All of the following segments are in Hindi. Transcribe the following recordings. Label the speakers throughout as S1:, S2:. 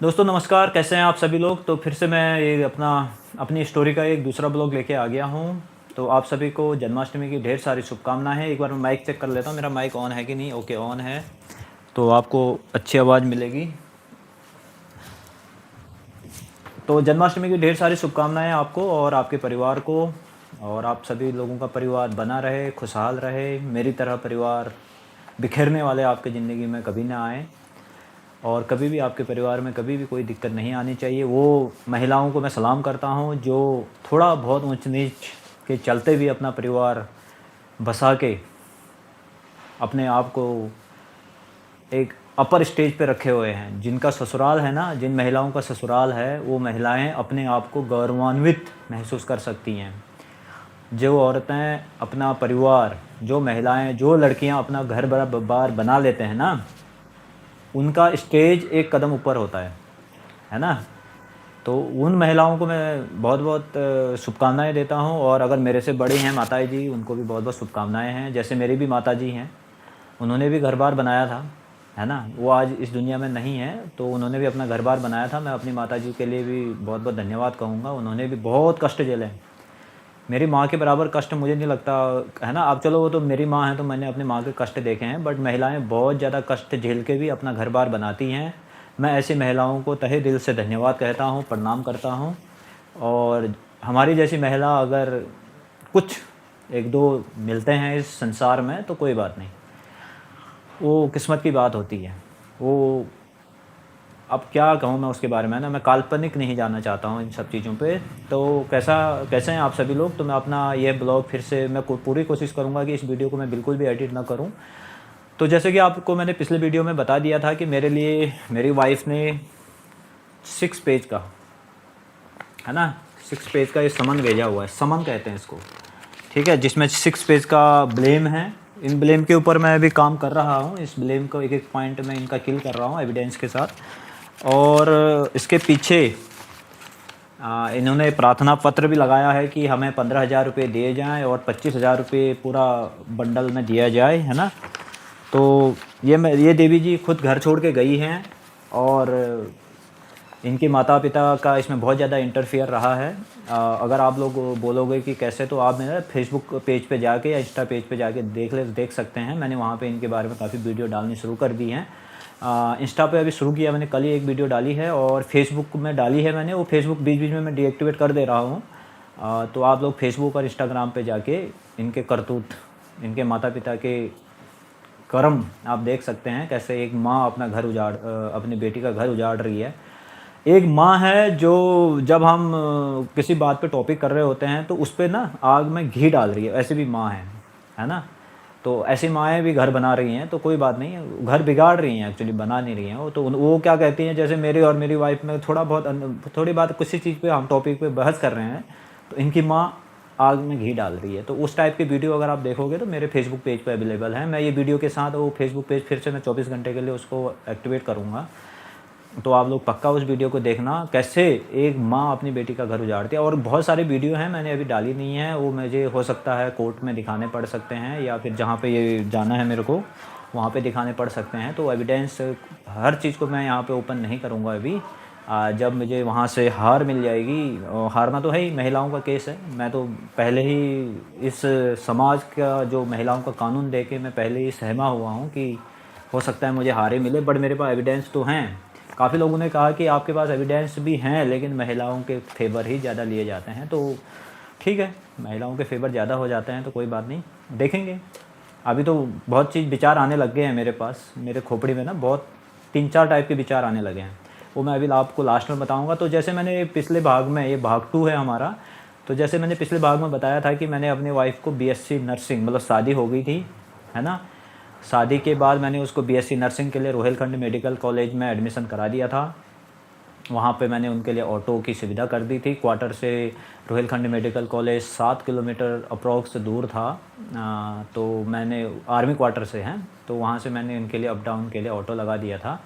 S1: दोस्तों नमस्कार, कैसे हैं आप सभी लोग। तो फिर से मैं ये अपनी स्टोरी का एक दूसरा ब्लॉग लेके आ गया हूँ। तो आप सभी को जन्माष्टमी की ढेर सारी शुभकामनाएं। एक बार मैं माइक चेक कर लेता हूँ, मेरा माइक ऑन है कि नहीं। ओके, ऑन है। तो आपको अच्छी आवाज़ मिलेगी। तो जन्माष्टमी की ढेर सारी शुभकामनाएं आपको और आपके परिवार को। और आप सभी लोगों का परिवार बना रहे, खुशहाल रहे। मेरी तरह परिवार बिखरने वाले आपकी ज़िंदगी में कभी ना आए। और कभी भी आपके परिवार में कभी भी कोई दिक्कत नहीं आनी चाहिए। वो महिलाओं को मैं सलाम करता हूँ जो थोड़ा बहुत ऊंच नीच के चलते भी अपना परिवार बसा के अपने आप को एक अपर स्टेज पे रखे हुए हैं। जिनका ससुराल है ना, जिन महिलाओं का ससुराल है, वो महिलाएं अपने आप को गौरवान्वित महसूस कर सकती हैं। जो औरतें अपना परिवार, जो महिलाएं, जो लड़कियां अपना घर बार बना लेते हैं ना, उनका स्टेज एक कदम ऊपर होता है ना। तो उन महिलाओं को मैं बहुत-बहुत शुभकामनाएँ देता हूँ। और अगर मेरे से बड़ी हैं माताएँ जी, उनको भी बहुत-बहुत शुभकामनाएँ हैं। जैसे मेरी भी माताजी हैं, उन्होंने भी घर-बार बनाया था, है ना? वो आज इस दुनिया में नहीं हैं, तो उन्होंने भी अपना घर-बार बनाया था। मैं अपनी माताजी के लिए भी बहुत-बहुत धन्यवाद कहूँगा। उन्होंने भी बहुत कष्ट झेले हैं। मेरी माँ के बराबर कष्ट मुझे नहीं लगता, है ना? अब चलो वो तो मेरी माँ है, तो मैंने अपनी माँ के कष्ट देखे हैं, बट महिलाएँ बहुत ज़्यादा कष्ट झेल के भी अपना घर-बार बनाती हैं। मैं ऐसी महिलाओं को तहे दिल से धन्यवाद कहता हूँ, प्रणाम करता हूँ। और हमारी जैसी महिला अगर कुछ 1-2 मिलते हैं इस संसार में तो कोई बात नहीं, वो किस्मत की बात होती है। वो अब क्या कहूँ मैं उसके बारे में, ना मैं काल्पनिक नहीं जाना चाहता हूँ इन सब चीज़ों पे। तो कैसे हैं आप सभी लोग। तो मैं अपना ये ब्लॉग फिर से मैं पूरी कोशिश करूँगा कि इस वीडियो को मैं बिल्कुल भी एडिट ना करूँ। तो जैसे कि आपको मैंने पिछले वीडियो में बता दिया था कि मेरे लिए मेरी वाइफ़ ने 6 पेज का, है ना, 6 पेज का ये समन भेजा हुआ है। समन कहते हैं इसको, ठीक है, जिसमें 6 पेज का ब्लेम है। इन ब्लेम के ऊपर मैं अभी काम कर रहा हूँ। इस ब्लेम को एक-एक पॉइंट में इनका किल कर रहा हूँ एविडेंस के साथ। और इसके पीछे इन्होंने प्रार्थना पत्र भी लगाया है कि हमें 15,000 रुपये दिए जाएँ और 25,000 रुपये पूरा बंडल में दिया जाए, है ना। तो ये देवी जी खुद घर छोड़ के गई हैं। और इनके माता-पिता का इसमें बहुत ज़्यादा इंटरफियर रहा है। अगर आप लोग बोलोगे कि कैसे, तो आप मेरा फेसबुक पेज पे जाके या इंस्टा पेज पे जाके देख सकते हैं। मैंने वहाँ पे इनके बारे में काफ़ी वीडियो डालनी शुरू कर दी हैं। इंस्टा पे अभी शुरू किया मैंने, कल ही एक वीडियो डाली है। और फेसबुक में डाली है मैंने, वो फेसबुक बीच-बीच में मैं डीएक्टिवेट कर दे रहा हूँ। तो आप लोग फेसबुक और इंस्टाग्राम पे जाके इनके करतूत, इनके माता-पिता के कर्म आप देख सकते हैं। कैसे एक माँ अपनी बेटी का घर उजाड़ रही है। एक माँ है जो जब हम किसी बात पे टॉपिक कर रहे होते हैं तो उस पे ना आग में घी डाल रही है, ऐसी भी माँ है ना। तो ऐसी माएँ भी घर बना रही हैं, तो कोई बात नहीं, घर बिगाड़ रही हैं एक्चुअली, बना नहीं रही हैं वो। तो वो क्या कहती हैं, जैसे मेरी और मेरी वाइफ में थोड़ी बात किसी चीज़ पे हम टॉपिक पे बहस कर रहे हैं, तो इनकी माँ आग में घी डाल रही है। तो उस टाइप की वीडियो अगर आप देखोगे तो मेरे फेसबुक पेज पे अवेलेबल है। मैं ये वीडियो के साथ वो फेसबुक पेज फिर से मैं 24 घंटे के लिए उसको एक्टिवेट करूँगा। तो आप लोग पक्का उस वीडियो को देखना, कैसे एक माँ अपनी बेटी का घर उजाड़ती है। और बहुत सारे वीडियो हैं, मैंने अभी डाली नहीं है, वो मुझे हो सकता है कोर्ट में दिखाने पड़ सकते हैं, या फिर जहाँ पे ये जाना है मेरे को वहाँ पे दिखाने पड़ सकते हैं। तो एविडेंस हर चीज़ को मैं यहाँ पे ओपन नहीं करूँगा अभी। जब मुझे वहाँ से हार मिल जाएगी, और हारना तो है ही, महिलाओं का केस है। मैं तो पहले ही इस समाज का जो महिलाओं का कानून देख के मैं पहले ही सहमा हुआ हूँ कि हो सकता है मुझे हारे मिले, बट मेरे पास एविडेंस तो हैं। काफ़ी लोगों ने कहा कि आपके पास एविडेंस भी हैं, लेकिन महिलाओं के फेवर ही ज़्यादा लिए जाते हैं। तो ठीक है, महिलाओं के फेवर ज़्यादा हो जाते हैं तो कोई बात नहीं, देखेंगे। अभी तो बहुत चीज़ विचार आने लग गए हैं मेरे पास, मेरे खोपड़ी में ना बहुत 3-4 टाइप के विचार आने लगे हैं। वो मैं अभी आपको लास्ट में बताऊँगा। तो जैसे मैंने पिछले भाग में, ये भाग 2 है हमारा। तो जैसे मैंने पिछले भाग में बताया था कि मैंने अपनी वाइफ़ को बीएससी नर्सिंग, मतलब शादी हो गई थी, है ना। शादी के बाद मैंने उसको बीएससी नर्सिंग के लिए रोहिलखंड मेडिकल कॉलेज में एडमिशन करा दिया था। वहाँ पे मैंने उनके लिए ऑटो की सुविधा कर दी थी। क्वार्टर से Rohilkhand medical college 7 kilometre approx दूर था। तो मैंने आर्मी क्वार्टर से हैं, तो वहाँ से मैंने इनके लिए अप डाउन के लिए ऑटो लगा दिया था।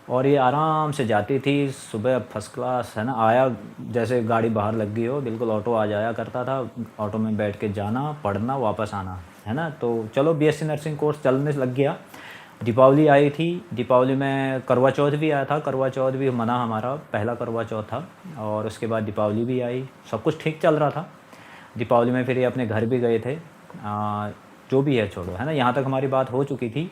S1: और ये आराम से जाती थी, सुबह फर्स्ट क्लास, है ना। आया जैसे गाड़ी बाहर लग गई हो, बिल्कुल ऑटो आ जाया करता था। ऑटो में बैठ के जाना, पढ़ना, वापस आना, है ना। तो चलो बीएससी नर्सिंग कोर्स चलने लग गया। दीपावली आई थी, दीपावली में करवा चौथ भी आया था, करवा चौथ भी मना, हमारा पहला करवा चौथ था। और उसके बाद दीपावली भी आई, सब कुछ ठीक चल रहा था। दीपावली में फिर ये अपने घर भी गए थे। जो भी है छोड़ो, है ना, यहाँ तक हमारी बात हो चुकी थी।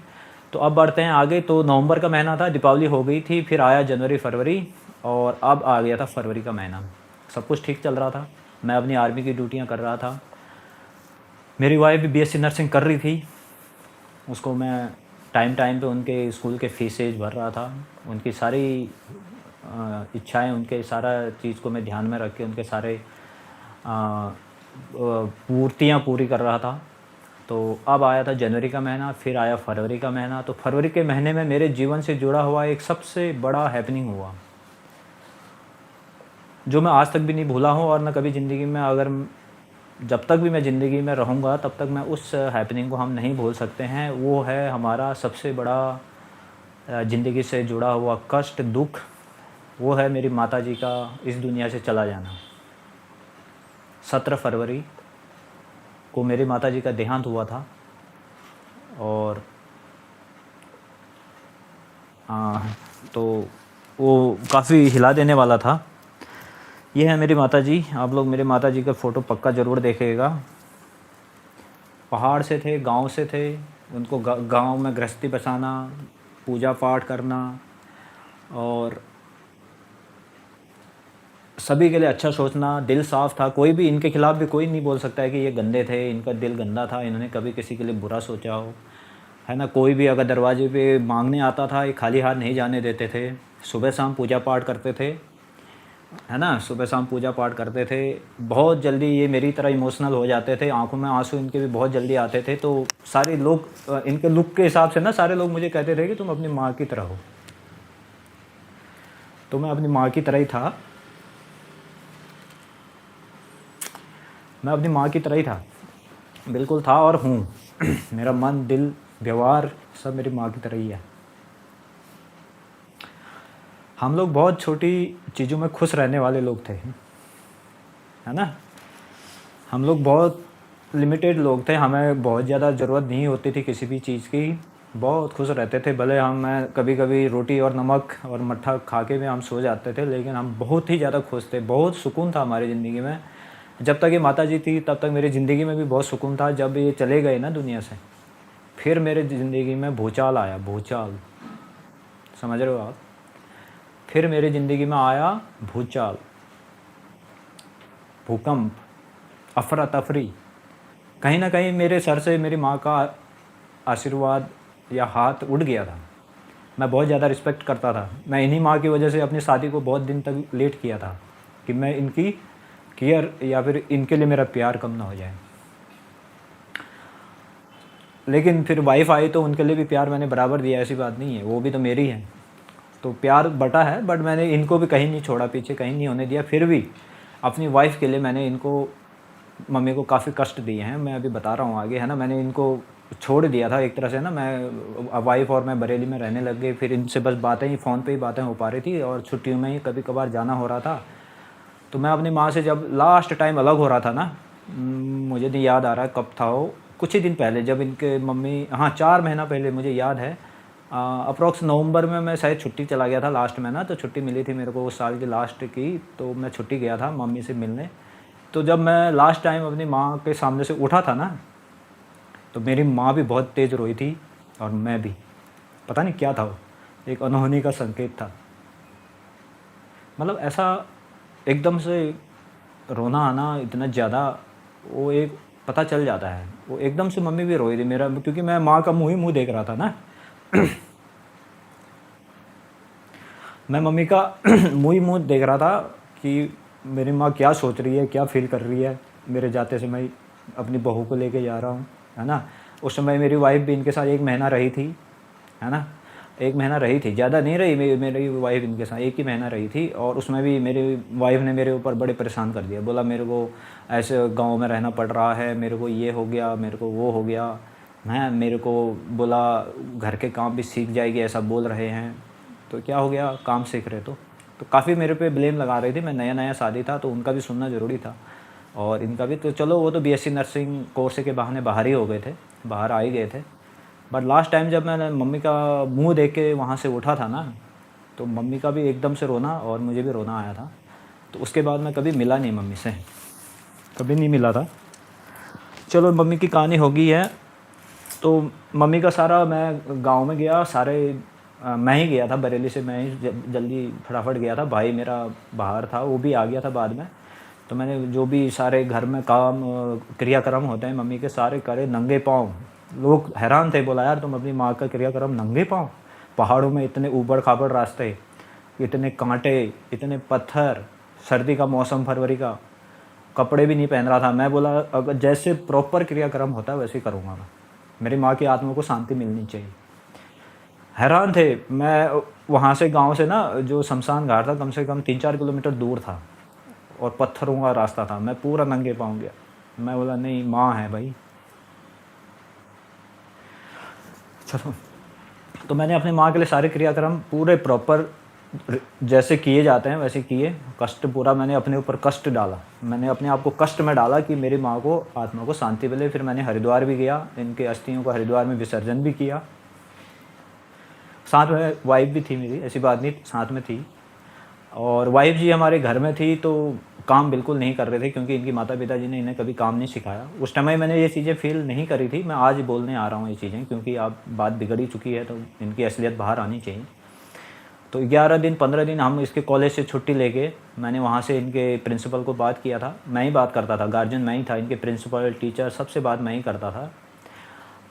S1: तो अब बढ़ते हैं आगे। तो नवंबर का महीना था, दीपावली हो गई थी, फिर आया जनवरी फरवरी, और अब आ गया था फरवरी का महीना। सब कुछ ठीक चल रहा था, मैं अपनी आर्मी की ड्यूटियाँ कर रहा था। मेरी वाइफ भी बीएससी नर्सिंग कर रही थी, उसको मैं टाइम टाइम पे उनके स्कूल के फीसेज भर रहा था। उनकी सारी इच्छाएं, उनके सारा चीज़ को मैं ध्यान में रख के उनके सारे पूर्तियाँ पूरी कर रहा था। तो अब आया था जनवरी का महीना, फिर आया फरवरी का महीना। तो फरवरी के महीने में मेरे जीवन से जुड़ा हुआ एक सबसे बड़ा हैपनिंग हुआ, जो मैं आज तक भी नहीं भूला हूँ। और मैं कभी ज़िंदगी में, अगर जब तक भी मैं ज़िंदगी में रहूँगा तब तक मैं उस हैपनिंग को हम नहीं भूल सकते हैं। वो है हमारा सबसे बड़ा ज़िंदगी से जुड़ा हुआ कष्ट, दुख। वो है मेरी माताजी का इस दुनिया से चला जाना। 17 फरवरी को मेरी माताजी का देहांत हुआ था। और तो वो काफ़ी हिला देने वाला था। ये है मेरी माताजी। आप लोग मेरे माताजी का फ़ोटो पक्का ज़रूर देखेगा। पहाड़ से थे, गांव से थे। उनको गांव में गृहस्थी बसाना, पूजा पाठ करना, और सभी के लिए अच्छा सोचना, दिल साफ़ था। कोई भी इनके खिलाफ़ भी कोई नहीं बोल सकता है कि ये गंदे थे, इनका दिल गंदा था, इन्होंने कभी किसी के लिए बुरा सोचा हो, है ना। कोई भी अगर दरवाजे पे मांगने आता था, ये खाली हाथ नहीं जाने देते थे। सुबह शाम पूजा पाठ करते थे, है ना, सुबह शाम पूजा पाठ करते थे। बहुत जल्दी ये मेरी तरह इमोशनल हो जाते थे, आंखों में आंसू इनके भी बहुत जल्दी आते थे। तो सारे लोग इनके लुक के हिसाब से ना, सारे लोग मुझे कहते थे कि तुम अपनी माँ की तरह हो। तो मैं अपनी माँ की तरह ही था, मैं अपनी माँ की तरह ही था, बिल्कुल था और हूँ। मेरा मन, दिल, व्यवहार सब मेरी माँ की तरह ही है। हम लोग बहुत छोटी चीज़ों में खुश रहने वाले लोग थे, है ना। हम लोग बहुत लिमिटेड लोग थे, हमें बहुत ज़्यादा ज़रूरत नहीं होती थी किसी भी चीज़ की। बहुत खुश रहते थे, भले मैं कभी कभी रोटी और नमक और मट्ठा खा के भी हम सो जाते थे, लेकिन हम बहुत ही ज़्यादा खुश थे। बहुत सुकून था हमारी ज़िंदगी में। जब तक ये माताजी थी तब तक मेरी ज़िंदगी में भी बहुत सुकून था। जब ये चले गए ना दुनिया से, फिर मेरे ज़िंदगी में भूचाल आया। भूचाल, समझ रहे हो आप। फिर मेरी ज़िंदगी में आया भूचाल, भूकंप, अफरा तफरी। कहीं ना कहीं मेरे सर से मेरी माँ का आशीर्वाद या हाथ उड़ गया था। मैं बहुत ज़्यादा रिस्पेक्ट करता था। मैं इन्हीं माँ की वजह से अपनी शादी को बहुत दिन तक लेट किया था, कि मैं इनकी केयर या फिर इनके लिए मेरा प्यार कम ना हो जाए। लेकिन फिर वाइफ आई तो उनके लिए भी प्यार मैंने बराबर दिया, ऐसी बात नहीं है, वो भी तो मेरी है। तो प्यार बटा है, बट मैंने इनको भी कहीं नहीं छोड़ा पीछे, कहीं नहीं होने दिया। फिर भी अपनी वाइफ के लिए मैंने इनको, मम्मी को काफ़ी कष्ट दिए हैं। मैं अभी बता रहा हूँ आगे, है ना। मैंने इनको छोड़ दिया था एक तरह से ना। मैं, वाइफ और मैं बरेली में रहने लग गए। फिर इनसे बस बातें ही, फ़ोन पे ही बातें हो पा रही थी, और छुट्टियों में ही कभी कभार जाना हो रहा था। तो मैं अपनी माँ से जब लास्ट टाइम अलग हो रहा था ना, मुझे नहीं याद आ रहा है कब था वो, कुछ ही दिन पहले, जब इनके मम्मी, हाँ 4 महीना पहले मुझे याद है। अप्रॉक्स नवंबर में मैं शायद छुट्टी चला गया था लास्ट में ना। तो छुट्टी मिली थी मेरे को उस साल की लास्ट की, तो मैं छुट्टी गया था मम्मी से मिलने। तो जब मैं लास्ट टाइम अपनी माँ के सामने से उठा था ना, तो मेरी माँ भी बहुत तेज़ रोई थी, और मैं भी। पता नहीं क्या था वो, एक अनहोनी का संकेत था। मतलब ऐसा एकदम से रोना आना इतना ज़्यादा, वो एक पता चल जाता है। वो एकदम से मम्मी भी रोई थी मेरा, क्योंकि मैं माँ का मुँह ही मुँह देख रहा था ना। मैं मम्मी का मुँह ही मुँह देख रहा था कि मेरी माँ क्या सोच रही है, क्या फील कर रही है मेरे जाते से। मैं अपनी बहू को लेके जा रहा हूँ, है ना। उस समय मेरी वाइफ भी इनके साथ 1 महीना रही थी, है ना। 1 महीना रही थी, ज़्यादा नहीं रही। मेरी वाइफ इनके साथ 1 ही महीना रही थी। और उसमें भी मेरी वाइफ ने मेरे ऊपर बड़े परेशान कर दिया। बोला मेरे को ऐसे गाँव में रहना पड़ रहा है, मेरे को ये हो गया, मेरे को वो हो गया, हैं। मेरे को बोला घर के काम भी सीख जाएगी, ऐसा बोल रहे हैं। तो क्या हो गया, काम सीख रहे तो काफ़ी मेरे पे ब्लेम लगा रही थी। मैं नया नया शादी था, तो उनका भी सुनना ज़रूरी था, और इनका भी। तो चलो, वो तो बीएससी नर्सिंग कोर्स के बहाने बाहर ही हो गए थे, बाहर आ ही गए थे। बट लास्ट टाइम जब मैंने मम्मी का मुंह देख के वहाँ से उठा था ना, तो मम्मी का भी एकदम से रोना और मुझे भी रोना आया था। तो उसके बाद मैं कभी मिला नहीं मम्मी से, कभी नहीं मिला था। चलो मम्मी की कहानी हो गई है। तो मम्मी का सारा, मैं गांव में गया सारे, मैं ही गया था बरेली से, मैं ही जल्दी फटाफट गया था। भाई मेरा बाहर था, वो भी आ गया था बाद में। तो मैंने जो भी सारे घर में काम क्रियाक्रम होते हैं मम्मी के, सारे करे नंगे पाँव। लोग हैरान थे, बोला यार तुम अपनी माँ का क्रियाक्रम नंगे पाँव? पहाड़ों में इतने ऊबड़ खाबड़ रास्ते, इतने कांटे, इतने पत्थर, सर्दी का मौसम फरवरी का, कपड़े भी नहीं पहन रहा था। मैं बोला अगर जैसे प्रॉपर क्रियाक्रम होता है वैसे ही करूँगा मैं, मेरी माँ की आत्मा को शांति मिलनी चाहिए। हैरान थे। मैं वहाँ से, गांव से ना, जो शमशान घाट था कम से कम 3-4 किलोमीटर दूर था और पत्थरों का रास्ता था। मैं पूरा नंगे पाँव गया। मैं बोला नहीं, माँ है भाई। चलो, तो मैंने अपनी माँ के लिए सारे क्रियाक्रम पूरे प्रॉपर जैसे किए जाते हैं वैसे किए। कष्ट पूरा मैंने अपने ऊपर कष्ट डाला, मैंने अपने आप को कष्ट में डाला कि मेरी माँ को, आत्मा को शांति मिले। फिर मैंने हरिद्वार भी गया, इनके अस्थियों को हरिद्वार में विसर्जन भी किया। साथ में वाइफ भी थी मेरी, ऐसी बात नहीं, साथ में थी। और वाइफ जी हमारे घर में थी तो काम बिल्कुल नहीं कर रहे थे, क्योंकि इनकी माता पिता जी ने इन्हें कभी काम नहीं सिखाया। उस टाइम मैंने ये चीज़ें फील नहीं करी थी। मैं आज बोलने आ रहा हूँ ये चीज़ें, क्योंकि अब बात बिगड़ ही चुकी है तो इनकी असलियत बाहर आनी चाहिए। तो 11 दिन 15 दिन हम इसके कॉलेज से छुट्टी लेके, मैंने वहाँ से इनके प्रिंसिपल को बात किया था। मैं ही बात करता था, गार्जियन मैं ही था, इनके प्रिंसिपल टीचर सबसे बात मैं ही करता था।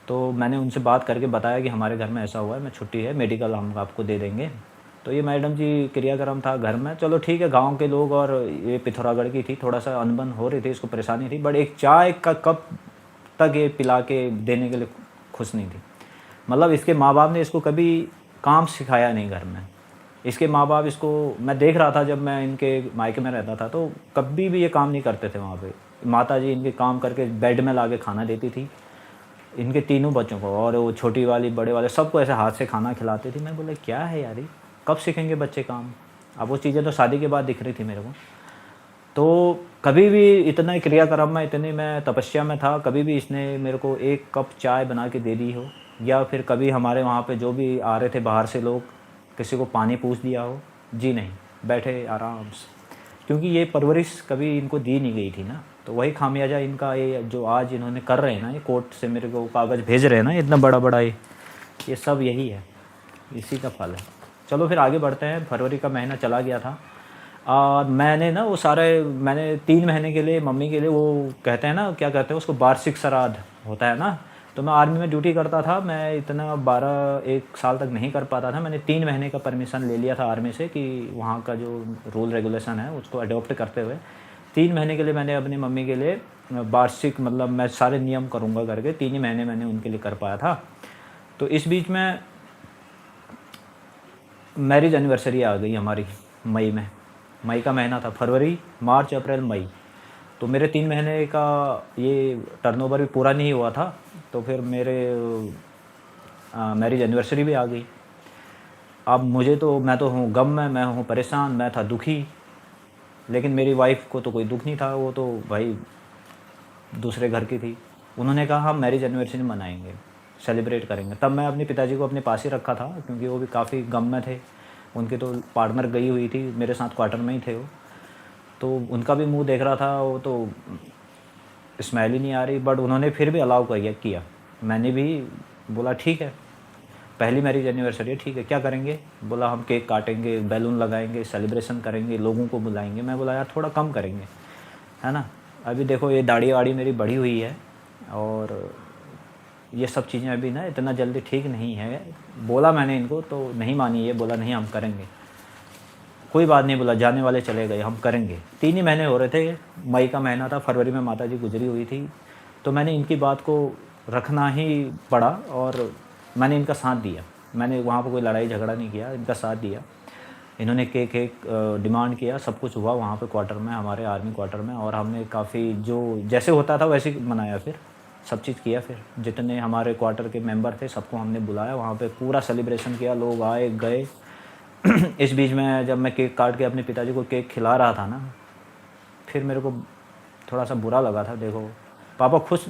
S1: तो मैंने उनसे बात करके बताया कि हमारे घर में ऐसा हुआ है, मैं छुट्टी है, मेडिकल हम आपको दे देंगे। तो ये मैडम जी क्रियाक्रम था घर में, चलो ठीक है, गांव के लोग, और ये पिथौरागढ़ की थी, थोड़ा सा अनबन हो रही थी, इसको परेशानी थी। बट एक चाय का कप तक ये पिला के देने के लिए खुश नहीं थी। मतलब इसके माँ बाप ने इसको कभी काम सिखाया नहीं घर में। इसके माँ बाप इसको, मैं देख रहा था जब मैं इनके मायके में रहता था, तो कभी भी ये काम नहीं करते थे वहाँ पे। माता जी इनके काम करके बेड में ला के खाना देती थी इनके तीनों बच्चों को, और वो छोटी वाली बड़े वाले सबको ऐसे हाथ से खाना खिलाते थे। मैं बोला क्या है यार, कब सीखेंगे बच्चे काम? अब वो चीज़ें तो शादी के बाद दिख रही थी मेरे को। तो कभी भी इतना क्रियाक्रम में, इतनी मैं तपस्या में था, कभी भी इसने मेरे को एक कप चाय बना के दे दी हो, या फिर कभी हमारे वहाँ पे जो भी आ रहे थे बाहर से लोग, किसी को पानी पूछ दिया हो, जी नहीं, बैठे आराम से। क्योंकि ये परवरिश कभी इनको दी नहीं गई थी ना, तो वही खामियाजा इनका ये जो आज इन्होंने कर रहे हैं ना, ये कोर्ट से मेरे को कागज़ भेज रहे हैं ना इतना बड़ा बड़ा, ये सब यही है, इसी का फल है। चलो फिर आगे बढ़ते हैं। फरवरी का महीना चला गया था और मैंने ना वो सारे, मैंने 3 महीने के लिए मम्मी के लिए, वो कहते हैं ना, क्या कहते हैं उसको, वार्षिक श्राद्ध होता है ना। तो मैं आर्मी में ड्यूटी करता था, मैं इतना 1 साल तक नहीं कर पाता था। मैंने 3 महीने का परमिशन ले लिया था आर्मी से कि वहाँ का जो रूल रेगुलेशन है उसको अडॉप्ट करते हुए 3 महीने के लिए मैंने अपनी मम्मी के लिए वार्षिक, मतलब मैं सारे नियम करूँगा करके 3 ही महीने मैंने उनके लिए कर पाया था। तो इस बीच में मैरिज एनिवर्सरी आ गई हमारी मई में। मई का महीना था, फरवरी मार्च अप्रैल मई, तो मेरे 3 महीने का ये टर्नओवर भी पूरा नहीं हुआ था। तो फिर मेरे मैरिज एनिवर्सरी भी आ गई। अब मुझे तो, मैं तो हूँ गम में, मैं हूँ परेशान, मैं था दुखी। लेकिन मेरी वाइफ को तो कोई दुख नहीं था, वो तो भाई दूसरे घर की थी। उन्होंने कहा हम मैरिज एनिवर्सरी मनाएंगे, सेलिब्रेट करेंगे। तब मैं अपने पिताजी को अपने पास ही रखा था, क्योंकि वो भी काफ़ी गम में थे। उनकी तो पार्टनर गई हुई थी, मेरे साथ क्वार्टर में ही थे वो। तो उनका भी मुंह देख रहा था, वो तो स्माइल ही नहीं आ रही। बट उन्होंने फिर भी अलाउ किया। मैंने भी बोला ठीक है, पहली मैरिज एनिवर्सरी है, ठीक है, क्या करेंगे? बोला हम केक काटेंगे, बैलून लगाएंगे, सेलिब्रेशन करेंगे, लोगों को बुलाएंगे। मैं बोला यार थोड़ा कम करेंगे, है ना। अभी देखो ये दाढ़ी वाड़ी मेरी बढ़ी हुई है, और ये सब चीज़ें अभी ना इतना जल्दी ठीक नहीं है। बोला मैंने इनको, तो नहीं मानी। ये बोला नहीं हम करेंगे, कोई बात नहीं, बोला जाने वाले चले गए, हम करेंगे। 3 ही महीने हो रहे थे, मई का महीना था, फरवरी में माता जी गुजरी हुई थी। तो मैंने इनकी बात को रखना ही पड़ा और मैंने इनका साथ दिया। मैंने वहाँ पर कोई लड़ाई झगड़ा नहीं किया, इनका साथ दिया। इन्होंने केक डिमांड किया, सब कुछ हुआ वहाँ पे क्वार्टर में, हमारे आर्मी क्वार्टर में। और हमने काफ़ी, जो जैसे होता था वैसे ही मनाया, फिर सब चीज़ किया। फिर जितने हमारे क्वार्टर के मेंबर थे सबको हमने बुलाया, वहाँ पे पूरा सेलिब्रेशन किया, लोग आए गए। इस बीच में जब मैं केक काट के अपने पिताजी को केक खिला रहा था ना, फिर मेरे को थोड़ा सा बुरा लगा था। देखो पापा खुश,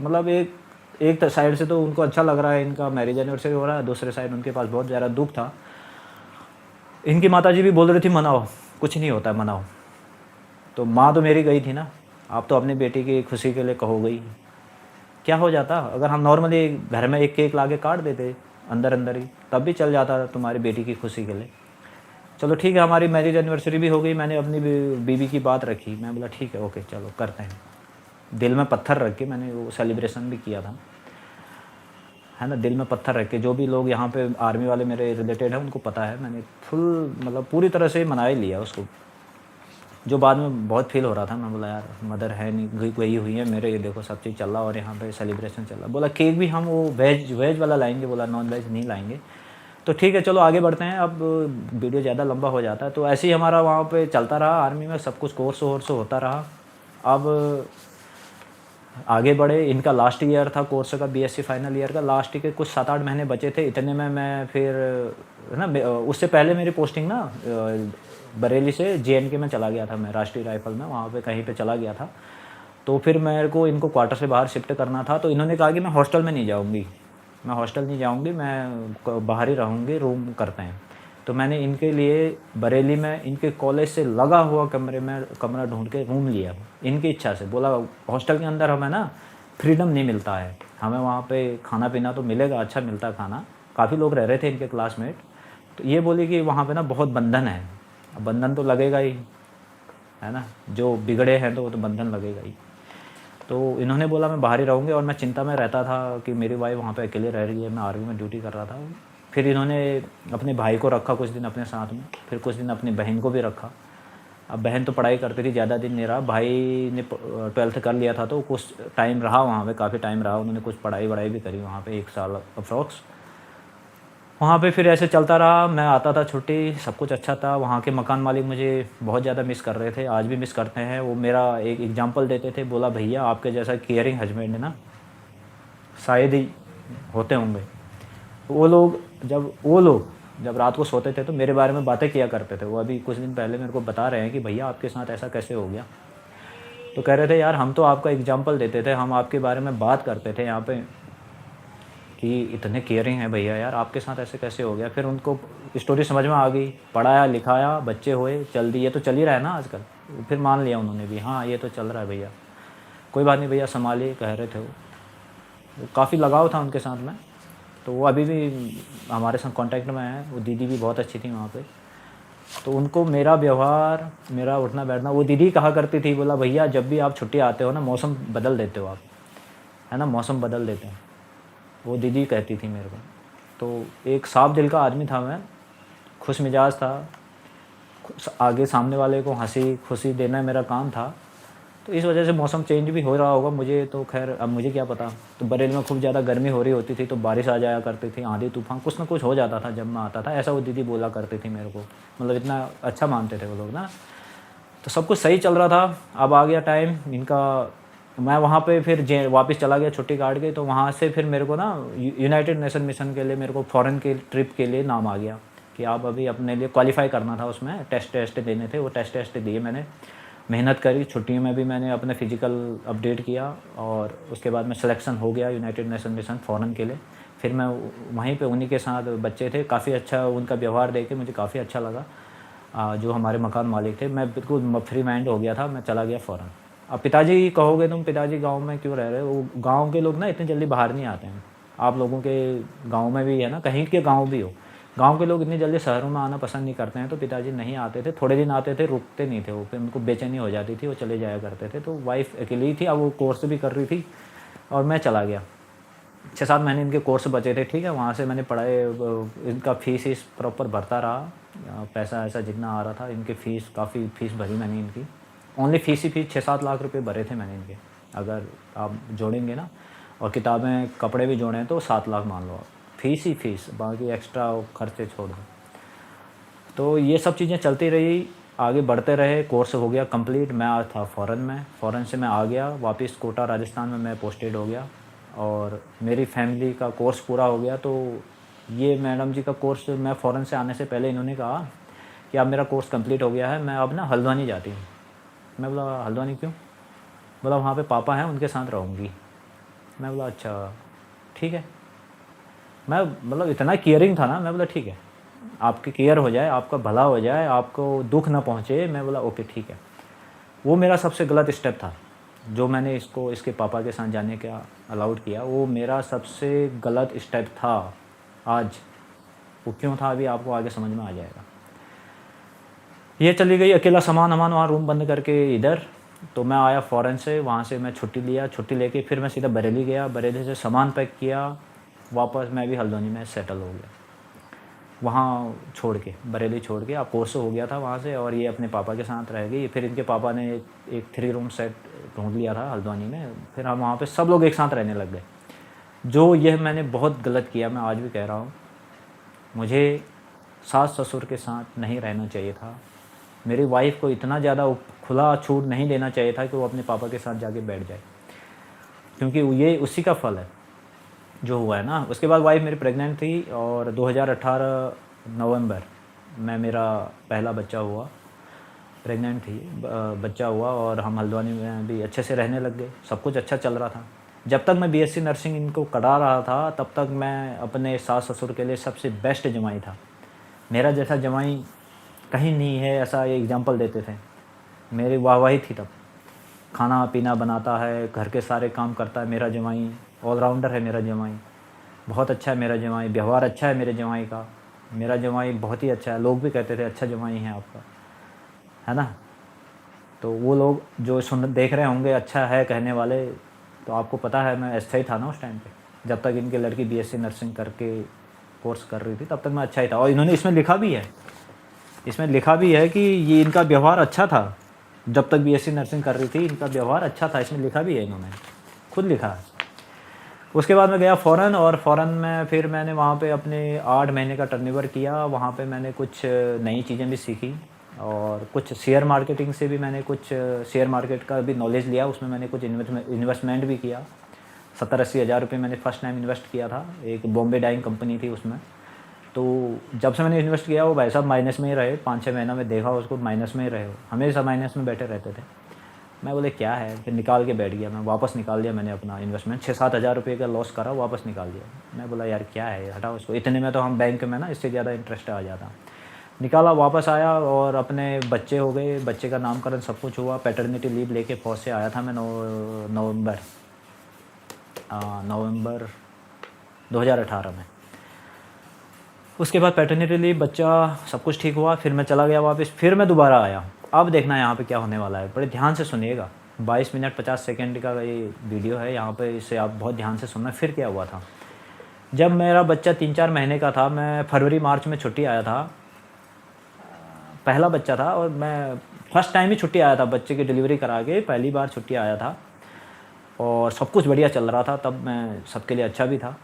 S1: मतलब एक एक साइड से तो उनको अच्छा लग रहा है, इनका मैरिज एनिवर्सरी हो रहा है, दूसरे साइड उनके पास बहुत ज़्यादा दुख था। इनकी माताजी भी बोल रही थी मनाओ, कुछ नहीं होता है मनाओ। तो माँ तो मेरी गई थी ना, आप तो अपनी बेटी की खुशी के लिए कहो गई, क्या हो जाता अगर हम नॉर्मली घर में एक केक ला के काट देते अंदर अंदर ही, तब भी चल जाता तुम्हारी बेटी की खुशी के लिए। चलो ठीक है, हमारी मैरिज एनिवर्सरी भी हो गई, मैंने अपनी बीवी की बात रखी, मैं बोला ठीक है ओके चलो करते हैं। दिल में पत्थर रख के मैंने वो सेलिब्रेशन भी किया था, है ना, दिल में पत्थर रख के। जो भी लोग यहाँ पे आर्मी वाले मेरे रिलेटेड हैं उनको पता है, मैंने फुल मतलब पूरी तरह से मना ही लिया उसको। जो बाद में बहुत फील हो रहा था, मैं बोला यार मदर है नहीं, गई हुई है मेरे, ये देखो सब चीज़ चल रहा और यहाँ पे सेलिब्रेशन चल रहा। बोला केक भी हम वो वेज वाला लाएंगे, बोला नॉन वेज नहीं लाएंगे। तो ठीक है चलो आगे बढ़ते हैं, अब वीडियो ज़्यादा लंबा हो जाता है। तो ऐसे ही हमारा वहाँ पे चलता रहा, आर्मी में सब कुछ कोर्स वोर्स होता रहा। अब आगे बढ़े, इनका लास्ट ईयर था कोर्स का, बीएससी फाइनल ईयर का, लास्ट के कुछ 7-8 महीने बचे थे, इतने में मैं फिर ना उससे पहले मेरी पोस्टिंग ना बरेली से जेएनके में चला गया था, मैं राष्ट्रीय राइफल में वहाँ पे कहीं पे चला गया था। तो फिर मेरे को इनको क्वार्टर से बाहर शिफ्ट करना था, तो इन्होंने कहा कि मैं हॉस्टल में नहीं जाऊँगी, मैं हॉस्टल नहीं जाऊँगी, मैं बाहर ही रहूँगी, रूम करते हैं। तो मैंने इनके लिए बरेली में इनके कॉलेज से लगा हुआ कमरे में कमरा ढूंढ के रूम लिया, इनकी इच्छा से। बोला हॉस्टल के अंदर हमें ना फ्रीडम नहीं मिलता है, हमें वहाँ पे खाना पीना तो मिलेगा, अच्छा मिलता खाना, काफ़ी लोग रह रहे थे इनके क्लासमेट। तो ये बोली कि वहाँ पे ना बहुत बंधन है, अब बंधन तो लगेगा ही, है ना, जो बिगड़े हैं तो वो तो बंधन लगेगा ही। तो इन्होंने बोला मैं बाहर ही रहूँगी, और मैं चिंता में रहता था कि मेरी वाइफ वहाँ पे अकेले रह रही है, मैं आर्मी में ड्यूटी कर रहा था। फिर इन्होंने अपने भाई को रखा कुछ दिन अपने साथ में, फिर कुछ दिन अपनी बहन को भी रखा। अब बहन तो पढ़ाई करती थी, ज़्यादा दिन नहीं रहा, भाई ने 12th कर लिया था तो कुछ टाइम रहा वहाँ पे, काफ़ी टाइम रहा, उन्होंने कुछ पढ़ाई वढ़ाई भी करी वहाँ पे, 1 साल अप्रॉक्स वहाँ पे। फिर ऐसे चलता रहा, मैं आता था छुट्टी, सब कुछ अच्छा था। वहाँ के मकान मालिक मुझे बहुत ज़्यादा मिस कर रहे थे, आज भी मिस करते हैं। वो मेरा एक एग्जांपल देते थे, बोला भैया आपके जैसा केयरिंग हस्बैंड है ना शायद ही होते होंगे। वो लोग जब रात को सोते थे तो मेरे बारे में बातें किया करते थे। वो अभी कुछ दिन पहले मेरे को बता रहे हैं कि भैया आपके साथ ऐसा कैसे हो गया। तो कह रहे थे यार हम तो आपका एग्जांपल देते थे, हम आपके बारे में बात करते थे यहाँ पे कि इतने केयरिंग है भैया, यार आपके साथ ऐसे कैसे हो गया। फिर उनको स्टोरी समझ में आ गई, पढ़ाया लिखाया, बच्चे हुए, चल दी, ये तो चल ही रहा है ना आजकल। फिर मान लिया उन्होंने भी, हाँ ये तो चल रहा है भैया, कोई बात नहीं भैया संभालिए, कह रहे थे वो काफ़ी लगाव था उनके साथ में। तो वो अभी भी हमारे साथ कांटेक्ट में है, वो दीदी भी बहुत अच्छी थी वहाँ पे। तो उनको मेरा व्यवहार, मेरा उठना बैठना, वो दीदी कहा करती थी, बोला भैया जब भी आप छुट्टी आते हो ना मौसम बदल देते हो आप, है ना, मौसम बदल देते हैं, वो दीदी कहती थी मेरे को। तो एक साफ दिल का आदमी था मैं, खुश मिजाज था, आगे सामने वाले को हंसी खुशी देना मेरा काम था। तो इस वजह से मौसम चेंज भी हो रहा होगा, मुझे तो खैर अब मुझे क्या पता। तो बरेली में खूब ज़्यादा गर्मी हो रही होती थी तो बारिश आ जाया करती थी, आंधी तूफान कुछ ना कुछ हो जाता था जब मैं आता था, ऐसा वो दीदी बोला करती थी मेरे को। मतलब इतना अच्छा मानते थे वो लोग ना। तो सब कुछ सही चल रहा था। अब आ गया टाइम इनका, मैं वहाँ पे फिर वापस चला गया छुट्टी काट के। तो वहाँ से फिर मेरे को ना यूनाइटेड नेशन मिशन के लिए मेरे को फ़ॉरेन के ट्रिप के लिए नाम आ गया कि आप अभी अपने लिए क्वालिफाई करना था, उसमें टेस्ट देने थे। वो टेस्ट दिए मैंने, मेहनत करी, छुट्टियों में भी मैंने अपने फ़िज़िकल अपडेट किया, और उसके बाद में सिलेक्शन हो गया यूनाइटेड नेशन मिशन फ़ॉरेन के लिए। फिर मैं वहीं पे उन्हीं के साथ, बच्चे थे काफ़ी अच्छा, उनका व्यवहार देख के मुझे काफ़ी अच्छा लगा। जो हमारे मकान मालिक थे, मैं बिल्कुल फ्री माइंड हो गया था, मैं चला गया फ़ौरन। अब पिताजी कहोगे तुम पिताजी गांव में क्यों रह रहे हो, वो गांव के लोग ना इतनी जल्दी बाहर नहीं आते हैं। आप लोगों के गांव में भी है ना, कहीं के गांव भी हो, गांव के लोग इतनी जल्दी शहरों में आना पसंद नहीं करते हैं। तो पिताजी नहीं आते थे, थोड़े दिन आते थे, रुकते नहीं थे वो, फिर उनको बेचैनी हो जाती थी, वो चले जाया करते थे। तो वाइफ अकेली थी, अब वो कोर्स भी कर रही थी और मैं चला गया। 6-7 महीने इनके कोर्स बचे थे, ठीक है। वहाँ से मैंने पढ़ाई, इनका फ़ीस इस प्रॉपर भरता रहा, पैसा ऐसा जितना आ रहा था। इनके फ़ीस काफ़ी फ़ीस भरी मैंने इनकी, ओनली फ़ीस ही फ़ीस 6-7 लाख रुपए भरे थे मैंने इनके, अगर आप जोड़ेंगे ना, और किताबें कपड़े भी जोड़ें तो 7 लाख मान लो आप, फ़ीस ही फ़ीस, बाकी एक्स्ट्रा खर्चे छोड़ दो। तो ये सब चीज़ें चलती रही, आगे बढ़ते रहे, कोर्स हो गया कंप्लीट। मैं आज था फ़ॉरेन में, फ़ॉरेन से मैं आ गया वापस कोटा राजस्थान में, मैं पोस्टेड हो गया और मेरी फैमिली का कोर्स पूरा हो गया। तो ये मैडम जी का कोर्स, मैं फ़ॉरेन से आने से पहले इन्होंने कहा कि अब मेरा कोर्स कंप्लीट हो गया है, मैं अब ना हल्द्वानी जाती हूँ। मैं बोला हल्द्वानी क्यों? बोला वहाँ पे पापा हैं, उनके साथ रहूँगी। मैं बोला अच्छा। ठीक है। मैं मतलब इतना केयरिंग था ना, मैं बोला ठीक है, आपकी केयर हो जाए, आपका भला हो जाए, आपको दुःख ना पहुँचे। मैं बोला ओके ठीक है। वो मेरा सबसे गलत स्टेप था, जो मैंने इसको इसके पापा के साथ जाने का अलाउड किया, वो मेरा सबसे गलत स्टेप था आज। वो क्यों था अभी आपको आगे समझ में आ जाएगा। ये चली गई अकेला सामान वामान वहाँ रूम बंद करके इधर। तो मैं आया फ़ॉरेन से, वहाँ से मैं छुट्टी लिया, छुट्टी लेके फिर मैं सीधा बरेली गया, बरेली से सामान पैक किया, वापस मैं भी हल्द्वानी में सेटल हो गया। वहाँ छोड़ के, बरेली छोड़ के, अब कोर्स हो गया था वहाँ से, और ये अपने पापा के साथ रह गई। फिर इनके पापा ने एक 3 रूम सेट ढूंढ लिया था हल्द्वानी में, फिर हम वहाँ पे सब लोग एक साथ रहने लग गए। जो यह मैंने बहुत गलत किया, मैं आज भी कह रहा हूँ, मुझे सास ससुर के साथ नहीं रहना चाहिए था। मेरी वाइफ़ को इतना ज़्यादा खुला छूट नहीं देना चाहिए था कि वो अपने पापा के साथ जाके बैठ जाए, क्योंकि ये उसी का फल है जो हुआ है ना। उसके बाद वाइफ़ मेरी प्रेग्नेंट थी, और 2018 नवंबर में मेरा पहला बच्चा हुआ। प्रेग्नेंट थी, बच्चा हुआ, और हम हल्द्वानी में भी अच्छे से रहने लग गए, सब कुछ अच्छा चल रहा था। जब तक मैं बीएससी नर्सिंग इनको करा रहा था, तब तक मैं अपने सास ससुर के लिए सबसे बेस्ट जमाई था। मेरा जैसा जमाई कहीं नहीं है, ऐसा ये एग्जांपल देते थे। मेरी वाहवाही थी तब। खाना पीना बनाता है, घर के सारे काम करता है मेरा जमाई, ऑलराउंडर है मेरा जमाई, बहुत अच्छा है मेरा जमाई, व्यवहार अच्छा है मेरे जमाई का। मेरा जमाई बहुत ही अच्छा है, लोग भी कहते थे अच्छा जमाई है आपका, है ना। तो वो लोग जो सुन देख रहे होंगे अच्छा है कहने वाले, तो आपको पता है मैं अच्छा ही था ना उस टाइम पे। जब तक इनकी लड़की बीएससी नर्सिंग करके कोर्स कर रही थी, तब तक मैं अच्छा ही था। और इन्होंने इसमें लिखा भी है, इसमें लिखा भी है कि ये इनका व्यवहार अच्छा था। जब तक बीएससी नर्सिंग कर रही थी, इनका व्यवहार अच्छा था, इसमें लिखा भी है, इन्होंने खुद लिखा है। उसके बाद मैं गया फ़ॉरेन, और फ़ॉरेन में फिर मैंने वहाँ पे अपने 8 महीने का टर्नओवर किया। वहाँ पे मैंने कुछ नई चीज़ें भी सीखी, और कुछ शेयर मार्केटिंग से भी मैंने कुछ शेयर मार्केट का भी नॉलेज लिया। उसमें मैंने कुछ इन्वेस्टमेंट भी किया। 70-80 हज़ार रुपये मैंने फ़र्स्ट टाइम इन्वेस्ट किया था, एक बॉम्बे डाइंग कंपनी थी उसमें। तो जब से मैंने इन्वेस्ट किया, वो भाई साहब माइनस में ही रहे, 5-6 महीना में देखा उसको माइनस में ही रहे, हमेशा माइनस में बैठे रहते थे। मैं बोले क्या है, फिर निकाल के बैठ गया मैं, वापस निकाल दिया मैंने अपना इन्वेस्टमेंट। 6-7 हज़ार रुपये का लॉस करा, वापस निकाल दिया। मैं बोला यार क्या है, हटाओ इसको, इतने में तो हम बैंक में ना इससे ज़्यादा इंटरेस्ट आ जाता। निकाला, वापस आया, और अपने बच्चे हो गए, बच्चे का नामकरण सब कुछ हुआ। पैटर्निटी लीव लेके फौज से आया था मैं नवंबर 2018 में। उसके बाद पैटर्निटी लीव, बच्चा सब कुछ ठीक हुआ, फिर मैं चला गया वापस, फिर मैं दोबारा आया। अब देखना यहाँ पे क्या होने वाला है, बड़े ध्यान से सुनिएगा। 22 मिनट 50 सेकंड का ये वीडियो है, यहाँ पे इसे आप बहुत ध्यान से सुनना। फिर क्या हुआ था, जब मेरा बच्चा 3-4 महीने का था, मैं फरवरी मार्च में छुट्टी आया था, पहला बच्चा था, और मैं फर्स्ट टाइम ही छुट्टी आया था, बच्चे की डिलीवरी करा के पहली बार छुट्टी आया था, और सब कुछ बढ़िया चल रहा था। तब मैं सबके लिए अच्छा भी था।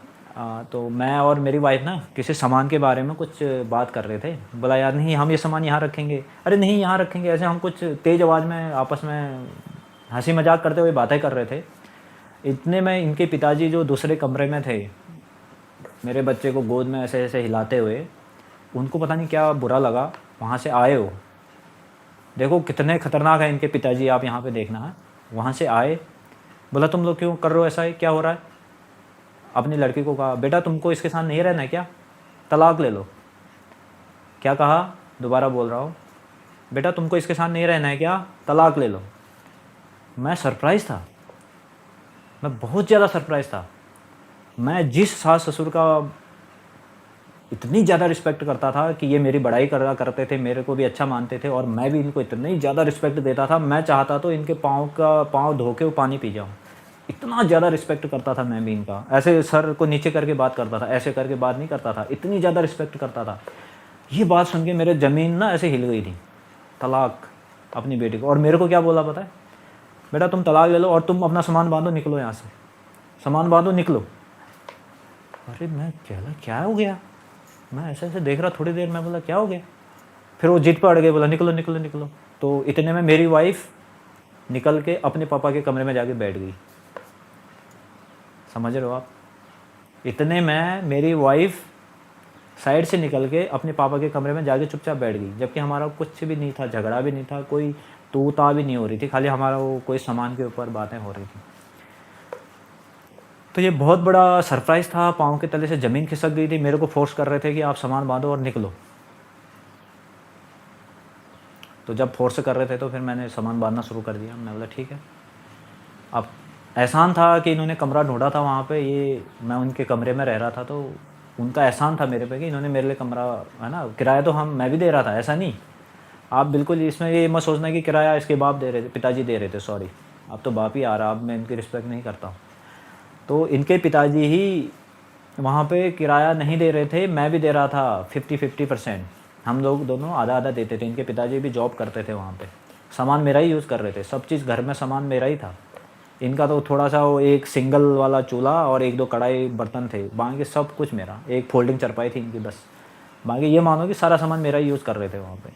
S1: तो मैं और मेरी वाइफ ना किसी सामान के बारे में कुछ बात कर रहे थे। बोला यार नहीं, हम ये सामान यहाँ रखेंगे, अरे नहीं यहाँ रखेंगे, ऐसे हम कुछ तेज़ आवाज़ में आपस में हंसी मजाक करते हुए बातें कर रहे थे। इतने में इनके पिताजी जो दूसरे कमरे में थे, मेरे बच्चे को गोद में ऐसे ऐसे हिलाते हुए, उनको पता नहीं क्या बुरा लगा, वहाँ से आए हो। देखो कितने ख़तरनाक है इनके पिताजी, आप यहाँ पे देखना है। वहाँ से आए, बोला तुम लोग क्यों कर रहे हो ऐसा, है क्या हो रहा है। अपनी लड़की को कहा बेटा तुमको इसके साथ नहीं रहना है क्या, तलाक ले लो। क्या कहा, दोबारा बोल रहा हूँ, बेटा तुमको इसके साथ नहीं रहना है क्या, तलाक ले लो। मैं सरप्राइज़ था, मैं बहुत ज़्यादा सरप्राइज़ था। मैं जिस सास ससुर का इतनी ज़्यादा रिस्पेक्ट करता था कि ये मेरी बड़ाई करा करते थे, मेरे को भी अच्छा मानते थे, और मैं भी इनको इतनी ज़्यादा रिस्पेक्ट देता था। मैं चाहता तो इनके पाँव धो के पानी पी जाऊँ, इतना ज़्यादा रिस्पेक्ट करता था मैं भी इनका। ऐसे सर को नीचे करके बात करता था, ऐसे करके बात नहीं करता था, इतनी ज़्यादा रिस्पेक्ट करता था। ये बात सुन के मेरे ज़मीन ना ऐसे हिल गई थी। तलाक अपनी बेटी को, और मेरे को क्या बोला पता है, बेटा तुम तलाक ले लो और तुम अपना सामान बांधो, निकलो यहाँ से, सामान बांधो निकलो। अरे मैं क्या हो गया, मैं ऐसे ऐसे देख रहा, थोड़ी देर मैं बोला क्या हो गया। फिर वो जिद पर अड़ गए, बोला निकलो निकलो निकलो। तो इतने में मेरी वाइफ निकल के अपने पापा के कमरे में जाके बैठ गई। समझ रहे हो आप, इतने में मेरी वाइफ साइड से निकल के अपने पापा के कमरे में जाके चुपचाप बैठ गई, जबकि हमारा कुछ भी नहीं था, झगड़ा भी नहीं था, कोई तू ता भी नहीं हो रही थी, खाली हमारा वो कोई सामान के ऊपर बातें हो रही थी। तो ये बहुत बड़ा सरप्राइज़ था, पाँव के तले से ज़मीन खिसक गई थी, मेरे को फ़ोर्स कर रहे थे कि आप सामान बाँधो और निकलो। तो जब फ़ोर्स कर रहे थे तो फिर मैंने सामान बाँधना शुरू कर दिया। मैं बोला ठीक है। अब एहसान था कि इन्होंने कमरा ढूँढा था वहाँ पे, ये मैं उनके कमरे में रह रहा था, तो उनका एहसान था मेरे पे कि इन्होंने मेरे लिए कमरा, है ना, किराया तो मैं भी दे रहा था, ऐसा नहीं। आप बिल्कुल इसमें ये मत सोचना कि किराया इसके बाप दे रहे थे, पिताजी दे रहे थे, सॉरी। अब तो बाप ही आ रहा, अब मैं इनकी रिस्पेक्ट नहीं करता हूँ। तो इनके पिताजी ही वहाँ पे किराया नहीं दे रहे थे, मैं भी दे रहा था 50-50%। हम लोग दोनों आधा-आधा देते थे। इनके पिताजी भी जॉब करते थे वहाँ पे। सामान मेरा ही यूज़ कर रहे थे, सब चीज़ घर में सामान मेरा ही था। इनका तो थोड़ा-सा वो एक सिंगल वाला चूल्हा और 1-2 कढ़ाई बर्तन थे, बाकी सब कुछ मेरा। एक फ़ोल्डिंग चारपाई थी इनकी बस। बाकी ये मानो कि सारा सामान मेरा ही यूज़ कर रहे थे वहाँ पे। मैं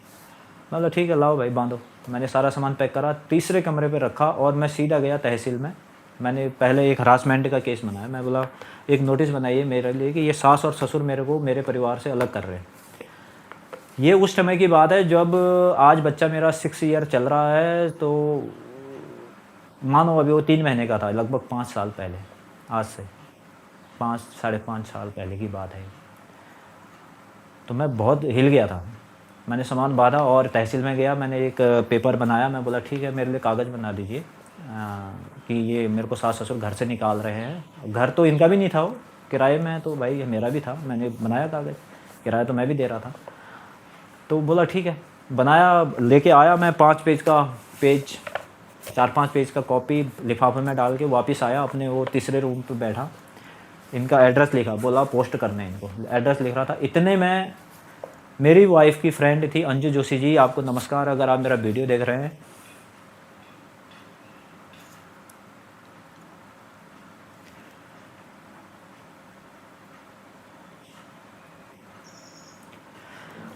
S1: बोला ठीक है, लाओ भाई बाँधो। मैंने सारा सामान पैक करा, तीसरे कमरे पे रखा और मैं सीधा गया तहसील में। मैंने पहले एक हरासमेंट का केस बनाया। मैं बोला एक नोटिस बनाइए मेरे लिए कि ये सास और ससुर मेरे को मेरे परिवार से अलग कर रहे हैं। ये उस समय की बात है जब आज बच्चा मेरा 6 ईयर चल रहा है, तो मानो अभी वो 3 महीने का था, लगभग 5 साल पहले, आज से 5 साढ़े 5 साल पहले की बात है। तो मैं बहुत हिल गया था। मैंने सामान बाँधा और तहसील में गया, मैंने एक पेपर बनाया। मैं बोला ठीक है, मेरे लिए कागज़ बना दीजिए कि ये मेरे को सास ससुर घर से निकाल रहे हैं। घर तो इनका भी नहीं था, वो किराए में, तो भाई मेरा भी था। मैंने बनाया कागज़, किराया तो मैं भी दे रहा था। तो बोला ठीक है, बनाया, लेके आया मैं 4-5 पेज का कॉपी लिफाफे में डाल के वापस आया, अपने वो तीसरे रूम पे बैठा। इनका एड्रेस लिखा, बोला पोस्ट करना है इनको। एड्रेस लिख रहा था, इतने में मेरी वाइफ़ की फ्रेंड थी अंजू जोशी जी, आपको नमस्कार, अगर आप मेरा वीडियो देख रहे हैं।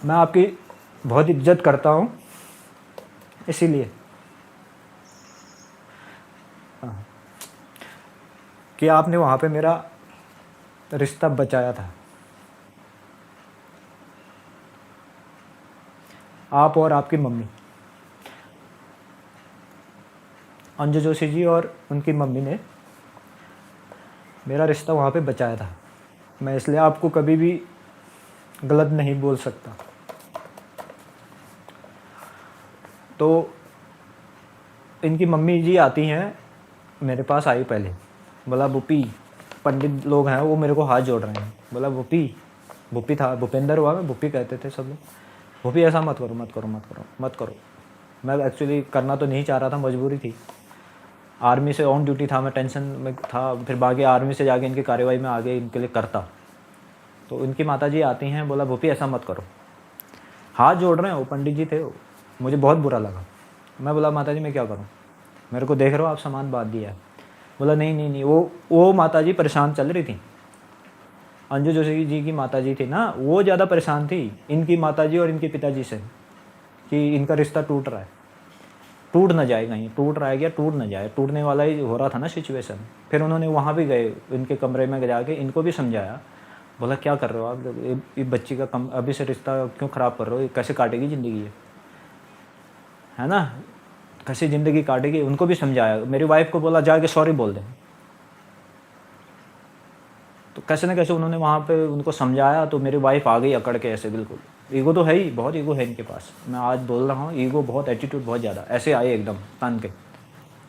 S1: मैं आपकी बहुत इज्जत करता हूँ, इसीलिए कि आपने वहाँ पे मेरा रिश्ता बचाया था। आप और आपकी मम्मी, अंजू जोशी जी और उनकी मम्मी ने मेरा रिश्ता वहाँ पे बचाया था। मैं इसलिए आपको कभी भी गलत नहीं बोल सकता। तो इनकी मम्मी जी आती हैं, मेरे पास आई पहले। बोला भूपी, पंडित लोग हैं वो मेरे को हाथ जोड़ रहे हैं। बोला भूपी, भूपी था, भूपेंद्र हुआ, मैं भूपी कहते थे सब लोग। भूपी ऐसा मत करो, मत करो, मत करो, मत करो। मैं एक्चुअली करना तो नहीं चाह रहा था, मजबूरी थी। आर्मी से ऑन ड्यूटी था, मैं टेंशन में था, फिर भागे आर्मी से जाके इनकी कार्रवाई में आगे इनके लिए करता। तो इनकी माताजी आती हैं, बोला भूपी ऐसा मत करो। हाथ जोड़ रहे हैं, वो पंडित जी थे वो। मुझे बहुत बुरा लगा। मैं बोला माताजी मैं क्या करूँ, मेरे को देख रहे हो आप सामान बांध दिया है। बोला नहीं नहीं नहीं, वो माताजी परेशान चल रही थी। अंजू जोशी जी की माताजी थी ना, वो ज़्यादा परेशान थी इनकी माताजी और इनके पिताजी से कि इनका रिश्ता टूट रहा है, टूट ना जाए, कहीं टूट रहा है क्या, टूट ना जाए, टूटने वाला ही हो रहा था ना सिचुएशन। फिर उन्होंने वहाँ भी गए, इनके कमरे में जाके इनको भी समझाया। बोला क्या कर रहे हो आप लोग, ये बच्ची का अभी से रिश्ता क्यों ख़राब कर रहे हो, ये कैसे काटेगी ज़िंदगी है ना, कैसे ज़िंदगी काटेगी। उनको भी समझाया। मेरी वाइफ को बोला जाके सॉरी बोल दें। तो कैसे ना कैसे उन्होंने वहाँ पे उनको समझाया, तो मेरी वाइफ आ गई अकड़ के ऐसे। बिल्कुल ईगो तो है ही, बहुत ईगो है इनके पास। मैं आज बोल रहा हूँ, ईगो बहुत, एटीट्यूड बहुत ज़्यादा। ऐसे आए एकदम तन के,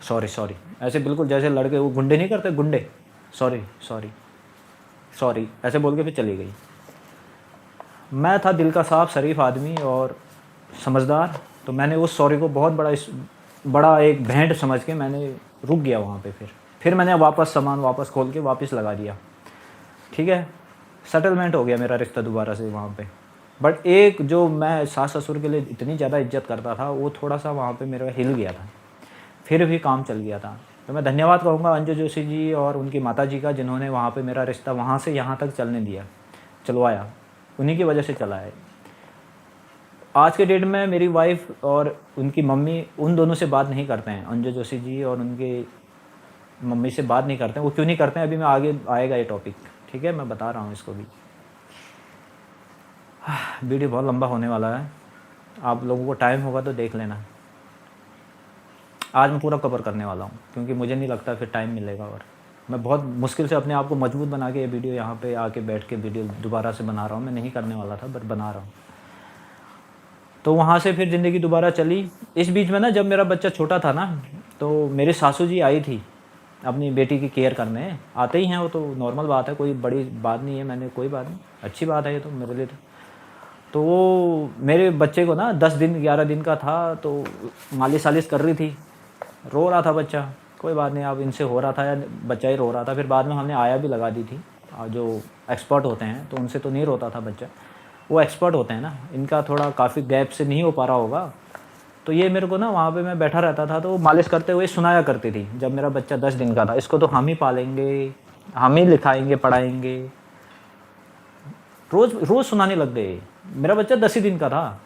S1: सॉरी सॉरी, ऐसे बिल्कुल जैसे लड़के वो गुंडे नहीं करते, गुंडे, सॉरी सॉरी सॉरी ऐसे बोल के फिर चली गई। मैं था दिल का साफ, शरीफ आदमी और समझदार, तो मैंने उस सॉरी को बहुत बड़ा एक भेंट समझ के मैंने रुक गया वहाँ पे। फिर मैंने वापस सामान वापस खोल के वापस लगा दिया। ठीक है, सेटलमेंट हो गया मेरा रिश्ता दोबारा से वहाँ पे। बट एक जो मैं सास ससुर के लिए इतनी ज़्यादा इज्जत करता था, वो थोड़ा सा वहाँ पे मेरा हिल गया था, फिर भी काम चल गया था। तो मैं धन्यवाद कहूँगा अंजू जोशी जी और उनकी माता जी का, जिन्होंने वहाँ पे मेरा रिश्ता वहाँ से यहाँ तक चलने दिया, चलवाया। उन्हीं की वजह से चला है। आज के डेट में मेरी वाइफ और उनकी मम्मी उन दोनों से बात नहीं करते हैं, अंजू जोशी जी और उनके मम्मी से बात नहीं करते हैं। वो क्यों नहीं करते हैं, अभी मैं आगे आएगा ये टॉपिक, ठीक है, मैं बता रहा हूँ इसको भी। वीडियो बहुत लंबा होने वाला है, आप लोगों को टाइम होगा तो देख लेना। आज मैं पूरा कवर करने वाला हूँ, क्योंकि मुझे नहीं लगता फिर टाइम मिलेगा। और मैं बहुत मुश्किल से अपने आप को मजबूत बना के ये वीडियो यहाँ पे आके बैठ के वीडियो दोबारा से बना रहा हूँ। मैं नहीं करने वाला था बट बना रहा हूँ। तो वहाँ से फिर ज़िंदगी दोबारा चली। इस बीच में ना जब मेरा बच्चा छोटा था ना, तो मेरी सासू जी आई थी अपनी बेटी की केयर करने। आते ही हैं वो, तो नॉर्मल बात है, कोई बड़ी बात नहीं है। मैंने कोई बात नहीं, अच्छी बात है ये तो मेरे लिए तो वो मेरे बच्चे को ना 10 दिन 11 दिन का था, तो मालिश वालिश कर रही थी। रो रहा था बच्चा, कोई बात नहीं, अब इनसे हो रहा था या बच्चा ही रो रहा था। फिर बाद में हमने आया भी लगा दी थी। जो एक्सपर्ट होते हैं तो उनसे तो नहीं रोता था बच्चा, वो एक्सपर्ट होते हैं ना, इनका थोड़ा काफ़ी गैप से नहीं हो पा रहा होगा। तो ये मेरे को ना वहाँ पे मैं बैठा रहता था, तो वो मालिश करते हुए सुनाया करती थी जब मेरा बच्चा 10 दिन का था, इसको तो हम ही पालेंगे, हम ही लिखाएंगे पढ़ाएंगे। रोज़ रोज़ सुनाने लग गए। मेरा बच्चा 10 ही दिन का था,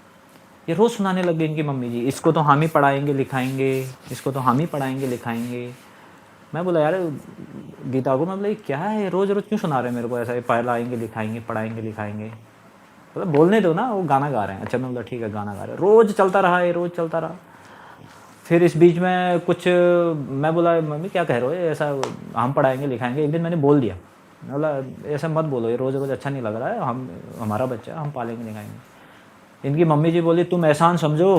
S1: ये रोज़ सुनाने लग गई इनकी मम्मी जी, इसको तो हम ही पढ़ाएंगे लिखाएंगे, इसको तो हम ही पढ़ाएंगे लिखाएंगे। मैं बोला यार गीता को, मैं बोला ये क्या है, रोज़ रोज़ क्यों सुना रहे हैं मेरे को ऐसा, पढ़ाएंगे लिखाएंगे पढ़ाएंगे लिखाएंगे, मतलब बोलने दो ना, वो गाना गा रहे हैं। अच्छा मैं बोला ठीक है गाना गा रहे हैं। रोज़ चलता रहा ये, रोज़ चलता रहा। फिर इस बीच में कुछ मैं बोला मम्मी क्या कह रहे हो, ऐसा हम पढ़ाएंगे लिखाएंगे। एक दिन मैंने बोल दिया, मैं बोला ऐसा मत बोलो, ये रोज़ रोज़ अच्छा नहीं लग रहा है, हम हमारा बच्चा है, हम पालेंगे लिखाएंगे। इनकी मम्मी जी बोली तुम एहसान समझो,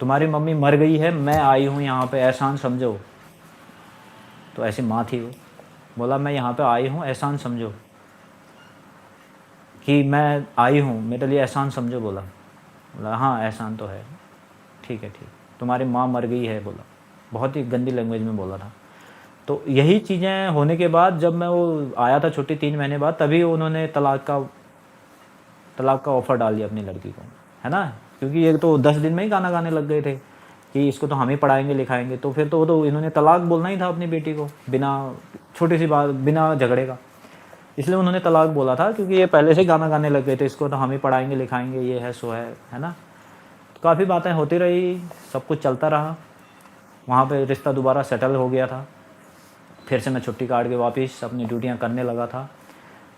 S1: तुम्हारी मम्मी मर गई है, मैं आई हूँ यहाँ पे, एहसान समझो। तो ऐसी माँ थी वो, बोला मैं यहाँ पे आई हूँ, एहसान समझो कि मैं आई हूँ, मेरे लिए एहसान समझो। बोला हाँ एहसान तो है, ठीक है ठीक, तुम्हारी माँ मर गई है। बोला बहुत ही गंदी लैंग्वेज में बोला था। तो यही चीज़ें होने के बाद जब मैं वो आया था छुट्टी 3 महीने बाद, तभी उन्होंने तलाक का ऑफ़र डाल दिया अपनी लड़की को, है ना। क्योंकि ये तो 10 दिन में ही गाना गाने लग गए थे कि इसको तो हम ही पढ़ाएंगे लिखाएंगे। तो फिर तो इन्होंने तलाक बोलना ही था अपनी बेटी को, बिना छोटी सी बात, बिना झगड़े का। इसलिए उन्होंने तलाक बोला था, क्योंकि ये पहले से गाना गाने लग गए थे, इसको तो हम ही पढ़ाएंगे लिखाएंगे, ये है सो है ना। तो काफ़ी बातें होती रही, सब कुछ चलता रहा। वहाँ पे रिश्ता दोबारा सेटल हो गया था। फिर से मैं छुट्टी काट के वापस अपनी ड्यूटियाँ करने लगा था।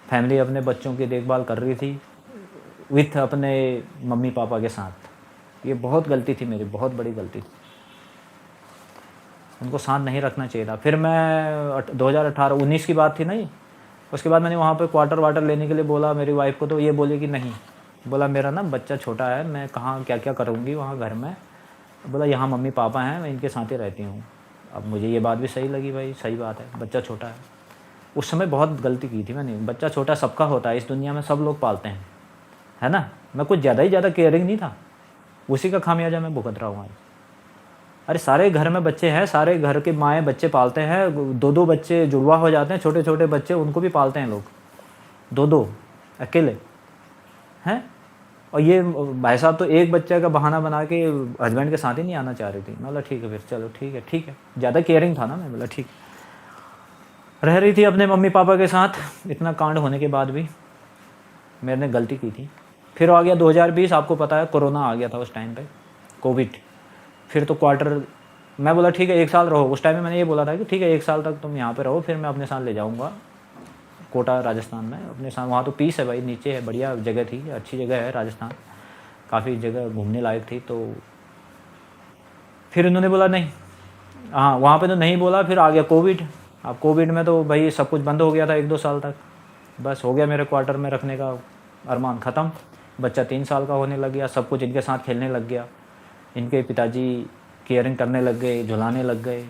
S1: फैमिली अपने बच्चों की देखभाल कर रही थी विथ अपने मम्मी पापा के साथ। ये बहुत गलती थी मेरी, बहुत बड़ी गलती थी, उनको साथ नहीं रखना चाहिए था। फिर मैं 2018-19 की बात थी नहीं, उसके बाद मैंने वहाँ पे क्वार्टर वाटर लेने के लिए बोला मेरी वाइफ को, तो ये बोली कि नहीं, बोला मेरा ना बच्चा छोटा है, मैं कहाँ क्या क्या करूँगी वहाँ घर में। बोला यहाँ मम्मी पापा हैं, मैं इनके साथ ही रहती हूँ। अब मुझे ये बात भी सही लगी, भाई सही बात है, बच्चा छोटा है। उस समय बहुत गलती की थी मैंने। बच्चा छोटा सबका होता है, इस दुनिया में सब लोग पालते हैं, है ना। मैं कुछ ज़्यादा ही ज़्यादा केयरिंग नहीं था, उसी का खामियाजा मैं भुगत रहा हूँ आज। अरे सारे घर में बच्चे हैं, सारे घर के माएँ बच्चे पालते हैं, 2-2 बच्चे जुड़वा हो जाते हैं, छोटे छोटे बच्चे, उनको भी पालते हैं लोग, 2-2 अकेले हैं। और ये भाई साहब तो एक बच्चे का बहाना बना के हस्बैंड के साथ ही नहीं आना चाह रही थी। मैं बोला ठीक है फिर चलो ठीक है, ज़्यादा केयरिंग था ना, मैं बोला ठीक। रह रही थी अपने मम्मी पापा के साथ। इतना कांड होने के बाद भी मैंने गलती की थी। फिर आ गया 2020, आपको पता है कोरोना आ गया था उस टाइम पे, कोविड। फिर तो क्वार्टर, मैं बोला ठीक है 1 साल रहो। उस टाइम में मैंने ये बोला था कि ठीक है 1 साल तक तुम यहाँ पे रहो, फिर मैं अपने साथ ले जाऊँगा कोटा राजस्थान में अपने साथ। वहाँ तो पीस है भाई, नीचे है, बढ़िया जगह थी, अच्छी जगह है राजस्थान, काफ़ी जगह घूमने लायक थी। तो फिर उन्होंने बोला नहीं, हाँ वहाँ पे तो नहीं बोला। फिर आ गया कोविड। अब कोविड में तो भाई सब कुछ बंद हो गया था 1-2 साल तक। बस हो गया मेरे क्वार्टर में रखने का अरमान ख़त्म। बच्चा 3 साल का होने लग गया, सब कुछ इनके साथ खेलने लग गया, इनके पिताजी केयरिंग करने लग गए, झुलाने लग गए।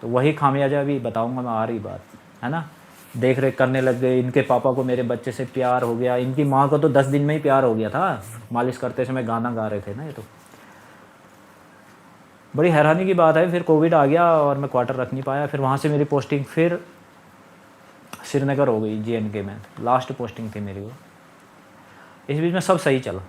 S1: तो वही खामियाजा भी बताऊँगा मैं, आ रही बात है ना। देख रेख करने लग गए, इनके पापा को मेरे बच्चे से प्यार हो गया, इनकी माँ को तो 10 दिन में ही प्यार हो गया था, मालिश करते समय गाना गा रहे थे ना ये तो। बड़ी हैरानी की बात है, फिर कोविड आ गया और मैं क्वार्टर रख नहीं पाया। फिर वहाँ से मेरी पोस्टिंग फिर श्रीनगर हो गई, JNK में, लास्ट पोस्टिंग थी मेरी वो। इस बीच में सब सही चला,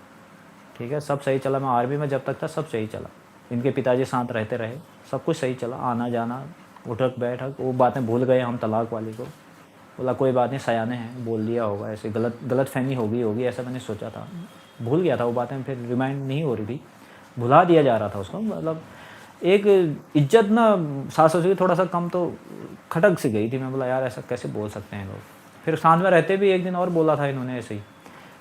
S1: ठीक है, सब सही चला। मैं आर्मी में जब तक था सब सही चला, इनके पिताजी साथ रहते रहे, सब कुछ सही चला, आना जाना, उठक बैठक। वो बातें भूल गए हम तलाक वाली को। बोला कोई बात नहीं, सयाने हैं, बोल दिया होगा, ऐसे गलत फहमी होगी ऐसा मैंने सोचा था। भूल गया था वो बातें, फिर रिमाइंड नहीं हो रही थी, भुला दिया जा रहा था उसको। मतलब एक इज्जत ना सास ससुर की थोड़ा सा कम तो खटक सी गई थी। मैं बोला यार ऐसा कैसे बोल सकते हैं लोग। फिर साथ में रहते भी एक दिन और बोला था इन्होंने ऐसे ही।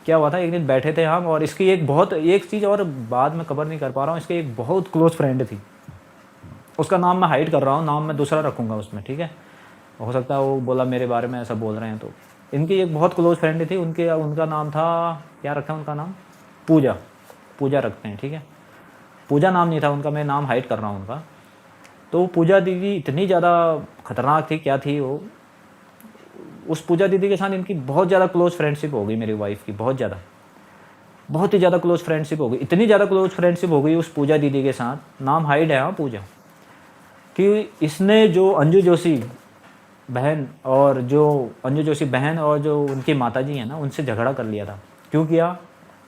S1: क्या हुआ था, एक दिन बैठे थे हम, और इसकी एक चीज़ और बाद में कवर नहीं कर पा रहा हूँ, इसकी एक बहुत क्लोज फ्रेंड थी, उसका नाम मैं हाइड कर रहा हूँ, नाम मैं दूसरा रखूँगा उसमें, ठीक है। हो सकता है वो बोला मेरे बारे में ऐसा बोल रहे हैं। तो इनकी एक बहुत क्लोज फ्रेंड थी, उनका नाम था, क्या रखा है उनका नाम, पूजा। पूजा रखते हैं, ठीक है। पूजा नाम नहीं था उनका, मैं नाम हाइड कर रहा हूँ उनका। तो पूजा दीदी इतनी ज़्यादा खतरनाक थी, क्या थी वो, उस पूजा दीदी के साथ इनकी बहुत ज़्यादा क्लोज फ्रेंडशिप हो गई मेरी वाइफ की, बहुत ही ज़्यादा क्लोज फ्रेंडशिप हो गई। इतनी ज़्यादा क्लोज फ्रेंडशिप हो गई उस पूजा दीदी के साथ, नाम हाइड है हाँ पूजा, कि इसने जो अंजू जोशी बहन और जो उनकी माताजी है ना, उनसे झगड़ा कर लिया था। क्यों किया?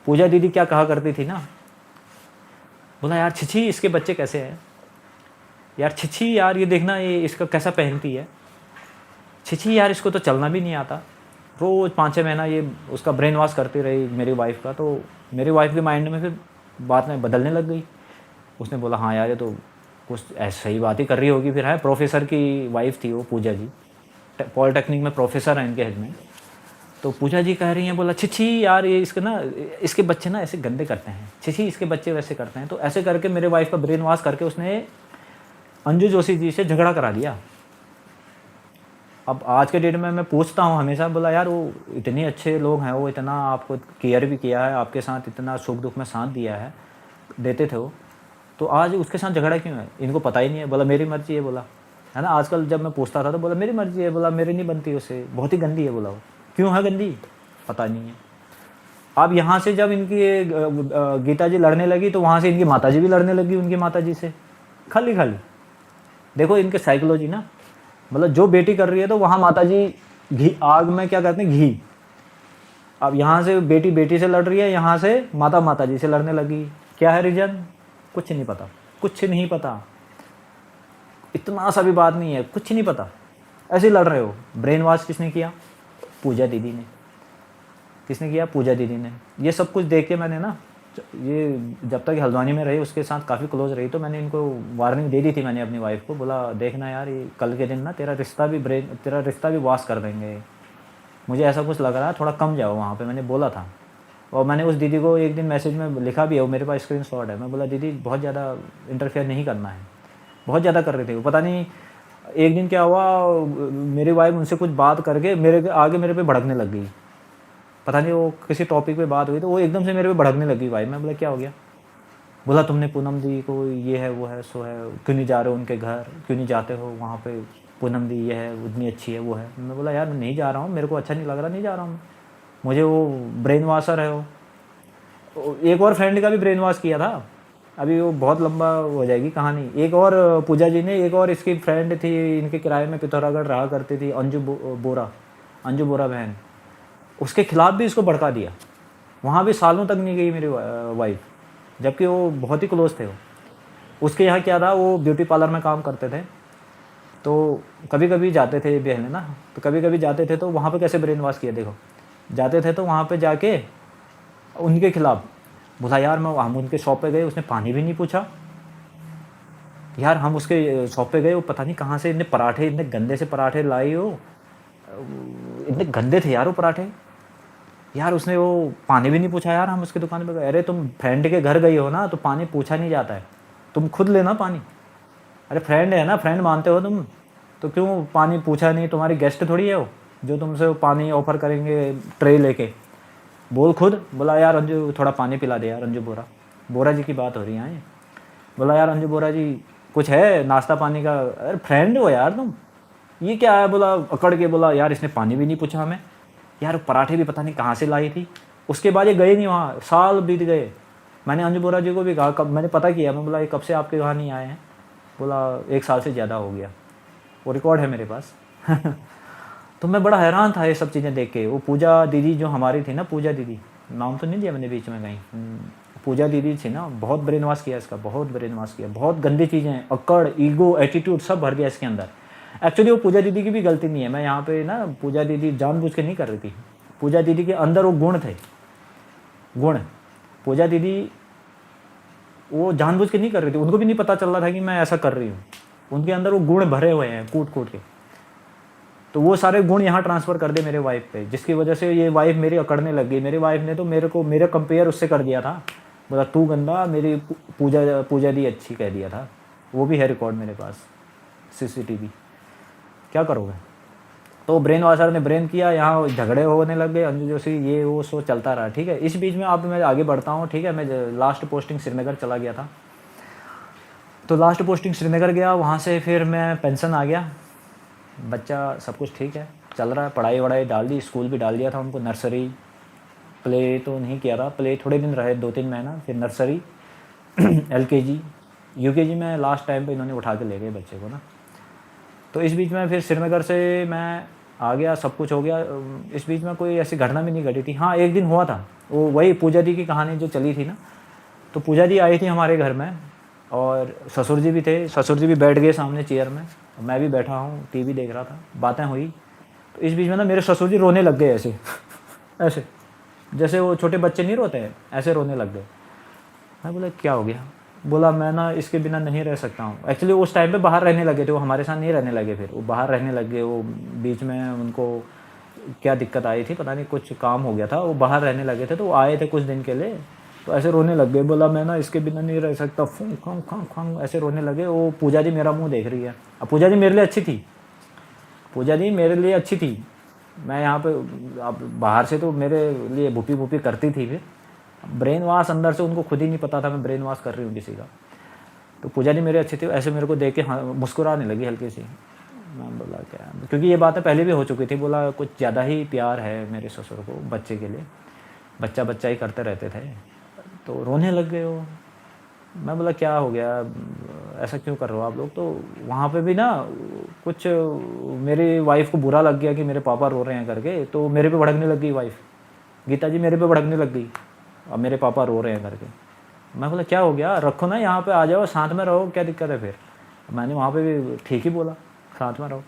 S1: पूजा दीदी क्या कहा करती थी ना, बोला यार छिछी इसके बच्चे कैसे हैं, यार छिछी यार ये देखना ये इसका कैसा पहनती है, छिछी यार इसको तो चलना भी नहीं आता। रोज़ 5-6 महीना ये उसका ब्रेन वॉश करती रही मेरी वाइफ का। तो मेरी वाइफ के माइंड में फिर बात में बदलने लग गई। उसने बोला हाँ यार ये तो कुछ ऐसा सही बात ही कर रही होगी फिर है। प्रोफेसर की वाइफ थी वो पूजा जी, पॉलिटेक्निक में प्रोफेसर हैं इनके हस्बैंड। तो पूजा जी कह रही हैं, बोला छिछी यार ये इसके बच्चे ना ऐसे गंदे करते हैं, छिछी इसके बच्चे वैसे करते हैं। तो ऐसे करके मेरे वाइफ का ब्रेन वॉश करके उसने अंजू जोशी जी से झगड़ा करा दिया। अब आज के डेट में मैं पूछता हूँ हमेशा, बोला यार वो इतने अच्छे लोग हैं, वो इतना आपको केयर भी किया है, आपके साथ इतना सुख दुख में साथ दिया है, देते थे वो, तो आज उसके साथ झगड़ा क्यों है? इनको पता ही नहीं है। बोला मेरी मर्जी है, बोला है ना। आजकल जब मैं पूछता था तो बोला मेरी मर्जी है, बोला मेरी नहीं बनती उससे, बहुत ही गंदी है। बोला वो क्यों है गंदी, पता नहीं है। अब यहाँ से जब इनकी गीता जी लड़ने लगी तो वहाँ से इनकी माता जी भी लड़ने लगी उनकी माता जी से, खाली खाली। देखो इनके साइकोलॉजी ना, मतलब जो बेटी कर रही है तो वहाँ माता जी घी आग में क्या करते हैं, घी। अब यहाँ से बेटी बेटी से लड़ रही है, यहाँ से माता माता जी से लड़ने लगी। क्या है रीजन? कुछ नहीं पता, कुछ नहीं पता, इतना सा भी बात नहीं है, कुछ नहीं पता, ऐसे लड़ रहे हो। ब्रेन वॉश किसने किया? पूजा दीदी ने। किसने किया? पूजा दीदी ने। ये सब कुछ देख के मैंने ना, ये जब तक हल्द्वानी में रही उसके साथ काफ़ी क्लोज रही, तो मैंने इनको वार्निंग दे दी थी मैंने अपनी वाइफ को। बोला देखना यार ये कल के दिन ना तेरा रिश्ता भी वॉश कर देंगे, मुझे ऐसा कुछ लग रहा है, थोड़ा कम जाओ वहाँ पे, मैंने बोला था। और मैंने उस दीदी को एक दिन मैसेज में लिखा भी है, वो मेरे पास स्क्रीनशॉट है। मैं बोला दीदी बहुत ज़्यादा इंटरफेयर नहीं करना है, बहुत ज़्यादा कर रहे थे वो। पता नहीं एक दिन क्या हुआ, मेरी वाइफ उनसे कुछ बात करके मेरे पे भड़कने लग गई। पता नहीं वो किसी टॉपिक पे बात हुई तो वो एकदम से मेरे पे भड़कने लगी वाइफ। मैं बोला क्या हो गया? बोला तुमने पूनम दी को ये है वो है सो है, क्यों नहीं जा रहे हो उनके घर, क्यों नहीं जाते हो वहाँ पे, पूनम दी ये है उतनी अच्छी है वो है। मैं बोला यार मैं नहीं जा रहा हूँ, मेरे को अच्छा नहीं लग रहा, नहीं जा रहा हूँ, मुझे वो ब्रेन वॉशर है वो। एक और फ्रेंड का भी ब्रेन वॉश किया था, अभी वो बहुत लंबा हो जाएगी कहानी। एक और पूजा जी ने, एक और इसकी फ्रेंड थी, इनके किराए में पिथौरागढ़ रहा करती थी, अंजू बोरा बहन, उसके खिलाफ भी इसको भड़का दिया। वहाँ भी सालों तक नहीं गई मेरी वाइफ, जबकि वो बहुत ही क्लोज थे वो। उसके यहाँ क्या था, वो ब्यूटी पार्लर में काम करते थे, तो कभी कभी जाते थे बहन ना, तो कभी कभी जाते थे तो वहाँ पे कैसे ब्रेन वॉश किया देखो। जाते थे तो वहाँ पे जाके उनके खिलाफ बोला यार हम उनके शॉप पे गए, उसने पानी भी नहीं पूछा यार। हम उसके शॉप पे गए, वो पता नहीं कहाँ से इतने पराठे, इतने गंदे से पराठे लाई हो, इतने गंदे थे यार वो पराठे यार। उसने वो पानी भी नहीं पूछा यार। हम उसकी दुकान पे गए, अरे तुम फ्रेंड के घर गई हो ना तो पानी पूछा नहीं जाता है, तुम खुद लेना पानी। अरे फ्रेंड है ना, फ्रेंड मानते हो तुम, तो क्यों पानी पूछा नहीं? तुम्हारी गेस्ट थोड़ी है वो जो तुमसे वो पानी ऑफर करेंगे ट्रे लेके। बोल खुद, बोला यार अंजू थोड़ा पानी पिला दे यार, अंजू बोरा जी की बात हो रही है। बोला यार अंजू बोरा जी कुछ है नाश्ता पानी का? अरे फ्रेंड हो यार तुम, ये क्या है? बोला अकड़ के, बोला यार इसने पानी भी नहीं पूछा हमें यार, पराठे भी पता नहीं कहाँ से लाई थी। उसके बाद ये गए नहीं वहाँ, साल बीत गए। मैंने अंजू बोरा जी को भी कहा, कब मैंने पता किया, मैं बोला ये कब से आपके वहाँ नहीं आए हैं? बोला 1 साल से ज़्यादा हो गया, वो रिकॉर्ड है मेरे पास। तो मैं बड़ा हैरान था ये सब चीज़ें देख के। वो पूजा दीदी जो हमारी थी ना, पूजा दीदी, नाम तो नहीं दिया मैंने बीच में कहीं, पूजा दीदी थी ना, बहुत ब्रेन वॉश किया इसका, बहुत ब्रेन वॉश किया, बहुत गंदी चीज़ें, अकड़, ईगो, एटीट्यूड सब भर दिया इसके अंदर। एक्चुअली वो पूजा दीदी की भी गलती नहीं है, मैं यहाँ पे ना, पूजा दीदी जानबूझ के नहीं कर रही थी। पूजा दीदी के अंदर वो गुण थे, गुण। पूजा दीदी वो जानबूझ के नहीं कर रही थी, उनको भी नहीं पता चल रहा था कि मैं ऐसा कर रही हूँ। उनके अंदर वो गुण भरे हुए हैं कूट कूट के, तो वो सारे गुण यहाँ ट्रांसफ़र कर दे मेरे वाइफ पे, जिसकी वजह से ये वाइफ मेरी अकड़ने लग गई। मेरी वाइफ ने तो मेरे कंपेयर उससे कर दिया था, बोला तू गंदा, मेरी पूजा दी अच्छी कह दिया था। वो भी है रिकॉर्ड मेरे पास, CCTV। क्या करोगे? तो ब्रेन वॉशर ने ब्रेन किया, यहाँ झगड़े होने लग गए, अंजू जोशी ये वो सो चलता रहा। ठीक है, इस बीच में अब मैं आगे बढ़ता हूँ। ठीक है, मैं लास्ट पोस्टिंग श्रीनगर चला गया था। तो लास्ट पोस्टिंग श्रीनगर गया, वहाँ से फिर मैं पेंशन आ गया। बच्चा सब कुछ ठीक है, चल रहा है, पढ़ाई वढ़ाई डाल दी, स्कूल भी डाल दिया था उनको, नर्सरी प्ले तो नहीं किया था, प्ले थोड़े दिन रहे 2-3 महीना, फिर नर्सरी LKG UKG में लास्ट टाइम पे इन्होंने उठा के ले गए बच्चे को ना। तो इस बीच में फिर श्रीनगर से मैं आ गया, सब कुछ हो गया। इस बीच में कोई ऐसी घटना भी नहीं घटी थी। हाँ, एक दिन हुआ था, वो वही पूजा दी की कहानी जो चली थी ना। तो पूजा दी आई थी हमारे घर में और ससुर जी भी थे। ससुर जी भी बैठ गए सामने चेयर में, मैं भी बैठा हूँ, टीवी देख रहा था, बातें हुई। तो इस बीच में ना मेरे ससुर जी रोने लग गए ऐसे ऐसे, जैसे वो छोटे बच्चे नहीं रोते हैं, ऐसे रोने लग गए। मैं बोला क्या हो गया? बोला मैं ना इसके बिना नहीं रह सकता हूँ। एक्चुअली उस टाइम पे बाहर रहने लगे थे, वो हमारे साथ नहीं रहने लगे, फिर वो बाहर रहने लग गए। वो बीच में उनको क्या दिक्कत आई थी पता नहीं, कुछ काम हो गया था, वो बाहर रहने लगे थे। तो वो आए थे कुछ दिन के लिए, तो ऐसे रोने लग गए। बोला मैं ना इसके बिना नहीं रह सकता, फूंक खंग खंग खंग ऐसे रोने लगे। वो पूजा जी मेरा मुँह देख रही है। अब पूजा जी मेरे लिए अच्छी थी, पूजा जी मेरे लिए अच्छी थी। मैं यहाँ पे अब बाहर से तो मेरे लिए भूपी भूपी करती थी, फिर ब्रेन वॉश अंदर से उनको खुद ही नहीं पता था मैं ब्रेन वॉश कर रही हूँ किसी का। तो पूजा जी मेरे अच्छी थी, ऐसे मेरे को देख के हाँ मुस्कुराने लगी हल्की सी। मैं बोला क्या, क्योंकि ये बातें पहले भी हो चुकी थी। बोला कुछ ज़्यादा ही प्यार है मेरे ससुर को बच्चे के लिए, बच्चा बच्चा ही करते रहते थे। तो रोने लग गए वो। मैं बोला क्या हो गया, ऐसा क्यों कर रहे हो आप लोग? तो वहाँ पे भी ना कुछ मेरी वाइफ को बुरा लग गया कि मेरे पापा रो रहे हैं करके, तो मेरे पे भड़कने लग गई वाइफ, गीता जी मेरे पे भड़कने लग गई, अब मेरे पापा रो रहे हैं करके। मैं बोला क्या हो गया, रखो ना यहाँ पे, आ जाओ साथ में रहो, क्या दिक्कत है? फिर मैंने वहाँ पे भी ठीक ही बोला, साथ में रहो।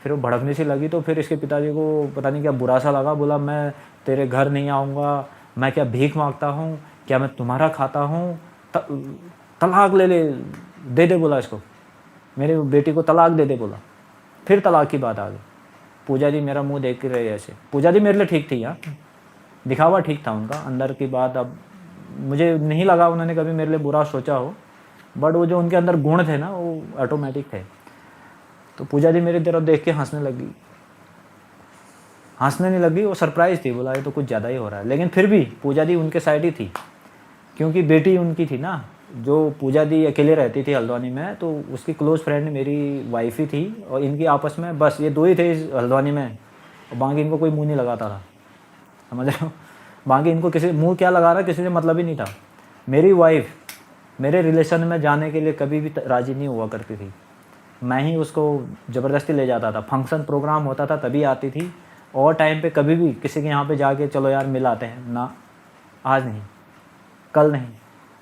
S1: फिर वो भड़कने सी लगी, तो फिर इसके पिताजी को पता नहीं क्या बुरा सा लगा। बोला मैं तेरे घर नहीं आऊँगा, मैं क्या भीख मांगता हूँ, क्या मैं तुम्हारा खाता हूँ, तलाक ले ले, दे दे बोला इसको, मेरे बेटी को तलाक दे दे बोला। फिर तलाक की बात आ गई। पूजा जी मेरा मुंह देख रहे ऐसे। पूजा जी मेरे लिए ठीक थी यार, दिखावा ठीक था उनका, अंदर की बात अब मुझे नहीं लगा उन्होंने कभी मेरे लिए बुरा सोचा हो, बट वो जो उनके अंदर गुण थे ना वो ऑटोमेटिक थे। तो पूजा जी मेरी तरफ देख के हंसने लगी, हंसने नहीं लगी, वो सरप्राइज थी। बोला ये तो कुछ ज़्यादा ही हो रहा है, लेकिन फिर भी पूजा दी उनके साइड ही थी, क्योंकि बेटी उनकी थी ना। जो पूजा दी अकेले रहती थी हल्द्वानी में, तो उसकी क्लोज़ फ्रेंड मेरी वाइफ ही थी, और इनकी आपस में बस ये दो ही थे इस हल्द्वानी में, और बाकी इनको कोई मुँह नहीं लगाता था, समझ रहे हो? बाकी इनको किसी मुँह क्या लगा रहा, किसी से मतलब ही नहीं था। मेरी वाइफ मेरे रिलेशन में जाने के लिए कभी भी राज़ी नहीं हुआ करती थी, मैं ही उसको ज़बरदस्ती ले जाता था। फंक्शन प्रोग्राम होता था तभी आती थी, और टाइम पे कभी भी किसी के यहाँ पे जाके चलो यार मिल आते हैं ना, आज नहीं, कल नहीं,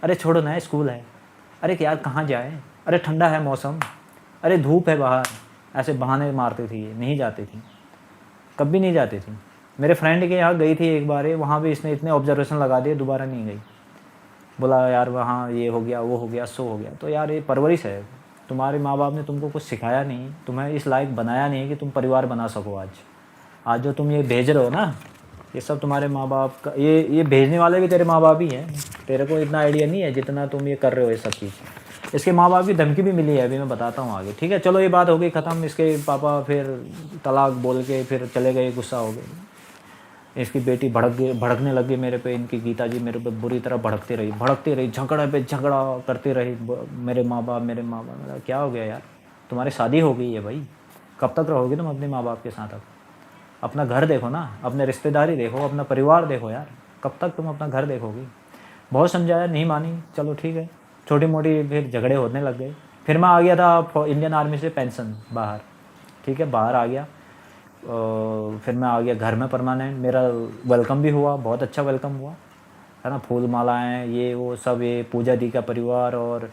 S1: अरे छोड़ो ना स्कूल है, अरे यार कहाँ जाए, अरे ठंडा है मौसम, अरे धूप है बाहर, ऐसे बहाने मारती थी, ये नहीं जाती थी, कभी नहीं जाती थी। मेरे फ्रेंड के यहाँ गई थी एक बार, वहाँ भी इसने इतने ऑब्जर्वेशन लगा दिए, दोबारा नहीं गई। बोला यार वहाँ ये हो गया, वो हो गया, सो हो गया। तो यार ये परवरिश है, तुम्हारे माँ बाप ने तुमको कुछ सिखाया नहीं, तुम्हें इस लायक बनाया नहीं कि तुम परिवार बना सको। आज जो तुम ये भेज रहे हो ना, ये सब तुम्हारे माँ बाप का, ये भेजने वाले भी तेरे माँ बाप ही हैं। तेरे को इतना आइडिया नहीं है जितना तुम ये कर रहे हो ये सब चीज़। इसके माँ बाप की धमकी भी मिली है, अभी मैं बताता हूँ आगे, ठीक है? चलो ये बात हो गई ख़त्म। इसके पापा फिर तलाक बोल के फिर चले गए, गुस्सा हो गए। इसकी बेटी भड़कने लगी मेरे पे, इनकी गीता जी मेरे पे बुरी तरह भड़कती रही, झगड़ा पे झगड़ा करती रही। मेरे माँ बाप मेरा क्या हो गया यार, तुम्हारी शादी हो गई है भाई, कब तक रहोगे तुम अपने माँ बाप के साथ? अब अपना घर देखो ना, अपने रिश्तेदारी देखो, अपना परिवार देखो यार, कब तक तुम अपना घर देखोगे? बहुत समझाया, नहीं मानी। चलो ठीक है, छोटी मोटी फिर झगड़े होने लग गए। फिर मैं आ गया था इंडियन आर्मी से पेंशन बाहर, ठीक है, बाहर आ गया। फिर मैं आ गया घर में परमानेंट। मेरा वेलकम भी हुआ, बहुत अच्छा वेलकम हुआ, है ना, फूल मालाएँ ये वो सब। ये पूजा दी का परिवार और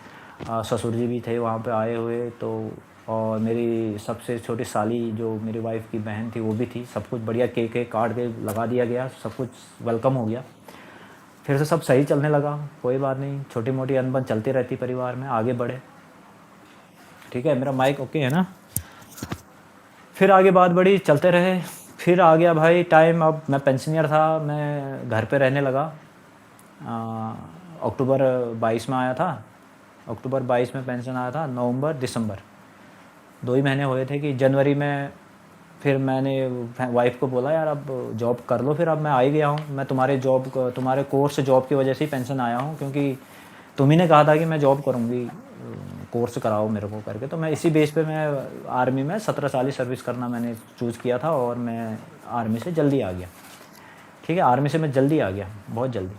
S1: ससुर जी भी थे वहाँ पे आए हुए। तो और मेरी सबसे छोटी साली जो मेरी वाइफ की बहन थी वो भी थी। सब कुछ बढ़िया, केक काट के लगा दिया गया, सब कुछ वेलकम हो गया। फिर से सब सही चलने लगा, कोई बात नहीं, छोटी मोटी अनबन चलती रहती परिवार में, आगे बढ़े। ठीक है, मेरा माइक ओके है ना? फिर आगे बात बढ़ी, चलते रहे। फिर आ गया भाई टाइम, अब मैं पेंशनियर था, मैं घर पे रहने लगा। अक्टूबर 22 में आया था, अक्टूबर 22 में पेंशन आया था। नवंबर दिसंबर 2 ही महीने हुए थे कि जनवरी में फिर मैंने वाइफ को बोला यार अब जॉब कर लो, फिर अब मैं आ ही गया हूँ, मैं तुम्हारे कोर्स जॉब की वजह से ही पेंशन आया हूँ, क्योंकि तुम ही ने कहा था कि मैं जॉब करूँगी, कोर्स कराओ मेरे को करके। तो मैं इसी बेस पे मैं आर्मी में 17 साल ही सर्विस करना मैंने चूज़ किया था और मैं आर्मी से जल्दी आ गया। ठीक है, आर्मी से मैं जल्दी आ गया, बहुत जल्दी।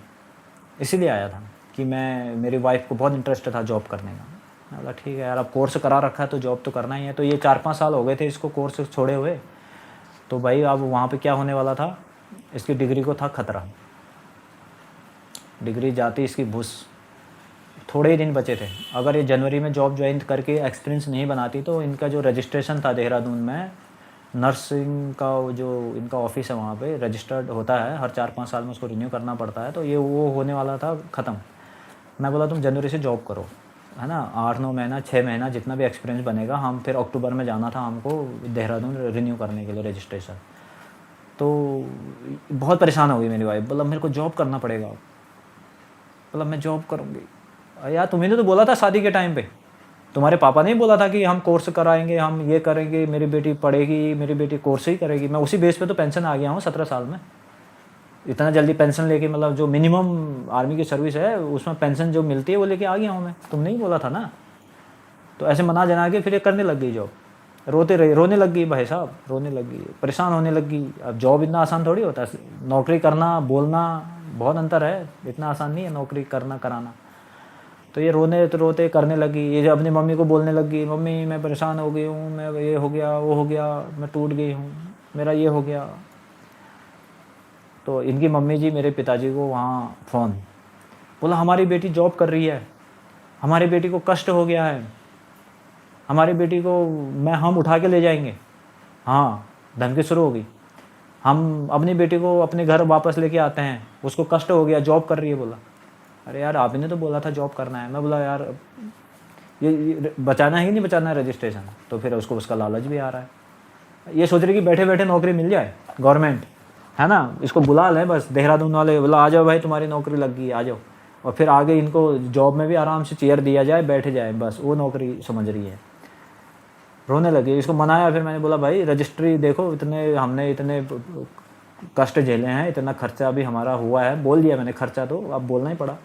S1: इसीलिए आया था कि मेरी वाइफ को बहुत इंटरेस्ट था जॉब करने का। मैं बोला ठीक है यार, अब कोर्स करा रखा है तो जॉब तो करना ही है। तो ये 4-5 साल हो गए थे इसको कोर्स छोड़े हुए। तो भाई अब वहाँ पे क्या होने वाला था, इसकी डिग्री को था खतरा, डिग्री जाती इसकी भूस। थोड़े ही दिन बचे थे, अगर ये जनवरी में जॉब ज्वाइन करके एक्सपीरियंस नहीं बनाती तो इनका जो रजिस्ट्रेशन था देहरादून में, नर्सिंग का जो इनका ऑफिस है वहाँ पे रजिस्टर्ड होता है, हर 4-5 साल में उसको रिन्यू करना पड़ता है, तो ये वो होने वाला था ख़त्म। मैं बोला तुम जनवरी से जॉब करो, है ना, 8-9 महीना 6 महीना जितना भी एक्सपीरियंस बनेगा। हम फिर अक्टूबर में जाना था हमको देहरादून रिन्यू करने के लिए रजिस्ट्रेशन। तो बहुत परेशान हो गई मेरी वाइफ, बोला मेरे को जॉब करना पड़ेगा। बोला मैं जॉब करूँगी। यार तुम्ही ने तो बोला था शादी के टाइम पे, तुम्हारे पापा ने ही बोला था कि हम कोर्स कराएंगे, हम ये करेंगे, मेरी बेटी पढ़ेगी, मेरी बेटी कोर्स ही करेगी। मैं उसी बेस पे तो पेंशन आ गया हूँ 17 साल में। इतना जल्दी पेंशन लेके, मतलब जो मिनिमम आर्मी की सर्विस है उसमें पेंशन जो मिलती है वो लेके आ गया हूँ मैं। तुमने ही बोला था ना। तो ऐसे मना जना के फिर ये करने लग गई जॉब, रोने लग गई भाई साहब, रोने लग गई, परेशान होने लग गई। अब जॉब इतना आसान थोड़ी होता है, नौकरी करना बोलना बहुत अंतर है, इतना आसान नहीं है नौकरी करना कराना। तो ये रोते करने लगी, ये अपनी मम्मी को बोलने लगी, मम्मी मैं परेशान हो गई हूँ, मैं ये हो गया वो हो गया, मैं टूट गई हूँ, मेरा ये हो गया। तो इनकी मम्मी जी मेरे पिताजी को वहाँ फ़ोन, बोला हमारी बेटी जॉब कर रही है, हमारी बेटी को कष्ट हो गया है, हमारी बेटी को हम उठा के ले जाएंगे। हाँ, धमकी शुरू हो गई, हम अपनी बेटी को अपने घर वापस लेके आते हैं, उसको कष्ट हो गया, जॉब कर रही है। बोला अरे यार आपने तो बोला था जॉब करना है। मैं बोला यार ये बचाना है कि नहीं बचाना है रजिस्ट्रेशन। तो फिर उसको उसका लालच भी आ रहा है, ये सोच रही कि बैठे बैठे नौकरी मिल जाए गवर्नमेंट, है ना, इसको बुला लें बस देहरादून वाले, बोला आ जाओ भाई तुम्हारी नौकरी लग गई, आ जाओ। और फिर आगे इनको जॉब में भी आराम से चेयर दिया जाए, बैठ जाए, बस वो नौकरी समझ रही है। रोने लगी, इसको मनाया। फिर मैंने बोला भाई रजिस्ट्री देखो, हमने इतने कष्ट झेले हैं, इतना खर्चा भी हमारा हुआ है, बोल दिया मैंने खर्चा, तो अब बोलना ही पड़ा।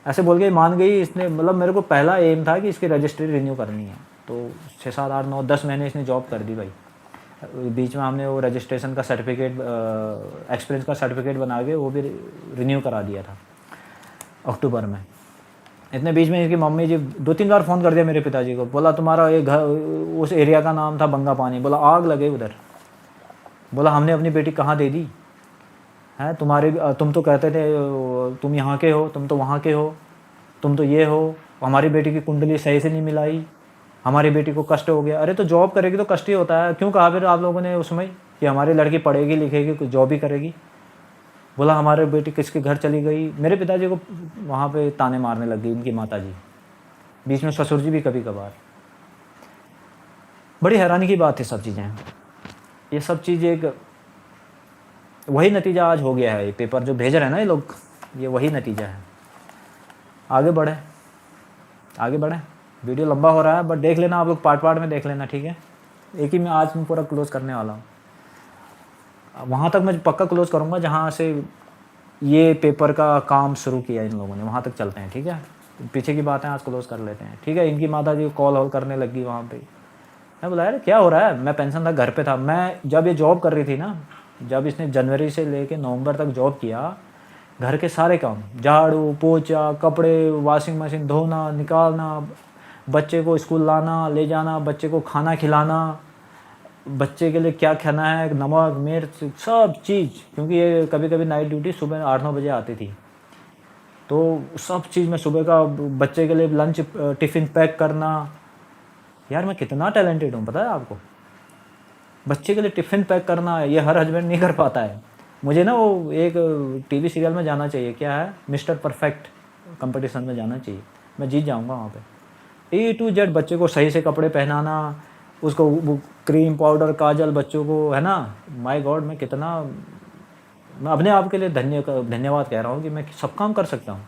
S1: ऐसे बोल के मान गई इसने। मतलब मेरे को पहला एम था कि इसकी रजिस्ट्री रिन्यू करनी है। तो 6, 7, 8, 9, 10 महीने इसने जॉब कर दी भाई। बीच में हमने वो रजिस्ट्रेशन का सर्टिफिकेट, एक्सपीरियंस का सर्टिफिकेट बना के वो भी रिन्यू करा दिया था अक्टूबर में। इतने बीच में इसकी मम्मी जी 2-3 बार फ़ोन कर दिया मेरे पिताजी को, बोला तुम्हारा ये घर, उस एरिया का नाम था बंगा पानी, बोला आग लगे उधर, बोला हमने अपनी बेटी कहाँ दे दी है, तुम तो कहते थे तुम यहाँ के हो, तुम तो वहाँ के हो, तुम तो ये हो, हमारी बेटी की कुंडली सही से नहीं मिलाई, हमारी बेटी को कष्ट हो गया। अरे तो जॉब करेगी तो कष्ट ही होता है, क्यों कहा फिर आप लोगों ने उसमें कि हमारी लड़की पढ़ेगी लिखेगी कुछ जॉब ही करेगी। बोला हमारी बेटी किसके घर चली गई। मेरे पिताजी को वहाँ पे ताने मारने लग गई इनकी माता जी, बीच में ससुर जी भी कभी कभार। बड़ी हैरानी की बात है सब चीज़ें, ये सब चीज़ एक वही नतीजा आज हो गया है। ये पेपर जो भेज रहे हैं ना ये लोग, ये वही नतीजा है। आगे बढ़े, आगे बढ़े। वीडियो लंबा हो रहा है बट देख लेना आप लोग, पार्ट पार्ट में देख लेना, ठीक है। एक ही में आज मैं पूरा क्लोज़ करने वाला हूँ। वहाँ तक मैं पक्का क्लोज़ करूँगा जहाँ से ये पेपर का काम शुरू किया इन लोगों ने, वहाँ तक चलते हैं, ठीक है। पीछे की बातें आज क्लोज़ कर लेते हैं, ठीक है। इनकी माता जी कॉल वॉल करने लगी वहाँ पे। मैं बोला यार क्या हो रहा है, मैं पेंशन था, घर पे था। मैं जब ये जॉब कर रही थी ना, जब इसने जनवरी से लेके नवंबर तक जॉब किया, घर के सारे काम, झाड़ू पोछा, कपड़े, वॉशिंग मशीन धोना निकालना, बच्चे को स्कूल लाना ले जाना, बच्चे को खाना खिलाना, बच्चे के लिए क्या खाना है, नमक मिर्च सब चीज़, क्योंकि ये कभी कभी नाइट ड्यूटी सुबह 8-9 बजे आती थी, तो सब चीज़ मैं सुबह का बच्चे के लिए लंच टिफ़िन पैक करना। यार मैं कितना टैलेंटेड हूँ पता है आपको, बच्चे के लिए टिफ़िन पैक करना, ये हर हस्बैंड नहीं कर पाता है। मुझे ना वो एक टीवी सीरियल में जाना चाहिए, क्या है, मिस्टर परफेक्ट कंपटीशन में जाना चाहिए, मैं जीत जाऊंगा वहाँ पे। A to Z बच्चे को सही से कपड़े पहनाना, उसको क्रीम पाउडर काजल बच्चों को, है ना। माय गॉड, मैं अपने आप के लिए धन्यवाद कह रहा हूँ कि मैं सब काम कर सकता हूँ।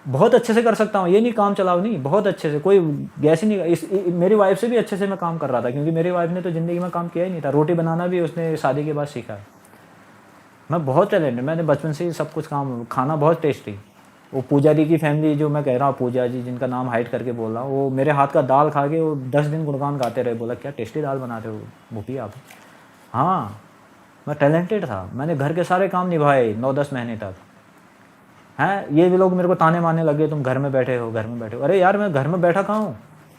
S1: बहुत अच्छे से कर सकता हूँ, ये नहीं काम चलाओ नहीं, बहुत अच्छे से, कोई गैस ही नहीं। मेरी वाइफ से भी अच्छे से मैं काम कर रहा था, क्योंकि मेरी वाइफ ने तो ज़िंदगी में काम किया ही नहीं था। रोटी बनाना भी उसने शादी के बाद सीखा है। मैं बहुत टैलेंटेड, मैंने बचपन से ही सब कुछ काम, खाना बहुत टेस्टी। वो पूजा जी की फैमिली जो मैं कह रहा हूँ, पूजा जी जिनका नाम हाइड करके बोल रहा हूँ, वो मेरे हाथ का दाल खा के वो 10 दिन गुणगान गाते रहे। बोला क्या टेस्टी दाल बनाते हो भूपी आप। हाँ, मैं टैलेंटेड था, मैंने घर के सारे काम निभाए 9-10 महीने तक। हैं, ये भी लोग मेरे को ताने मारने लगे, तुम घर में बैठे हो, घर में बैठे हो। अरे यार, मैं घर में बैठा कहाँ हूँ,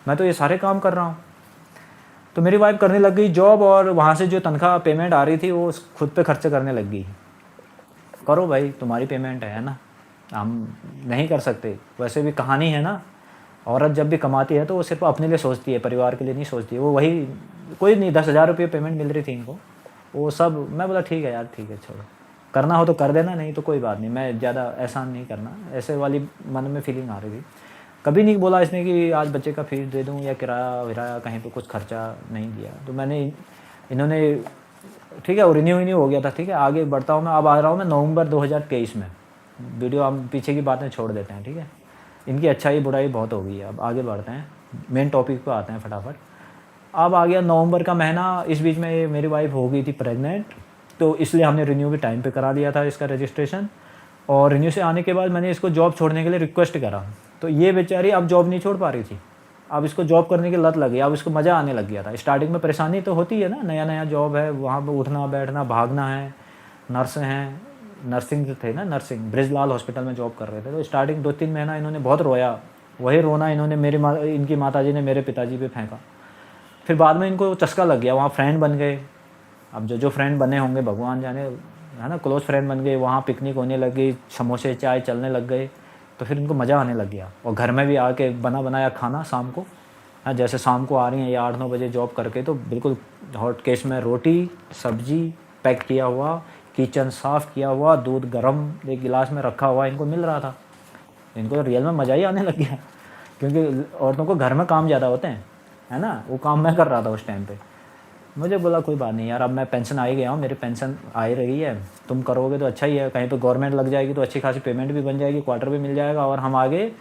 S1: मैं तो ये सारे काम कर रहा हूँ। तो मेरी वाइफ करने लग गई जॉब, और वहाँ से जो तनख्वाह पेमेंट आ रही थी वो खुद पे खर्चे करने लग गई। करो भाई, तुम्हारी पेमेंट है ना, हम नहीं कर सकते। वैसे भी कहानी है ना, औरत जब भी कमाती है तो वो सिर्फ अपने लिए सोचती है, परिवार के लिए नहीं सोचती है। वो वही, कोई नहीं, 10,000 रुपये पेमेंट मिल रही थी इनको, वो सब। मैं बोला ठीक है यार, ठीक है, छोड़ो, करना हो तो कर देना, नहीं तो कोई बात नहीं, मैं ज़्यादा एहसान नहीं करना, ऐसे वाली मन में फीलिंग आ रही थी। कभी नहीं बोला इसने कि आज बच्चे का फीस दे दूँ या किराया विराया कहीं पे कुछ खर्चा नहीं दिया। तो मैंने, इन्होंने, ठीक है, वो रिन्यू हो गया था। ठीक है, आगे बढ़ता हूँ मैं। अब आ रहा हूँ मैं नवंबर 2023 में। वीडियो हम पीछे की बातें छोड़ देते हैं, ठीक है, इनकी अच्छाई बुराई बहुत हो गई है। अब आगे बढ़ते हैं, मेन टॉपिक पे आते हैं फटाफट। अब आ गया नवंबर का महीना, इस बीच में मेरी वाइफ हो गई थी प्रेग्नेंट, तो इसलिए हमने रिन्यू भी टाइम पे करा लिया था इसका रजिस्ट्रेशन। और रिन्यू से आने के बाद मैंने इसको जॉब छोड़ने के लिए रिक्वेस्ट करा, तो ये बेचारी अब जॉब नहीं छोड़ पा रही थी। अब इसको जॉब करने की लत लगी, अब इसको मज़ा आने लग गया था। स्टार्टिंग में परेशानी तो होती है ना, नया नया जॉब है, वहाँ पर उठना बैठना, भागना है। नर्स हैं, नर्सिंग थे ना, नर्सिंग ब्रिजलाल हॉस्पिटल में जॉब कर रहे थे। तो स्टार्टिंग 2-3 महीना इन्होंने बहुत रोया, वही रोना इन्होंने इनकी माताजी ने मेरे पिताजी पे फेंका। फिर बाद में इनको चस्का लग गया, वहाँ फ्रेंड बन गए। अब जो फ्रेंड बने होंगे भगवान जाने, है ना, क्लोज फ्रेंड बन गए, वहाँ पिकनिक होने लग गई, समोसे चाय चलने लग गए। तो फिर इनको मज़ा आने लग गया, और घर में भी आके बना बनाया खाना शाम को। हाँ, जैसे शाम को आ रही हैं या 8-9 बजे जॉब करके, तो बिल्कुल हॉट केस में रोटी सब्जी पैक किया हुआ, किचन साफ़ किया हुआ, दूध गर्म एक गिलास में रखा हुआ इनको मिल रहा था। इनको तो रियल में मज़ा ही आने लग गया, क्योंकि औरतों को घर में काम ज़्यादा होते हैं, है ना। वो काम मैं कर रहा था उस टाइम पे। मुझे बोला कोई बात नहीं यार, अब मैं पेंशन आ ही गया हूँ, मेरी पेंशन आ ही रही है, तुम करोगे तो अच्छा ही है, कहीं पे गवर्नमेंट लग जाएगी तो अच्छी खासी पेमेंट भी बन जाएगी, क्वार्टर भी मिल जाएगा, और हम आगे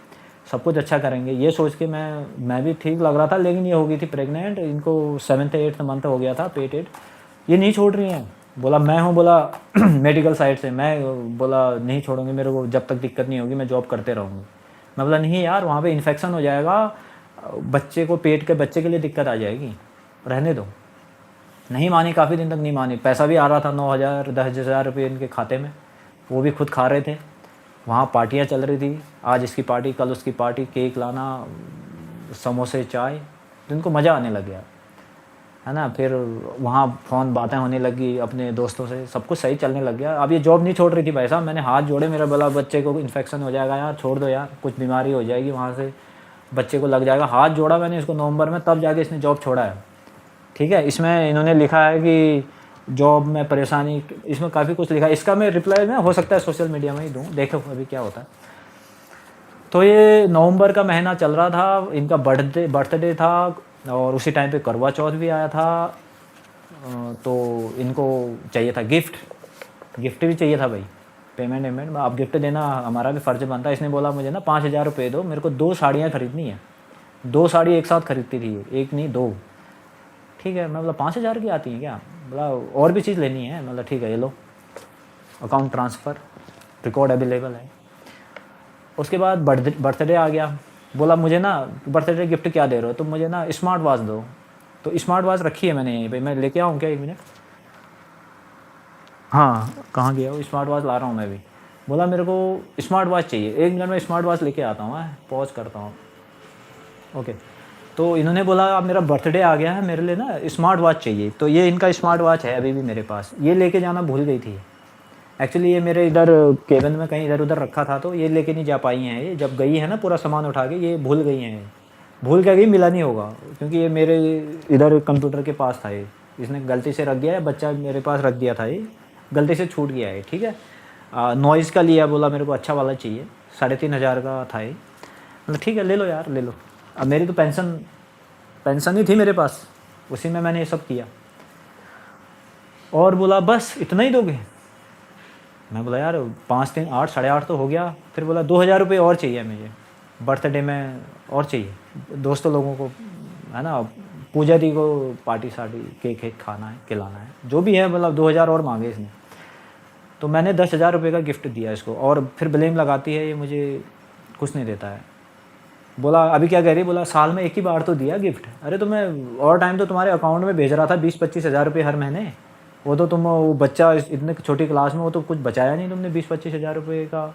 S1: सब कुछ अच्छा करेंगे। ये सोच के मैं भी ठीक लग रहा था। लेकिन ये हो गई थी प्रेग्नेंट, इनको 7th-8th मंथ हो गया था, पेट एट। ये नहीं छोड़ रही हैं। बोला मैं हूँ, बोला मेडिकल साइड से, मैं बोला नहीं छोड़ूंगी, मेरे को जब तक दिक्कत नहीं होगी मैं जॉब करते रहूँगी। मैं बोला नहीं यार, वहाँ पे इन्फेक्शन हो जाएगा, बच्चे को, पेट के बच्चे के लिए दिक्कत आ जाएगी, रहने दो। नहीं मानी, काफ़ी दिन तक नहीं मानी। पैसा भी आ रहा था 9,000 10,000 रुपये इनके खाते में, वो भी खुद खा रहे थे। वहाँ पार्टियाँ चल रही थी, आज इसकी पार्टी कल उसकी पार्टी, केक लाना, समोसे चाय, तो इनको मज़ा आने लग गया, है ना। फिर वहाँ फ़ोन बातें होने लगी अपने दोस्तों से, सब कुछ सही चलने लग गया। अब ये जॉब नहीं छोड़ रही थी भाई साहब। मैंने हाथ जोड़े, मेरा बोला बच्चे को इन्फेक्शन हो जाएगा यार, छोड़ दो यार, कुछ बीमारी हो जाएगी, वहाँ से बच्चे को लग जाएगा। हाथ जोड़ा मैंने इसको नवंबर में, तब जाके इसने जॉब छोड़ा है। ठीक है, इसमें इन्होंने लिखा है कि जॉब में परेशानी, इसमें काफ़ी कुछ लिखा है। इसका मैं रिप्लाई में हो सकता है सोशल मीडिया में ही दूँ, देखो अभी क्या होता है। तो ये नवंबर का महीना चल रहा था, इनका बर्थडे था, और उसी टाइम पे करवा चौथ भी आया था। तो इनको चाहिए था गिफ्ट भी चाहिए था भाई, पेमेंट। अब गिफ्ट देना हमारा भी फ़र्ज़ बनता है। इसने बोला मुझे ना 5,000 रुपये दो, मेरे को 2 साड़ियाँ खरीदनी है। 2 साड़ी एक साथ खरीदती थी, एक नहीं 2। ठीक है, मैं बोला 5,000 की आती है क्या, बोला और भी चीज़ लेनी है। मतलब ठीक है, ये लो, अकाउंट ट्रांसफ़र, रिकॉर्ड अवेलेबल है। उसके बाद बर्थडे आ गया। बोला मुझे ना बर्थडे गिफ्ट क्या दे रहे हो, तो मुझे ना स्मार्ट वॉच दो। तो स्मार्ट वॉच रखी है मैंने यहीं पे, मैं लेके आऊँ क्या 1 मिनट। हाँ, कहाँ गया वो, स्मार्ट वॉच ला रहा हूँ मैं भी। बोला मेरे को स्मार्ट वॉच चाहिए, 1 मिनट में स्मार्ट वॉच लेके आता हूँ, पॉज करता हूँ। ओके, तो इन्होंने बोला अब मेरा बर्थडे आ गया है, मेरे लिए ना स्मार्ट वॉच चाहिए। तो ये इनका स्मार्ट वॉच है अभी भी मेरे पास, ये लेके जाना भूल गई थी। एक्चुअली ये मेरे इधर केबिन में कहीं इधर उधर रखा था, तो ये लेके नहीं जा पाई हैं। ये जब गई है ना पूरा सामान उठा के, ये भूल गई हैं। भूल क्या गई, मिला नहीं होगा, क्योंकि ये मेरे इधर कंप्यूटर के पास था। ये इसने गलती से रख दिया है, बच्चा मेरे पास रख दिया था, ये गलती से छूट गया है। ठीक है, नॉइज़ का लिया, बोला मेरे को अच्छा वाला चाहिए, 3,500 का था ये। मतलब ठीक है, ले लो यार, ले लो। अब मेरी तो पेंशन ही थी मेरे पास, उसी में मैंने ये सब किया। और बोला बस इतना ही दोगे। मैं बोला यार 5 दिन 8 साढ़े 8 तो हो गया। फिर बोला 2,000 रुपये और चाहिए मुझे, बर्थडे में और चाहिए, दोस्तों लोगों को, है ना, पूजा दी को पार्टी सार्टी केक केक खाना है, खिलाना है, जो भी है, मतलब 2,000 और मांगे इसने। तो मैंने 10,000 रुपये का गिफ्ट दिया इसको, और फिर ब्लेम लगाती है ये मुझे कुछ नहीं देता है। बोला अभी क्या कह रही, बोला साल में एक ही बार तो दिया गिफ्ट। अरे तो मैं और टाइम तो तुम्हारे अकाउंट में भेज रहा था 20-25 हज़ार रुपये हर महीने, वो तो तुम, वो बच्चा इतने छोटी क्लास में, वो तो कुछ बचाया नहीं तुमने 20-25 हज़ार रुपये का,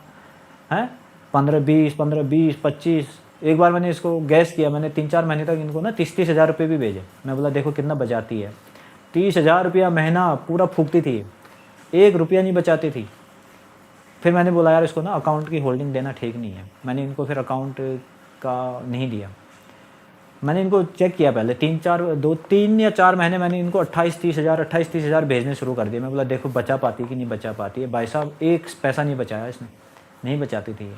S1: हैं 15-20 एक बार मैंने इसको गैस किया, मैंने 3-4 महीने तक इनको ना 30-30 हज़ार रुपये भी भेजे। मैं बोला देखो कितना बचाती है, 30,000 रुपया महीना पूरा फूकती थी, 1 रुपया नहीं बचाती थी। फिर मैंने बोला यार इसको ना अकाउंट की होल्डिंग देना ठीक नहीं है, मैंने इनको फिर अकाउंट का नहीं दिया। मैंने इनको चेक किया पहले 3 या 4 महीने मैंने इनको 28-30 हज़ार भेजने शुरू कर दिए। मैं बोला देखो बचा पाती कि नहीं बचा पाती है, भाई साहब एक पैसा नहीं बचाया इसने, नहीं बचाती थी।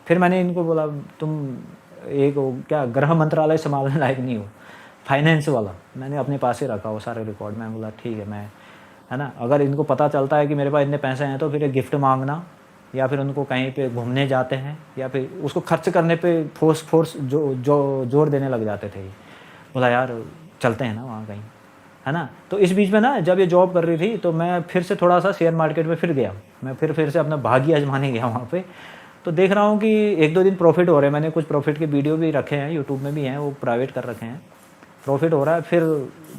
S1: फिर मैंने इनको बोला तुम एक क्या गृह मंत्रालय संभालने लायक नहीं हो, फाइनेंस वाला, मैंने अपने पास ही रखा वो सारे रिकॉर्ड। मैं बोला ठीक है, मैं, है ना, अगर इनको पता चलता है कि मेरे पास इतने पैसे हैं तो फिर एक गिफ्ट मांगना, या फिर उनको कहीं पे घूमने जाते हैं, या फिर उसको खर्च करने पे फोर्स जोर देने लग जाते थे। बोला यार चलते हैं ना वहाँ कहीं, है ना। तो इस बीच में ना जब ये जॉब कर रही थी तो मैं फिर से थोड़ा सा शेयर मार्केट में फिर गया, मैं फिर से अपना भाग्य आजमाने गया वहाँ पे। तो देख रहा हूँ कि 1-2 दिन प्रॉफिट हो रहे हैं, मैंने कुछ प्रॉफिट के वीडियो भी रखे हैं, यूट्यूब में भी हैं, वो प्राइवेट कर रखे हैं। प्रॉफिट हो रहा है, फिर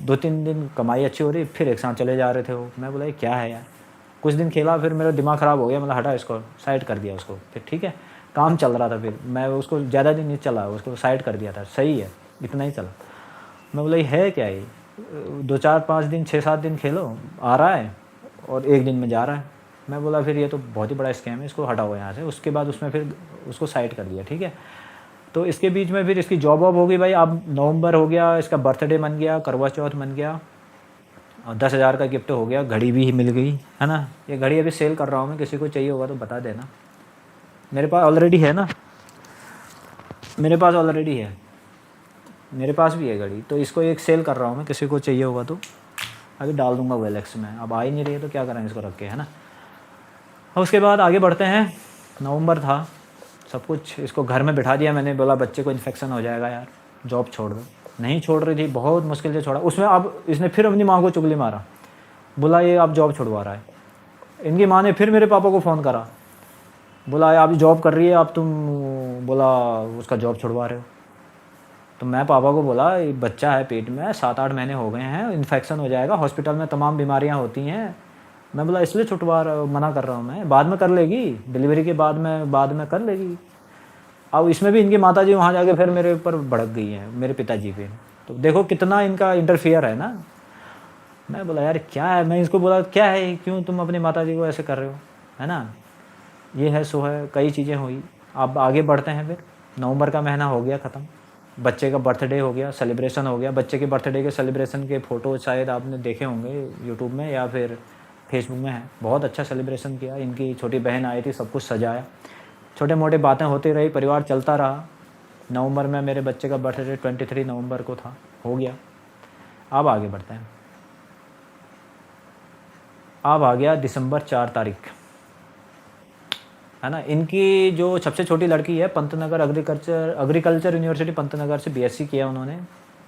S1: 2-3 दिन कमाई अच्छी हो रही, फिर एक साथ चले जा रहे थे वो। मैं बोला ये क्या है यार, कुछ दिन खेला, फिर मेरा दिमाग ख़राब हो गया, मतलब हटा इसको, साइड कर दिया उसको। फिर ठीक है, काम चल रहा था, फिर मैं उसको ज़्यादा दिन नहीं चला, उसको साइड कर दिया था, सही है इतना ही चला। मैं बोला ये है क्या, ये 2-4-5 दिन 6-7 दिन खेलो, आ रहा है और 1 दिन में जा रहा है। मैं बोला फिर ये तो बहुत ही बड़ा स्कैम है, इसको हटाओ यहाँ से। उसके बाद उसमें फिर उसको साइड कर दिया, ठीक है। तो इसके बीच में फिर इसकी जॉब वॉब हो गई भाई, अब नवंबर हो गया, इसका बर्थडे मन गया, करवा चौथ मन गया, और 10,000 का गिफ्ट हो गया, घड़ी भी मिल गई, है ना। ये घड़ी अभी सेल कर रहा हूँ मैं, किसी को चाहिए होगा तो बता देना, मेरे पास ऑलरेडी है ना, मेरे पास ऑलरेडी है, मेरे पास भी है घड़ी। तो इसको एक सेल कर रहा हूँ मैं, किसी को चाहिए होगा तो अभी डाल दूंगा OLX में। अब आ ही नहीं रही है तो क्या करें इसको रख के, है ना। और उसके बाद आगे बढ़ते हैं, नवंबर था, सब कुछ इसको घर में बिठा दिया मैंने, बोला बच्चे को इन्फेक्शन हो जाएगा यार, जॉब छोड़ दो। नहीं छोड़ रही थी, बहुत मुश्किल से छोड़ा। उसमें अब इसने फिर अपनी माँ को चुगली मारा, बोला ये आप जॉब छुड़वा रहा है। इनकी माँ ने फिर मेरे पापा को फ़ोन करा, बोला आप जॉब कर रही है, अब तुम, बोला उसका जॉब छुड़वा रहे हो। तो मैं पापा को बोला ये बच्चा है पेट में, 7-8 महीने हो गए हैं, इन्फेक्शन हो जाएगा, हॉस्पिटल में तमाम बीमारियाँ होती हैं, मैं बोला इसलिए मना कर रहा हूँ मैं, बाद में कर लेगी, डिलीवरी के बाद में कर लेगी। अब इसमें भी इनकी माताजी वहाँ जाके फिर मेरे ऊपर भड़क गई हैं, मेरे पिताजी पे। तो देखो कितना इनका इंटरफियर है ना। मैं बोला यार क्या है, मैं इसको बोला क्या है, क्यों तुम अपनी माताजी को ऐसे कर रहे हो, है ना। ये है सो है, कई चीज़ें हुई। अब आगे बढ़ते हैं, फिर नवंबर का महीना हो गया ख़त्म, बच्चे का बर्थडे हो गया, सेलिब्रेशन हो गया। बच्चे के बर्थडे के सेलिब्रेशन के फ़ोटो शायद आपने देखे होंगे यूट्यूब में या फिर फेसबुक में है। बहुत अच्छा सेलिब्रेशन किया, इनकी छोटी बहन आई थी, सब कुछ सजाया, छोटे मोटे बातें होती रही, परिवार चलता रहा। नवंबर में मेरे बच्चे का बर्थडे 23 नवंबर को था, हो गया। अब आगे बढ़ते हैं, अब आ गया दिसंबर 4 तारीख, है ना। इनकी जो सबसे छोटी लड़की है, पंतनगर एग्रीकल्चर यूनिवर्सिटी पंतनगर से BSc किया उन्होंने,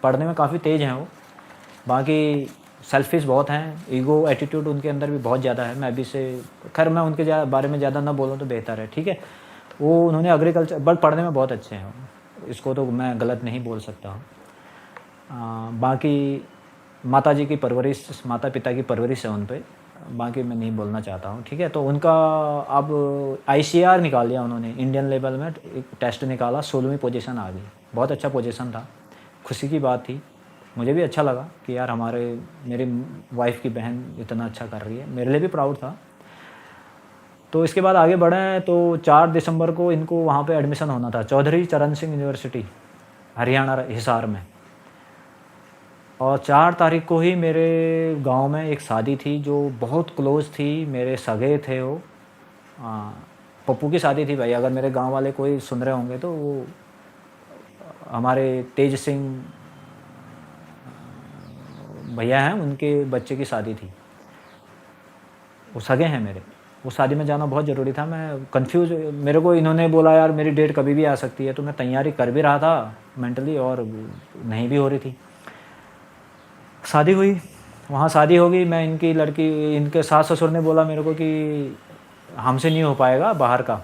S1: पढ़ने में काफ़ी तेज़ हैं वो। बाकी सेल्फिश बहुत हैं, ईगो एटीट्यूड उनके अंदर भी बहुत ज़्यादा है। मैं भी से खैर मैं उनके बारे में ज़्यादा ना बोलूँ तो बेहतर है, ठीक है। वो उन्होंने एग्रीकल्चर, बट पढ़ने में बहुत अच्छे हैं, इसको तो मैं गलत नहीं बोल सकता हूँ। बाकी माताजी की परवरिश, माता पिता की परवरिश है उन पर, बाकी मैं नहीं बोलना चाहता हूँ, ठीक है। तो उनका अब ICR निकाल लिया उन्होंने, इंडियन लेवल में एक टेस्ट निकाला, 16वीं पोजीशन आ गई। बहुत अच्छा पोजीशन था, खुशी की बात थी, मुझे भी अच्छा लगा कि यार मेरी वाइफ की बहन इतना अच्छा कर रही है, मेरे लिए भी प्राउड था। तो इसके बाद आगे बढ़े तो 4 दिसंबर को इनको वहाँ पे एडमिशन होना था, चौधरी चरण सिंह यूनिवर्सिटी हरियाणा हिसार में। और 4 तारीख को ही मेरे गांव में एक शादी थी जो बहुत क्लोज़ थी, मेरे सगे थे वो, पप्पू की शादी थी भाई। अगर मेरे गांव वाले कोई सुन रहे होंगे तो वो हमारे तेज सिंह भैया हैं, उनके बच्चे की शादी थी, वो सगे हैं मेरे। वो शादी में जाना बहुत ज़रूरी था। मैं कंफ्यूज, मेरे को इन्होंने बोला यार मेरी डेट कभी भी आ सकती है, तो मैं तैयारी कर भी रहा था मेंटली और नहीं भी हो रही थी। शादी हुई, वहाँ शादी हो गई। मैं इनकी लड़की, इनके सास ससुर ने बोला मेरे को कि हमसे नहीं हो पाएगा बाहर का,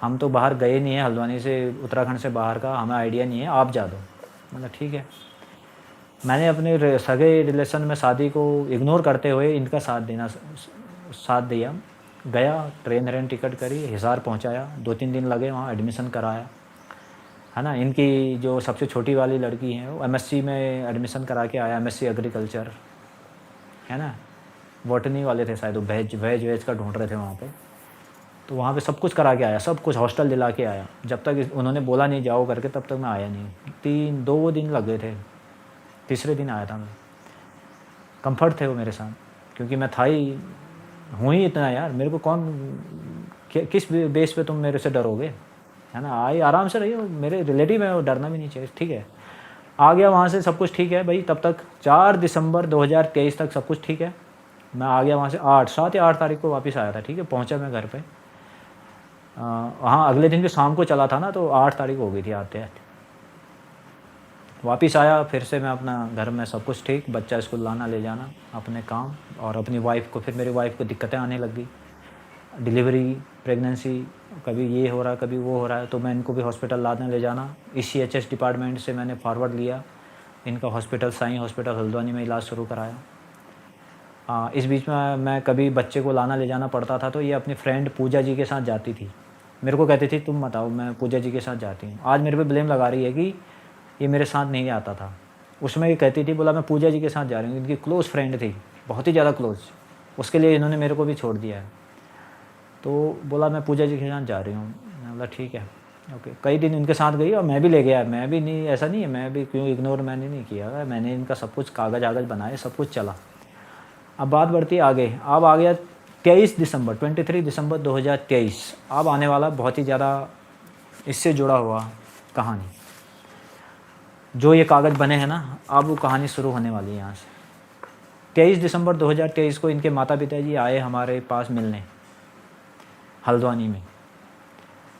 S1: हम तो बाहर गए नहीं हैं, हल्द्वानी से उत्तराखंड से बाहर का हमें आइडिया नहीं है, आप जा दो। मतलब ठीक है। मैंने अपने सगे रिलेशन में शादी को इग्नोर करते हुए इनका साथ दिया। गया, ट्रेन टिकट करी, हिसार पहुंचाया, 2-3 दिन लगे, वहाँ एडमिशन कराया, है ना। इनकी जो सबसे छोटी वाली लड़की है वो एमएससी में एडमिशन करा के आया, एमएससी एग्रीकल्चर, है ना। बॉटनी वाले थे शायद, वो वेज का ढूंढ रहे थे वहाँ पे। तो वहाँ पे सब कुछ करा के आया, सब कुछ हॉस्टल दिला के आया। जब तक उन्होंने बोला नहीं जाओ करके, तब तक मैं आया नहीं। 2 दिन लग गए थे, तीसरे दिन आया था मैं। कंफर्ट थे वो मेरे साथ, क्योंकि मैं था ही, हूँ ही इतना यार, मेरे को कौन किस बेस पे तुम मेरे से डरोगे, है ना। आई आराम से रहिए, मेरे रिलेटिव है, वो डरना भी नहीं चाहिए, ठीक है। आ गया वहाँ से, सब कुछ ठीक है भाई। तब तक 4 दिसंबर 2023 तक सब कुछ ठीक है। मैं आ गया वहाँ से 7 या 8 तारीख को वापस आया था, ठीक है। पहुँचा मैं घर पे, हाँ अगले दिन भी शाम को चला था ना, तो 8 तारीख हो गई थी आते आते। वापस आया फिर से मैं अपना घर में, सब कुछ ठीक, बच्चा स्कूल लाना ले जाना, अपने काम, और अपनी वाइफ को, फिर मेरी वाइफ को दिक्कतें आने लग गई, डिलीवरी, प्रेगनेंसी, कभी ये हो रहा है कभी वो हो रहा है, तो मैं इनको भी हॉस्पिटल लाने ले जाना। ECHS डिपार्टमेंट से मैंने फॉरवर्ड लिया इनका हॉस्पिटल, साईं हॉस्पिटल हल्द्वानी में इलाज शुरू कराया। इस बीच में मैं कभी बच्चे को लाना ले जाना पड़ता था, तो ये अपनी फ्रेंड पूजा जी के साथ जाती थी। मेरे को कहती थी तुम मत आओ, मैं पूजा जी के साथ जाती हूँ। आज मेरे पे ब्लेम लगा रही है कि ये मेरे साथ नहीं आता था। उसमें ये कहती थी, बोला मैं पूजा जी के साथ जा रही हूँ, इनकी क्लोज़ फ्रेंड थी, बहुत ही ज़्यादा क्लोज़, उसके लिए इन्होंने मेरे को भी छोड़ दिया है। तो बोला मैं पूजा जी के साथ जा रही हूँ। मैं बोला ठीक है, ओके। कई दिन इनके साथ गई और मैं भी ले गया, मैं भी नहीं, ऐसा नहीं है, मैं भी क्यों इग्नोर मैंने नहीं किया, मैंने इनका सब कुछ कागज़ आगज़ बनाए, सब कुछ चला। अब बात बढ़ती आगे, अब आ गया 23 दिसंबर 2023। अब आने वाला बहुत ही ज़्यादा इससे जुड़ा हुआ कहानी, जो ये कागज़ बने हैं ना, अब वो कहानी शुरू होने वाली है यहाँ से। 23 दिसंबर 2023 को इनके माता पिता जी आए हमारे पास मिलने हल्द्वानी में।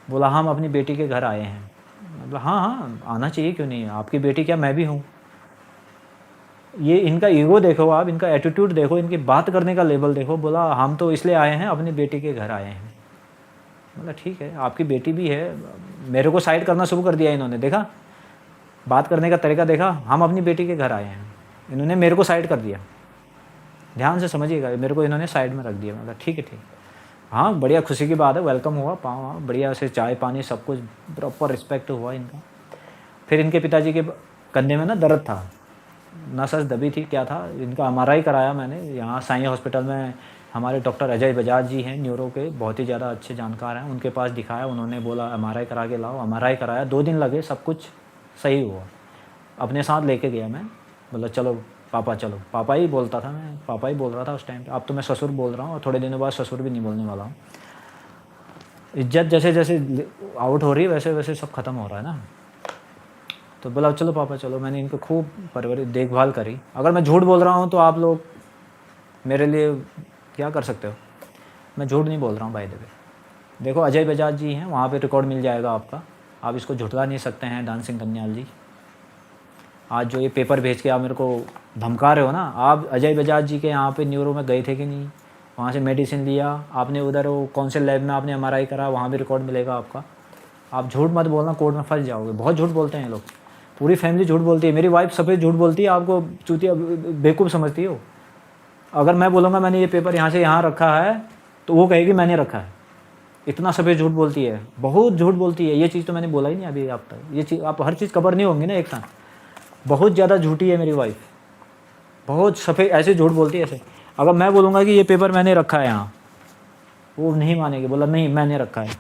S1: बोला हम अपनी बेटी के घर आए हैं। मतलब हाँ हाँ आना चाहिए, क्यों नहीं, आपकी बेटी क्या, मैं भी हूँ। ये इनका ईगो देखो आप, इनका एटीट्यूड देखो, इनकी बात करने का लेवल देखो। बोला हम तो इसलिए आए हैं, अपनी बेटी के घर आए हैं। मतलब ठीक है, आपकी बेटी भी है। मेरे को साइड करना शुरू कर दिया इन्होंने, देखा बात करने का तरीका देखा। हम अपनी बेटी के घर आए हैं, इन्होंने मेरे को साइड कर दिया। ध्यान से समझिएगा, मेरे को इन्होंने साइड में रख दिया। मतलब ठीक है ठीक, हाँ बढ़िया, खुशी की बात है, वेलकम हुआ, पाँव बढ़िया से चाय पानी सब कुछ प्रॉपर रिस्पेक्ट हुआ इनका। फिर इनके पिताजी के कंधे में ना दर्द था, नस दबी थी, क्या था, इनका MRI कराया मैंने यहाँ साईं हॉस्पिटल में। हमारे डॉक्टर अजय बजाज जी हैं, न्यूरो के, बहुत ही ज़्यादा अच्छे जानकार हैं, उनके पास दिखाया। उन्होंने बोला MRI करा के लाओ, MRI कराया, 2 दिन लगे, सब कुछ सही हुआ। अपने साथ लेके गया मैं, बोला चलो पापा चलो, पापा ही बोलता था, मैं पापा ही बोल रहा था उस टाइम पे। अब तो मैं ससुर बोल रहा हूँ, और थोड़े दिनों बाद ससुर भी नहीं बोलने वाला हूँ। इज्जत जैसे जैसे आउट हो रही है वैसे वैसे सब खत्म हो रहा है ना। तो बोला चलो पापा चलो, मैंने इनको खूब परवरिश देखभाल करी। अगर मैं झूठ बोल रहा हूँ तो आप लोग मेरे लिए क्या कर सकते हो, मैं झूठ नहीं बोल रहा हूँ भाई। देखो अजय बजाज जी हैं, वहाँ पे रिकॉर्ड मिल जाएगा आपका, आप इसको झुठला नहीं सकते हैं। डांसिंग कन्याल जी, आज जो ये पेपर भेज के आप मेरे को धमका रहे हो ना, आप अजय बजाज जी के यहाँ पे न्यूरो में गए थे कि नहीं, वहाँ से मेडिसिन लिया आपने, उधर वो कौन से लैब में आपने MRI करा, वहाँ भी रिकॉर्ड मिलेगा आपका। आप झूठ मत बोलना, कोर्ट में फंस जाओगे। बहुत झूठ बोलते हैं लोग, पूरी फैमिली झूठ बोलती है। मेरी वाइफ सफ़ेद झूठ बोलती है, आपको चूतिया बेवकूफ़ समझती हो। अगर मैं बोलूँगा मैंने ये पेपर यहाँ से यहाँ रखा है, तो वो कहेगी मैंने रखा है। इतना सफ़ेद झूठ बोलती है, बहुत झूठ बोलती है। ये चीज़ तो मैंने बोला ही नहीं अभी आप तक, ये चीज़ आप हर चीज़ कवर नहीं होंगी ना एक साथ। बहुत ज़्यादा झूठी है मेरी वाइफ, बहुत सफ़ेद ऐसे झूठ बोलती है ऐसे। अगर मैं बोलूँगा कि ये पेपर मैंने रखा है यहाँ, वो नहीं मानेगी, बोला नहीं मैंने रखा है,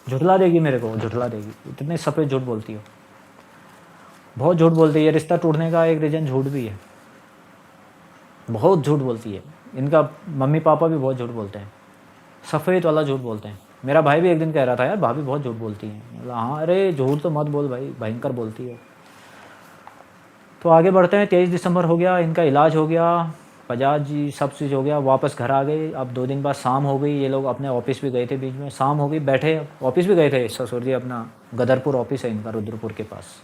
S1: झुठला देगी मेरे को, झुठला देगी। इतने सफ़ेद झूठ बोलती हो, बहुत झूठ बोलती है। रिश्ता टूटने का एक रीज़न झूठ भी है, बहुत झूठ बोलती है। इनका मम्मी पापा भी बहुत झूठ बोलते हैं, सफ़ेद वाला झूठ बोलते हैं। मेरा भाई भी एक दिन कह रहा था यार भाभी बहुत झूठ बोलती हैं। मतलब हाँ, अरे झूठ तो मत बोल भाई, भयंकर बोलती है। तो आगे बढ़ते हैं। 23 दिसंबर हो गया, इनका इलाज हो गया, 50 जी सब चीज़ हो गया, वापस घर आ गए। अब 2 दिन बाद शाम हो गई, ये लोग अपने ऑफिस भी गए थे, बीच में शाम हो गई, बैठे ऑफिस भी गए थे ससुर जी अपना, गदरपुर ऑफिस है इनका रुद्रपुर के पास।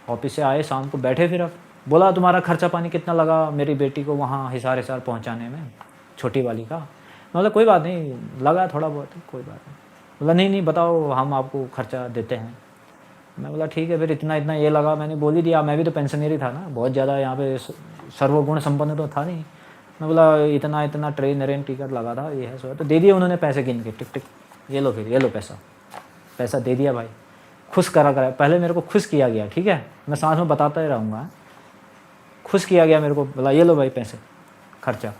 S1: ऑफिस से आए शाम को बैठे, फिर अब बोला तुम्हारा खर्चा पानी कितना लगा मेरी बेटी को वहाँ हिसार हिसार पहुँचाने में, छोटी वाली का। मतलब कोई बात नहीं, लगा थोड़ा बहुत, कोई बात नहीं। बोला नहीं नहीं बताओ, हम आपको खर्चा देते हैं। मैं बोला ठीक है, फिर इतना इतना ये लगा, मैंने बोल ही दिया, मैं भी तो पेंशनरी था ना, बहुत ज़्यादा यहाँ पे सर्वगुण संपन्न तो था नहीं। मैं बोला इतना इतना ट्रेन टिकट लगा था, ये है सो, तो दे दिए उन्होंने पैसे गिन के, टिक टिक, ये लो, फिर ये लो पैसा, पैसा दे दिया भाई। खुश करा पहले मेरे को खुश किया गया, ठीक है, मैं साथ में बताता ही रहूँगा। खुश किया गया मेरे को, बोला ये लो भाई पैसे, खर्चा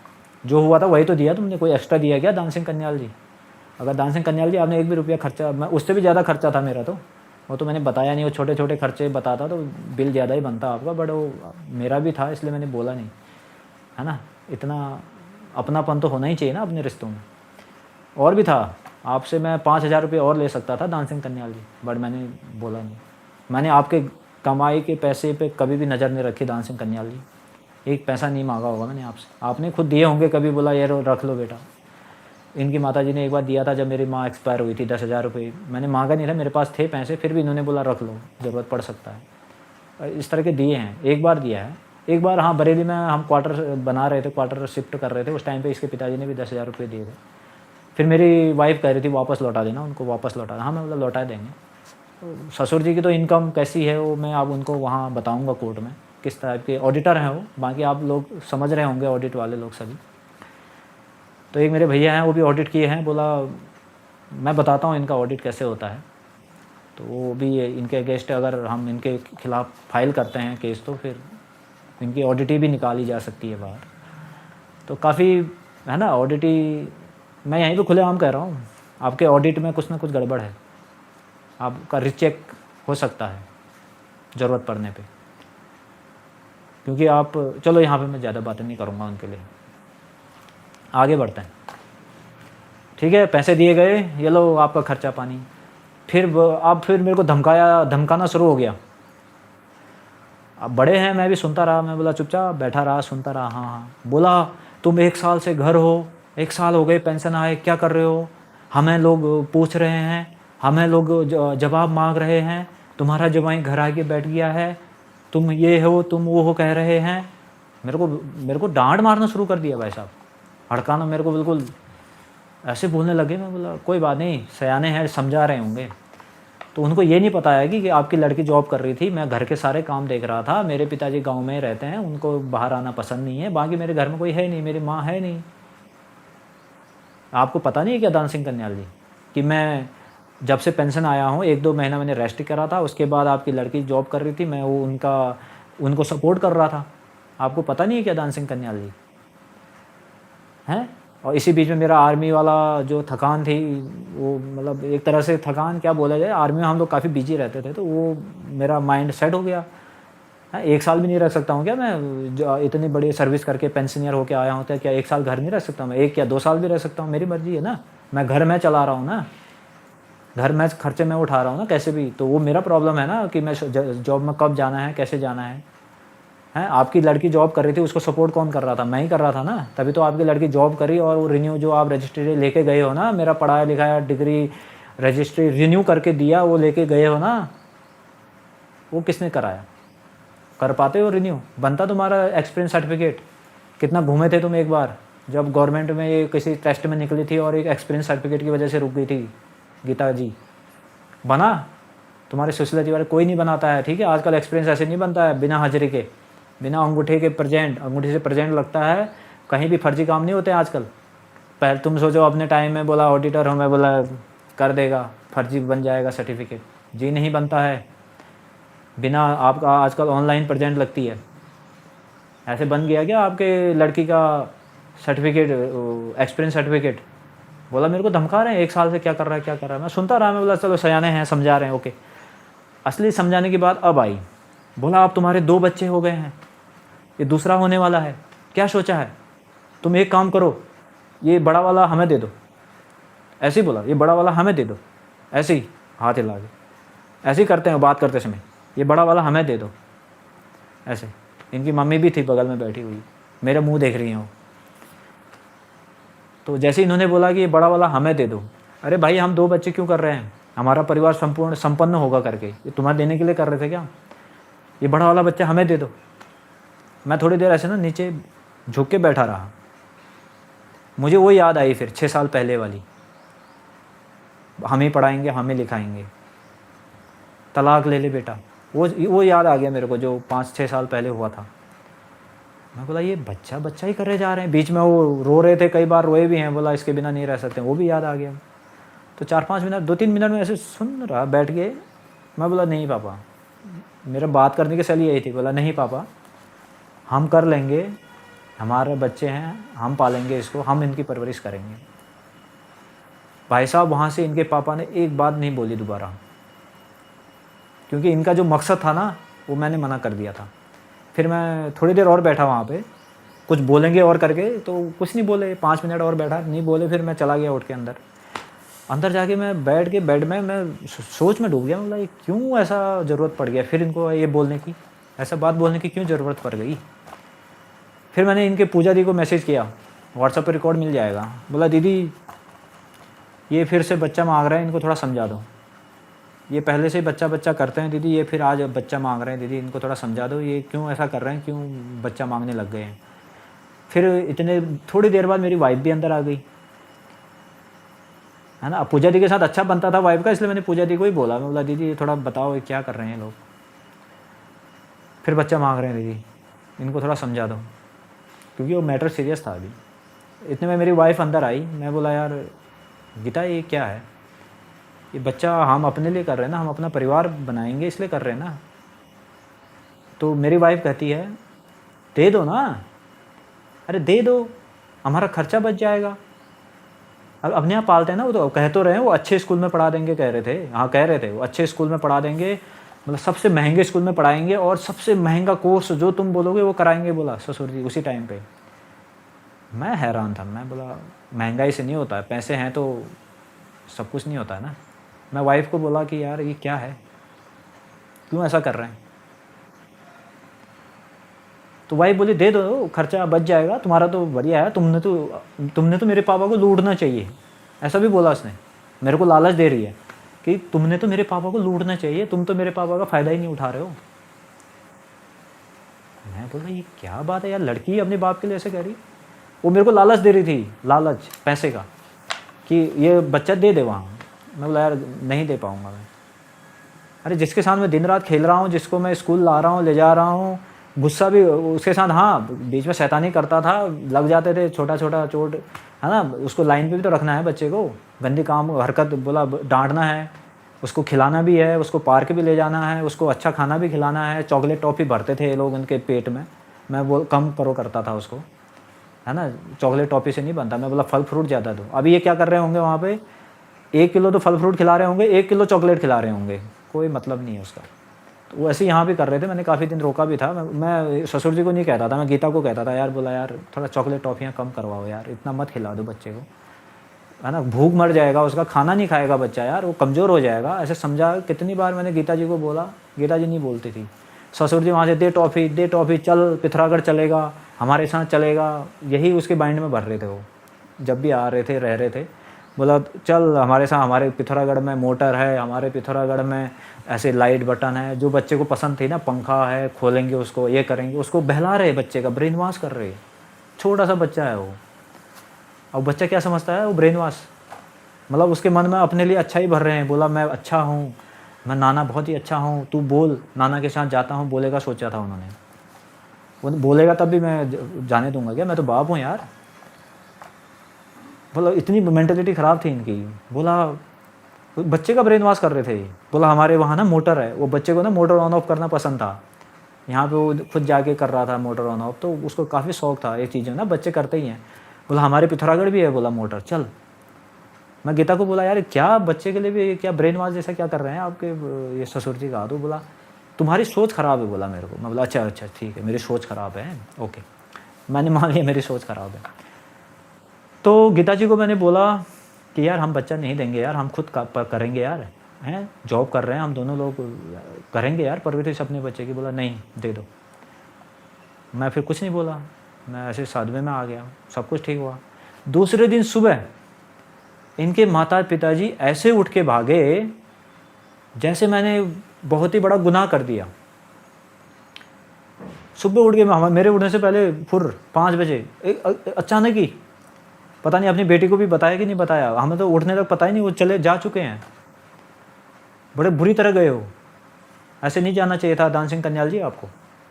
S1: जो हुआ था वही तो दिया तुमने, कोई एक्स्ट्रा दिया क्या दान सिंह कन्याल जी? अगर दान सिंह कन्याल जी आपने 1 भी रुपया खर्चा, मैं उससे भी ज़्यादा खर्चा था मेरा, तो वो तो मैंने बताया नहीं, वो छोटे छोटे खर्चे बताता तो बिल ज़्यादा ही बनता आपका, बट वो मेरा भी था इसलिए मैंने बोला नहीं, है ना। इतना अपनापन तो होना ही चाहिए ना अपने रिश्तों में। और भी था, आपसे मैं 5,000 रुपये और ले सकता था दान सिंह कन्याल जी, बट मैंने बोला नहीं। मैंने आपके कमाई के पैसे पे कभी भी नज़र नहीं रखी दान सिंह कन्याल जी, एक पैसा नहीं मांगा होगा मैंने आपसे, आपने खुद दिए होंगे, कभी बोला ये रख लो बेटा। इनकी माताजी ने एक बार दिया था जब मेरी माँ एक्सपायर हुई थी, 10,000 रुपये, मैंने मांगा नहीं था, मेरे पास थे पैसे, फिर भी इन्होंने बोला रख लो, ज़रूरत पड़ सकता है। इस तरह के दिए हैं, एक बार दिया है, एक बार हाँ बरेली में हम क्वार्टर बना रहे थे, क्वार्टर शिफ्ट कर रहे थे, उस टाइम पे इसके पिताजी ने भी 10,000 रुपये दिए थे। फिर मेरी वाइफ कह रही थी वापस लौटा देना उनको, वापस लौटा, हाँ मैं बोला लौटा देंगे। तो ससुर जी की तो इनकम कैसी है वो मैं अब उनको वहाँ बताऊँगा कोर्ट में, किस टाइप के ऑडिटर हैं वो, बाकी आप लोग समझ रहे होंगे ऑडिट वाले लोग सभी। तो एक मेरे भैया हैं, वो भी ऑडिट किए हैं, बोला मैं बताता हूँ इनका ऑडिट कैसे होता है। तो वो भी इनके अगेंस्ट अगर हम इनके खिलाफ़ फाइल करते हैं केस, तो फिर इनकी ऑडिटी भी निकाली जा सकती है बाहर। तो काफ़ी है ना ऑडिटी, मैं यहीं पे खुलेआम कह रहा हूँ, आपके ऑडिट में कुछ ना कुछ गड़बड़ है, आपका रीचेक हो सकता है ज़रूरत पड़ने पे। क्योंकि आप, चलो यहाँ पे मैं ज़्यादा बातें नहीं करूँगा उनके लिए, आगे बढ़ते हैं। ठीक है, पैसे दिए गए, ये लो आपका खर्चा पानी। फिर अब फिर मेरे को धमकाना शुरू हो गया। अब बड़े हैं, मैं भी सुनता रहा, मैं बोला चुपचाप बैठा रहा, सुनता रहा। हाँ हाँ, बोला तुम 1 साल से घर हो, 1 साल हो गए पेंशन आए, क्या कर रहे हो, हमें लोग पूछ रहे हैं, हमें लोग जवाब मांग रहे हैं, तुम्हारा जवाई घर आके बैठ गया है, तुम ये हो तुम वो हो कह रहे हैं। मेरे को डांट मारना शुरू कर दिया भाई साहब, हड़काना मेरे को, बिल्कुल ऐसे बोलने लगे। मैं बोला कोई बात नहीं, सयाने हैं, समझा रहे होंगे। तो उनको ये नहीं पता है कि आपकी लड़की जॉब कर रही थी, मैं घर के सारे काम देख रहा था, मेरे पिताजी गांव में रहते हैं, उनको बाहर आना पसंद नहीं है, बाकी मेरे घर में कोई है नहीं, मेरी माँ है नहीं। आपको पता नहीं है क्या दान सिंह कन्याल जी, कि मैं जब से पेंशन आया हूँ 1-2 महीना मैंने रेस्ट करा था, उसके बाद आपकी लड़की जॉब कर रही थी, मैं वो उनको सपोर्ट कर रहा था। आपको पता नहीं है क्या दान सिंह कन्याल जी हैं? और इसी बीच में मेरा आर्मी वाला जो थकान थी, वो मतलब एक तरह से थकान क्या बोला जाए, आर्मी में हम लोग काफ़ी बिजी रहते थे, तो वो मेरा माइंड सेट हो गया। 1 साल भी नहीं रह सकता हूँ क्या मैं, जो इतनी बड़ी सर्विस करके पेंशनियर होके आया हूँ, तो क्या 1 साल घर नहीं रह सकता मैं? 1 या 2 साल भी रह सकता हूँ, मेरी मर्जी है ना। मैं घर में चला रहा हूँ ना, घर में खर्चे मैं उठा रहा हूँ ना कैसे भी, तो वो मेरा प्रॉब्लम है ना कि मैं जॉब में कब जाना है, कैसे जाना है। आपकी लड़की जॉब कर रही थी, उसको सपोर्ट कौन कर रहा था? मैं ही कर रहा था ना, तभी तो आपकी लड़की जॉब करी। और वो रिन्यू जो आप रजिस्ट्री लेके गए हो ना, मेरा पढ़ाया लिखाया डिग्री रजिस्ट्री रिन्यू करके दिया, वो लेके गए हो ना, वो किसने कराया? कर पाते हो रिन्यू? बनता तुम्हारा एक्सपीरियंस सर्टिफिकेट? कितना घूमे थे तुम एक बार जब गवर्नमेंट में ये किसी टेस्ट में निकली थी और एक एक्सपीरियंस सर्टिफिकेट की वजह से रुक गई थी गीता जी? बना तुम्हारे सुशीला जी वाले? कोई नहीं बनाता है, ठीक है। आजकल एक्सपीरियंस ऐसे नहीं बनता है बिना हाजिरी के, बिना अंगूठे के प्रेजेंट, अंगूठे से प्रेजेंट लगता है। कहीं भी फर्जी काम नहीं होते आजकल। पहले तुम सोचो अपने टाइम में बोला ऑडिटर हूँ मैं, बोला कर देगा, फर्जी बन जाएगा सर्टिफिकेट। जी नहीं बनता है, बिना आपका आजकल ऑनलाइन प्रेजेंट लगती है। ऐसे बन गया क्या आपके लड़की का सर्टिफिकेट, एक्सपीरियंस सर्टिफिकेट? बोला मेरे को धमका रहे हैं 1 साल से, क्या कर रहा है क्या कर रहा है। मैं सुनता रहा, मैं बोला चलो सयाने हैं, समझा रहे हैं, ओके। असली समझाने की बात अब आई। बोला अब तुम्हारे 2 बच्चे हो गए हैं, ये दूसरा होने वाला है, क्या सोचा है? तुम एक काम करो, ये बड़ा वाला हमें दे दो। ऐसे ही बोला, ये बड़ा वाला हमें दे दो, ऐसे ही हाथ हिला के ऐसे ही करते हैं बात करते समय, ये बड़ा वाला हमें दे दो ऐसे। इनकी मम्मी भी थी बगल में बैठी हुई, मेरा मुंह देख रही हैं वो। तो जैसे इन्होंने बोला कि ये बड़ा वाला हमें दे दो, अरे भाई हम 2 बच्चे क्यों कर रहे हैं, हमारा परिवार संपूर्ण संपन्न होगा करके, ये तुम्हारे देने के लिए कर रहे थे क्या, ये बड़ा वाला बच्चा हमें दे दो। मैं थोड़ी देर ऐसे ना नीचे झुक के बैठा रहा। मुझे वो याद आई फिर 6 साल पहले वाली, हम ही पढ़ाएंगे हम ही लिखाएंगे, तलाक ले ले बेटा, वो याद आ गया मेरे को जो 5-6 साल पहले हुआ था। मैं बोला ये बच्चा बच्चा ही करे जा रहे हैं, बीच में वो रो रहे थे, कई बार रोए भी हैं, बोला इसके बिना नहीं रह सकते, वो भी याद आ गया। तो 4-5 मिनट 2-3 मिनट में ऐसे सुन रहा बैठ के। मैं बोला नहीं पापा, मेरा बात करने की शैली यही थी। बोला नहीं पापा, हम कर लेंगे, हमारे बच्चे हैं, हम पालेंगे इसको, हम इनकी परवरिश करेंगे। भाई साहब वहाँ से इनके पापा ने एक बात नहीं बोली दोबारा, क्योंकि इनका जो मकसद था ना वो मैंने मना कर दिया था। फिर मैं थोड़ी देर और बैठा वहाँ पे, कुछ बोलेंगे और करके, तो कुछ नहीं बोले, 5 मिनट और बैठा, नहीं बोले। फिर मैं चला गया उठ के अंदर जाके मैं बैठ के बेड में मैं सोच में डूब गया। मैं बोला ये क्यों ऐसा ज़रूरत पड़ गया, फिर इनको ये बोलने की, ऐसा बात बोलने की क्यों ज़रूरत पड़ गई। फिर मैंने इनके पूजा दी को मैसेज किया, व्हाट्सएप पे रिकॉर्ड मिल जाएगा। बोला दीदी ये फिर से बच्चा मांग रहे हैं, इनको थोड़ा समझा दो, ये पहले से ही बच्चा बच्चा करते हैं दीदी, ये फिर आज बच्चा मांग रहे हैं दीदी, इनको थोड़ा समझा दो, ये क्यों ऐसा कर रहे हैं, क्यों बच्चा मांगने लग गए हैं। फिर इतने थोड़ी देर बाद मेरी वाइफ भी अंदर आ गई, है ना। पूजा दी के साथ अच्छा बनता था वाइफ का, इसलिए मैंने पूजा दी को ही बोला। मैं बोला दीदी ये थोड़ा बताओ ये क्या कर रहे हैं लोग, फिर बच्चा मांग रहे हैं दीदी, इनको थोड़ा समझा दो, क्योंकि वो मैटर सीरियस था अभी। इतने में मेरी वाइफ अंदर आई। मैं बोला यार गीता ये क्या है, ये बच्चा हम अपने लिए कर रहे हैं ना, हम अपना परिवार बनाएंगे इसलिए कर रहे हैं ना। तो मेरी वाइफ कहती है दे दो ना, अरे दे दो, हमारा खर्चा बच जाएगा। अब अपने यहाँ पालते हैं ना, वो तो कह तो रहे हैं वो अच्छे स्कूल में पढ़ा देंगे, कह रहे थे, हाँ कह रहे थे वो अच्छे स्कूल में पढ़ा देंगे, मतलब सबसे महंगे स्कूल में पढ़ाएंगे और सबसे महंगा कोर्स जो तुम बोलोगे वो कराएंगे, बोला ससुर जी उसी टाइम पे। मैं हैरान था, मैं बोला महंगाई से नहीं होता है, पैसे हैं तो सब कुछ नहीं होता है ना। मैं वाइफ को बोला कि यार ये क्या है, क्यों ऐसा कर रहे हैं। तो वाइफ बोली दे दो, खर्चा बच जाएगा, तुम्हारा तो बढ़िया है, तुमने तो मेरे पापा को लूटना चाहिए, ऐसा भी बोला उसने। मेरे को लालच दे रही है कि तुमने तो मेरे पापा को लूटना चाहिए, तुम तो मेरे पापा का फ़ायदा ही नहीं उठा रहे हो। मैं बोला ये क्या बात है यार, लड़की अपने बाप के लिए ऐसे कह रही। वो मेरे को लालच दे रही थी, लालच पैसे का, कि ये बच्चा दे दे वहाँ। मैं बोला यार नहीं दे पाऊँगा मैं। अरे जिसके साथ मैं दिन रात खेल रहा हूँ, जिसको मैं स्कूल ला रहा हूँ, ले जा रहा हूँ, गुस्सा भी उसके साथ, हाँ बीच में शैतानी करता था, लग जाते थे छोटा छोटा चोट, है ना। उसको लाइन पे भी तो रखना है बच्चे को, गंदी काम हरकत बोला डांटना है, उसको खिलाना भी है, उसको पार्क भी ले जाना है, उसको अच्छा खाना भी खिलाना है। चॉकलेट टॉफ़ी भरते थे ये लोग उनके पेट में, मैं वो कम करो करता था उसको, है ना। चॉकलेट टॉफ़ी से नहीं बनता। मैं बोला फल फ्रूट ज़्यादा दो। अभी ये क्या कर रहे होंगे वहाँ पे, 1 किलो तो फल फ्रूट खिला रहे होंगे, 1 किलो चॉकलेट खिला रहे होंगे, कोई मतलब नहीं है उसका। तो वो ऐसे यहाँ भी कर रहे थे। मैंने काफ़ी दिन रोका भी था। मैं ससुर जी को नहीं कहता था, मैं गीता को कहता था यार, बोला यार थोड़ा चॉकलेट टॉफ़ियाँ कम करवाओ यार, इतना मत खिला दो बच्चे को, है ना, भूख मर जाएगा, उसका खाना नहीं खाएगा बच्चा यार, वो कमज़ोर हो जाएगा। ऐसे समझा, कितनी बार मैंने गीता जी को बोला, गीता जी नहीं बोलती थी। ससुर जी वहाँ से दे टॉफ़ी, चल पिथौरागढ़ चलेगा, हमारे साथ चलेगा, यही उसके माइंड में भर रहे थे वो, जब भी आ रहे थे रह रहे थे। बोला चल हमारे साथ, हमारे पिथौरागढ़ में मोटर है, हमारे पिथौरागढ़ में ऐसे लाइट बटन है, जो बच्चे को पसंद थी ना, पंखा है, खोलेंगे उसको, ये करेंगे, उसको बहला रहे, बच्चे का ब्रेन वॉश कर रहे। छोटा सा बच्चा है वो, अब बच्चा क्या समझता है, वो ब्रेन वॉश, मतलब उसके मन में अपने लिए अच्छा ही भर रहे हैं। बोला मैं अच्छा हूँ, मैं नाना बहुत ही अच्छा हूँ, तू बोल, नाना के साथ जाता हूँ, बोलेगा, सोचा था उन्होंने, वो बोलेगा तब भी मैं जाने दूंगा क्या, मैं तो बाप हूँ यार। बोला इतनी मेंटलिटी ख़राब थी इनकी। बोला बच्चे का ब्रेन वॉश कर रहे थे। बोला हमारे वहाँ ना मोटर है, वो बच्चे को ना मोटर ऑन ऑफ करना पसंद था, यहाँ पे वो खुद जाके कर रहा था मोटर ऑन ऑफ, तो उसको काफ़ी शौक था, ये चीज़ें ना बच्चे करते ही हैं। बोला हमारे पिथौरागढ़ भी है, बोला मोटर, चल। मैं गीता को बोला यार क्या बच्चे के लिए भी क्या ब्रेन वॉश जैसा क्या कर रहे हैं आपके ये ससुर जी का। तो बोला तुम्हारी सोच ख़राब है, बोला मेरे को। मैं बोला अच्छा ठीक है, मेरी सोच ख़राब है, ओके, मैंने मान लिया मेरी सोच ख़राब है। तो गीता जी को मैंने बोला कि यार हम बच्चा नहीं देंगे यार, हम खुद करेंगे यार, हैं जॉब कर रहे हैं हम दोनों लोग, करेंगे यार परवरिश अपने बच्चे की। बोला नहीं दे दो। मैं फिर कुछ नहीं बोला। मैं ऐसे सदमे में आ गया, सब कुछ ठीक हुआ। दूसरे दिन सुबह इनके माता पिताजी ऐसे उठ के भागे जैसे मैंने बहुत ही बड़ा गुनाह कर दिया। सुबह उठ के मेरे उठने से पहले 5 बजे अचानक ही, पता नहीं अपनी बेटी को भी बताया कि नहीं बताया, हमें तो उठने तक पता ही नहीं, वो चले जा चुके हैं। बड़े बुरी तरह गए हो, ऐसे नहीं जाना चाहिए था दान सिंह कन्याल जी आपको।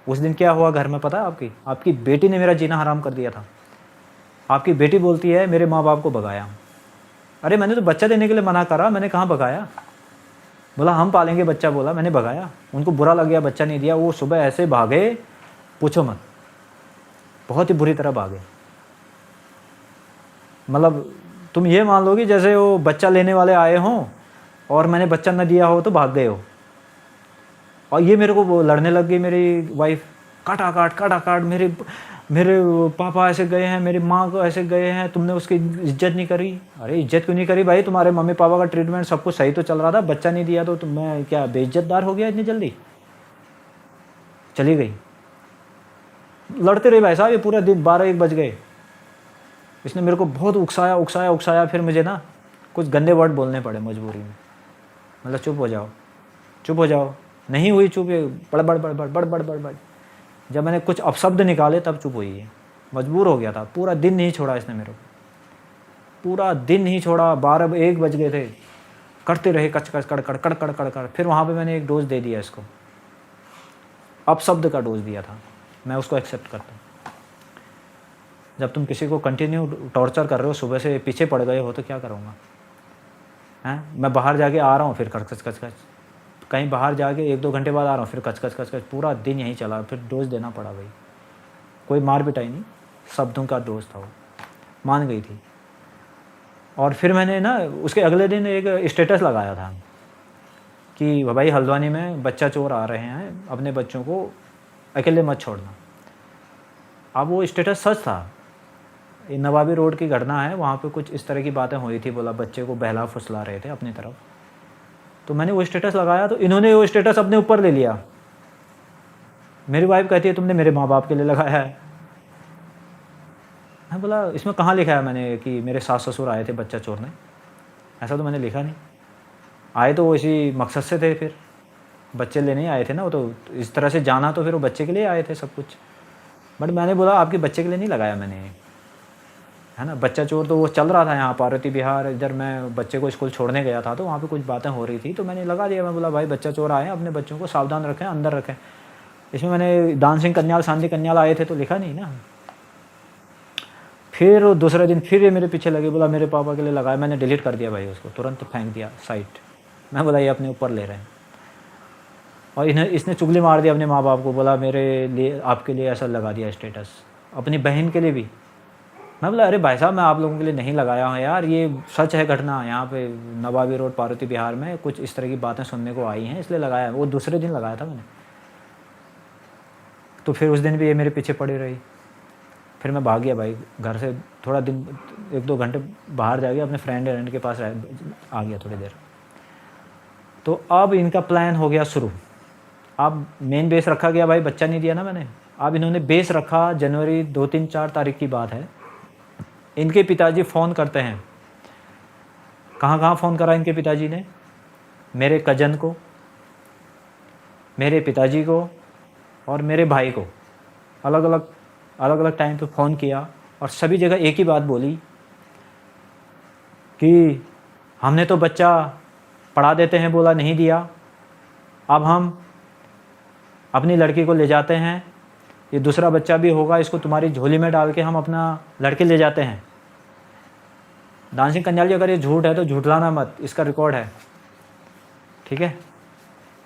S1: उस दिन क्या हुआ घर में पता है आपकी बेटी ने मेरा जीना हराम कर दिया था। आपकी बेटी बोलती है मेरे माँ बाप को भगाया। अरे मैंने तो बच्चा देने के लिए मना करा, मैंने कहाँ भगाया। बोला हम पालेंगे बच्चा, बोला मैंने भगाया। उनको बुरा लग गया, बच्चा नहीं दिया। वो सुबह ऐसे भागे पूछो मत, बहुत ही बुरी तरह भागे। मतलब तुम ये मान लो कि जैसे वो बच्चा लेने वाले आए हों और मैंने बच्चा न दिया हो तो भाग गए हो। और ये मेरे को वो लड़ने लग गई मेरी वाइफ, काटा काट मेरे पापा ऐसे गए हैं, मेरी माँ को ऐसे गए हैं, तुमने उसकी इज्जत नहीं करी। अरे इज्जत क्यों नहीं करी भाई, तुम्हारे मम्मी पापा का ट्रीटमेंट सब कुछ सही तो चल रहा था, बच्चा नहीं दिया तो मैं क्या बेइज्जतदार हो गया इतनी जल्दी। चली गई, लड़ते रहे भाई साहब ये पूरा दिन, 12-1 बज गए। इसने मेरे को बहुत उकसाया। फिर मुझे ना कुछ गंदे वर्ड बोलने पड़े मजबूरी में। मतलब चुप हो जाओ। नहीं हुई चुप, बड़। जब मैंने कुछ अपशब्द निकाले तब चुप हुई है। मजबूर हो गया था, पूरा दिन नहीं छोड़ा इसने मेरे को, पूरा दिन नहीं छोड़ा। 12-1 बज गए थे, करते रहे कच कड़। फिर वहाँ पे मैंने एक डोज दे दिया इसको, अपशब्द का डोज दिया था। मैं उसको एक्सेप्ट करता हूँ। जब तुम किसी को कंटिन्यू टॉर्चर कर रहे हो, सुबह से पीछे पड़ गए हो तो क्या करूँगा हैं। मैं बाहर जाके आ रहा हूँ, फिर कच, कहीं बाहर जाके 1-2 घंटे बाद आ रहा हूँ, फिर कच। पूरा दिन यहीं चला, फिर डोज देना पड़ा भाई। कोई मार पिटाई नहीं, शब्दों का डोज था वो, मान गई थी। और फिर मैंने ना उसके अगले दिन एक स्टेटस लगाया था कि भाई हल्द्वानी में बच्चा चोर आ रहे हैं, अपने बच्चों को अकेले मत छोड़ना। अब वो स्टेटस सच था, नवाबी रोड की घटना है, वहाँ पे कुछ इस तरह की बातें हुई थी। बोला बच्चे को बहला फुसला रहे थे अपनी तरफ, तो मैंने वो स्टेटस लगाया तो इन्होंने वो स्टेटस अपने ऊपर ले लिया। मेरी वाइफ कहती है तुमने मेरे माँ बाप के लिए लगाया है। मैं बोला इसमें कहाँ लिखा है मैंने कि मेरे सास ससुर आए थे बच्चा चोरने, ऐसा तो मैंने लिखा नहीं। आए तो वो इसी मकसद से थे, फिर बच्चे लेने ही आए थे ना वो, तो इस तरह से जाना तो फिर वो बच्चे के लिए आए थे सब कुछ। बट मैंने बोला आपके बच्चे के लिए नहीं लगाया मैंने, है ना। बच्चा चोर तो वो चल रहा था यहाँ पार्वती विहार, इधर मैं बच्चे को स्कूल छोड़ने गया था तो वहाँ पे कुछ बातें हो रही थी तो मैंने लगा दिया। मैं बोला भाई बच्चा चोर आए हैं, अपने बच्चों को सावधान रखें, अंदर रखें। इसमें मैंने दान सिंह कन्याल, शांति कन्याल आए थे तो लिखा नहीं ना। फिर दूसरे दिन फिर ये मेरे पीछे लगे, बोला मेरे पापा के लिए लगाया। मैंने डिलीट कर दिया भाई उसको, तुरंत फेंक दिया साइट। मैं बोला ये अपने ऊपर ले रहे हैं। और इसने चुगली मार दी अपने माँ बाप को, बोला मेरे लिए आपके लिए ऐसा लगा दिया स्टेटस, अपनी बहन के लिए भी। मैं बोला अरे भाई साहब मैं आप लोगों के लिए नहीं लगाया हूँ यार, ये सच है घटना, यहाँ पे नवाबी रोड पार्वती विहार में कुछ इस तरह की बातें सुनने को आई हैं इसलिए लगाया है। वो दूसरे दिन लगाया था मैंने। तो फिर उस दिन भी ये मेरे पीछे पड़ी रही। फिर मैं भाग गया भाई घर से, थोड़ा दिन 1-2 घंटे बाहर जा गया, अपने फ्रेंड के पास आ गया थोड़ी देर। तो अब इनका प्लान हो गया शुरू। अब मेन बेस रखा गया भाई, बच्चा नहीं दिया ना मैंने। अब इन्होंने बेस रखा, जनवरी 2-3-4 तारीख की बात है। इनके पिताजी फ़ोन करते हैं, कहाँ फ़ोन करा इनके पिताजी ने, मेरे कज़न को, मेरे पिताजी को और मेरे भाई को अलग अलग टाइम पे फ़ोन किया। और सभी जगह एक ही बात बोली कि हमने तो बच्चा पढ़ा देते हैं बोला, नहीं दिया, अब हम अपनी लड़की को ले जाते हैं, ये दूसरा बच्चा भी होगा, इसको तुम्हारी झोली में डाल के हम अपना लड़के ले जाते हैं। दान सिंह कन्याल जी अगर ये झूठ है तो झूठलाना मत, इसका रिकॉर्ड है, ठीक है।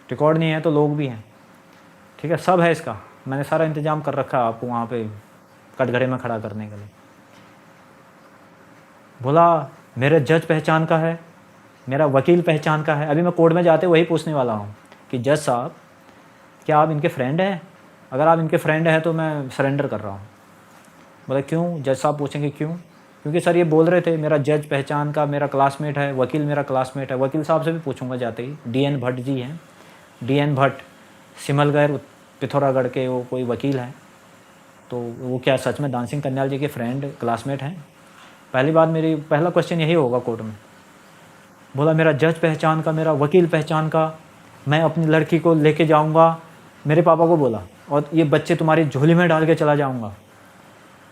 S1: रिकॉर्ड नहीं है तो लोग भी हैं, ठीक है, सब है इसका। मैंने सारा इंतजाम कर रखा है आपको वहाँ पे कटघरे में खड़ा करने के लिए। बोला मेरे जज पहचान का है, मेरा वकील पहचान का है। अभी मैं कोर्ट में जाते वही पूछने वाला हूँ कि जज साहब क्या आप इनके फ्रेंड हैं, अगर आप इनके फ्रेंड हैं तो मैं सरेंडर कर रहा हूँ। बोला क्यों? जज साहब पूछेंगे क्यों? क्योंकि सर ये बोल रहे थे मेरा जज पहचान का, मेरा क्लासमेट है, वकील मेरा क्लासमेट है। वकील साहब से भी पूछूंगा जाते ही, DN भट्ट जी हैं, DN भट्ट, सिमलगढ़ पिथौरागढ़ के वो कोई वकील हैं। तो वो क्या सच में दान सिंह कन्याल जी के फ्रेंड क्लासमेट हैं? पहला क्वेश्चन यही होगा कोर्ट में। बोला मेरा जज पहचान का, मेरा वकील पहचान का, मैं अपनी लड़की को लेके जाऊंगा, मेरे पापा को बोला, और ये बच्चे तुम्हारी झोली में डाल के चला जाऊंगा।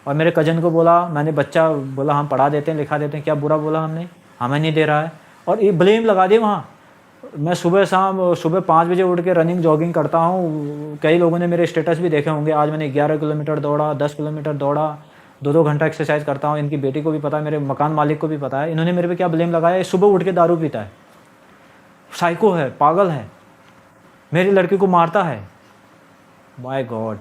S1: और मेरे कज़न को बोला, मैंने बच्चा बोला हम पढ़ा देते हैं लिखा देते हैं, क्या बुरा बोला हमने, हमें नहीं दे रहा है। और ये ब्लेम लगा दिए वहाँ। मैं सुबह 5 बजे उठ के रनिंग जॉगिंग करता हूँ। कई लोगों ने मेरे स्टेटस भी देखे होंगे, आज मैंने 11 किलोमीटर दौड़ा, 10 किलोमीटर दौड़ा, 2-2 घंटा एक्सरसाइज करता हूँ। इनकी बेटी को भी पता है, मेरे मकान मालिक को भी पता है। इन्होंने मेरे पे क्या ब्लेम लगाया, सुबह उठ के दारू पीता है, साइको है, पागल है, मेरी लड़की को मारता है। माय गॉड,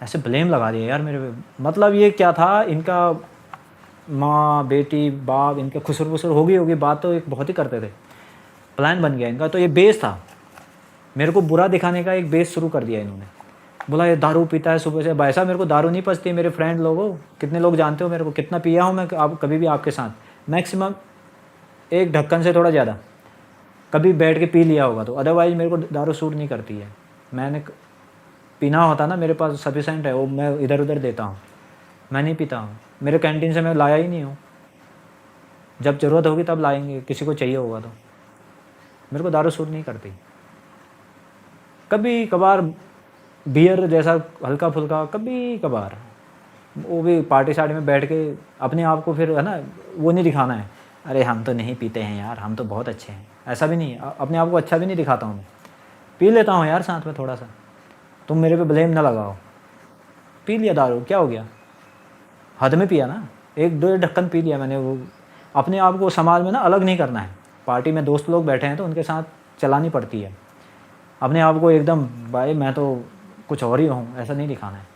S1: ऐसे ब्लेम लगा दिया यार मेरे पे। मतलब ये क्या था, इनका माँ बेटी बाप इनके खुसर फुसर होगी बात, तो एक बहुत ही करते थे, प्लान बन गया इनका। तो ये बेस था, मेरे को बुरा दिखाने का एक बेस शुरू कर दिया इन्होंने। बोला ये दारू पीता है सुबह से। भाई साहब मेरे को दारू नहीं पचती, मेरे फ्रेंड लोगों, कितने लोग जानते हो मेरे को, कितना पिया हूँ मैं कभी भी आपके साथ, मैक्सिमम 1 ढक्कन से थोड़ा ज़्यादा कभी बैठ के पी लिया होगा तो, अदरवाइज़ मेरे को दारू सूट नहीं करती है। मैंने पीना होता ना, मेरे पास सफिशेंट है, वो मैं इधर उधर देता हूँ, मैं नहीं पीता हूँ। मेरे कैंटीन से मैं लाया ही नहीं हूँ, जब ज़रूरत होगी तब लाएंगे, किसी को चाहिए होगा तो। मेरे को दारू सूट नहीं करती। कभी कभार बियर जैसा हल्का फुल्का, कभी कभार, वो भी पार्टी शार्टी में बैठ के अपने आप को फिर है ना वो नहीं दिखाना है, अरे हम तो नहीं पीते हैं यार, हम तो बहुत अच्छे हैं, ऐसा भी नहीं है। अपने आप को अच्छा भी नहीं दिखाता हूँ मैं, पी लेता हूँ यार साथ में थोड़ा सा, तुम मेरे पे ब्लेम ना लगाओ। पी लिया दारू, क्या हो गया, हद में पिया ना, 1-2 ढक्कन पी लिया मैंने। वो अपने आप को समाज में ना अलग नहीं करना है। पार्टी में दोस्त लोग बैठे हैं तो उनके साथ चलानी पड़ती है, अपने आप को एकदम भाई मैं तो कुछ और ही हूँ ऐसा नहीं दिखाना है।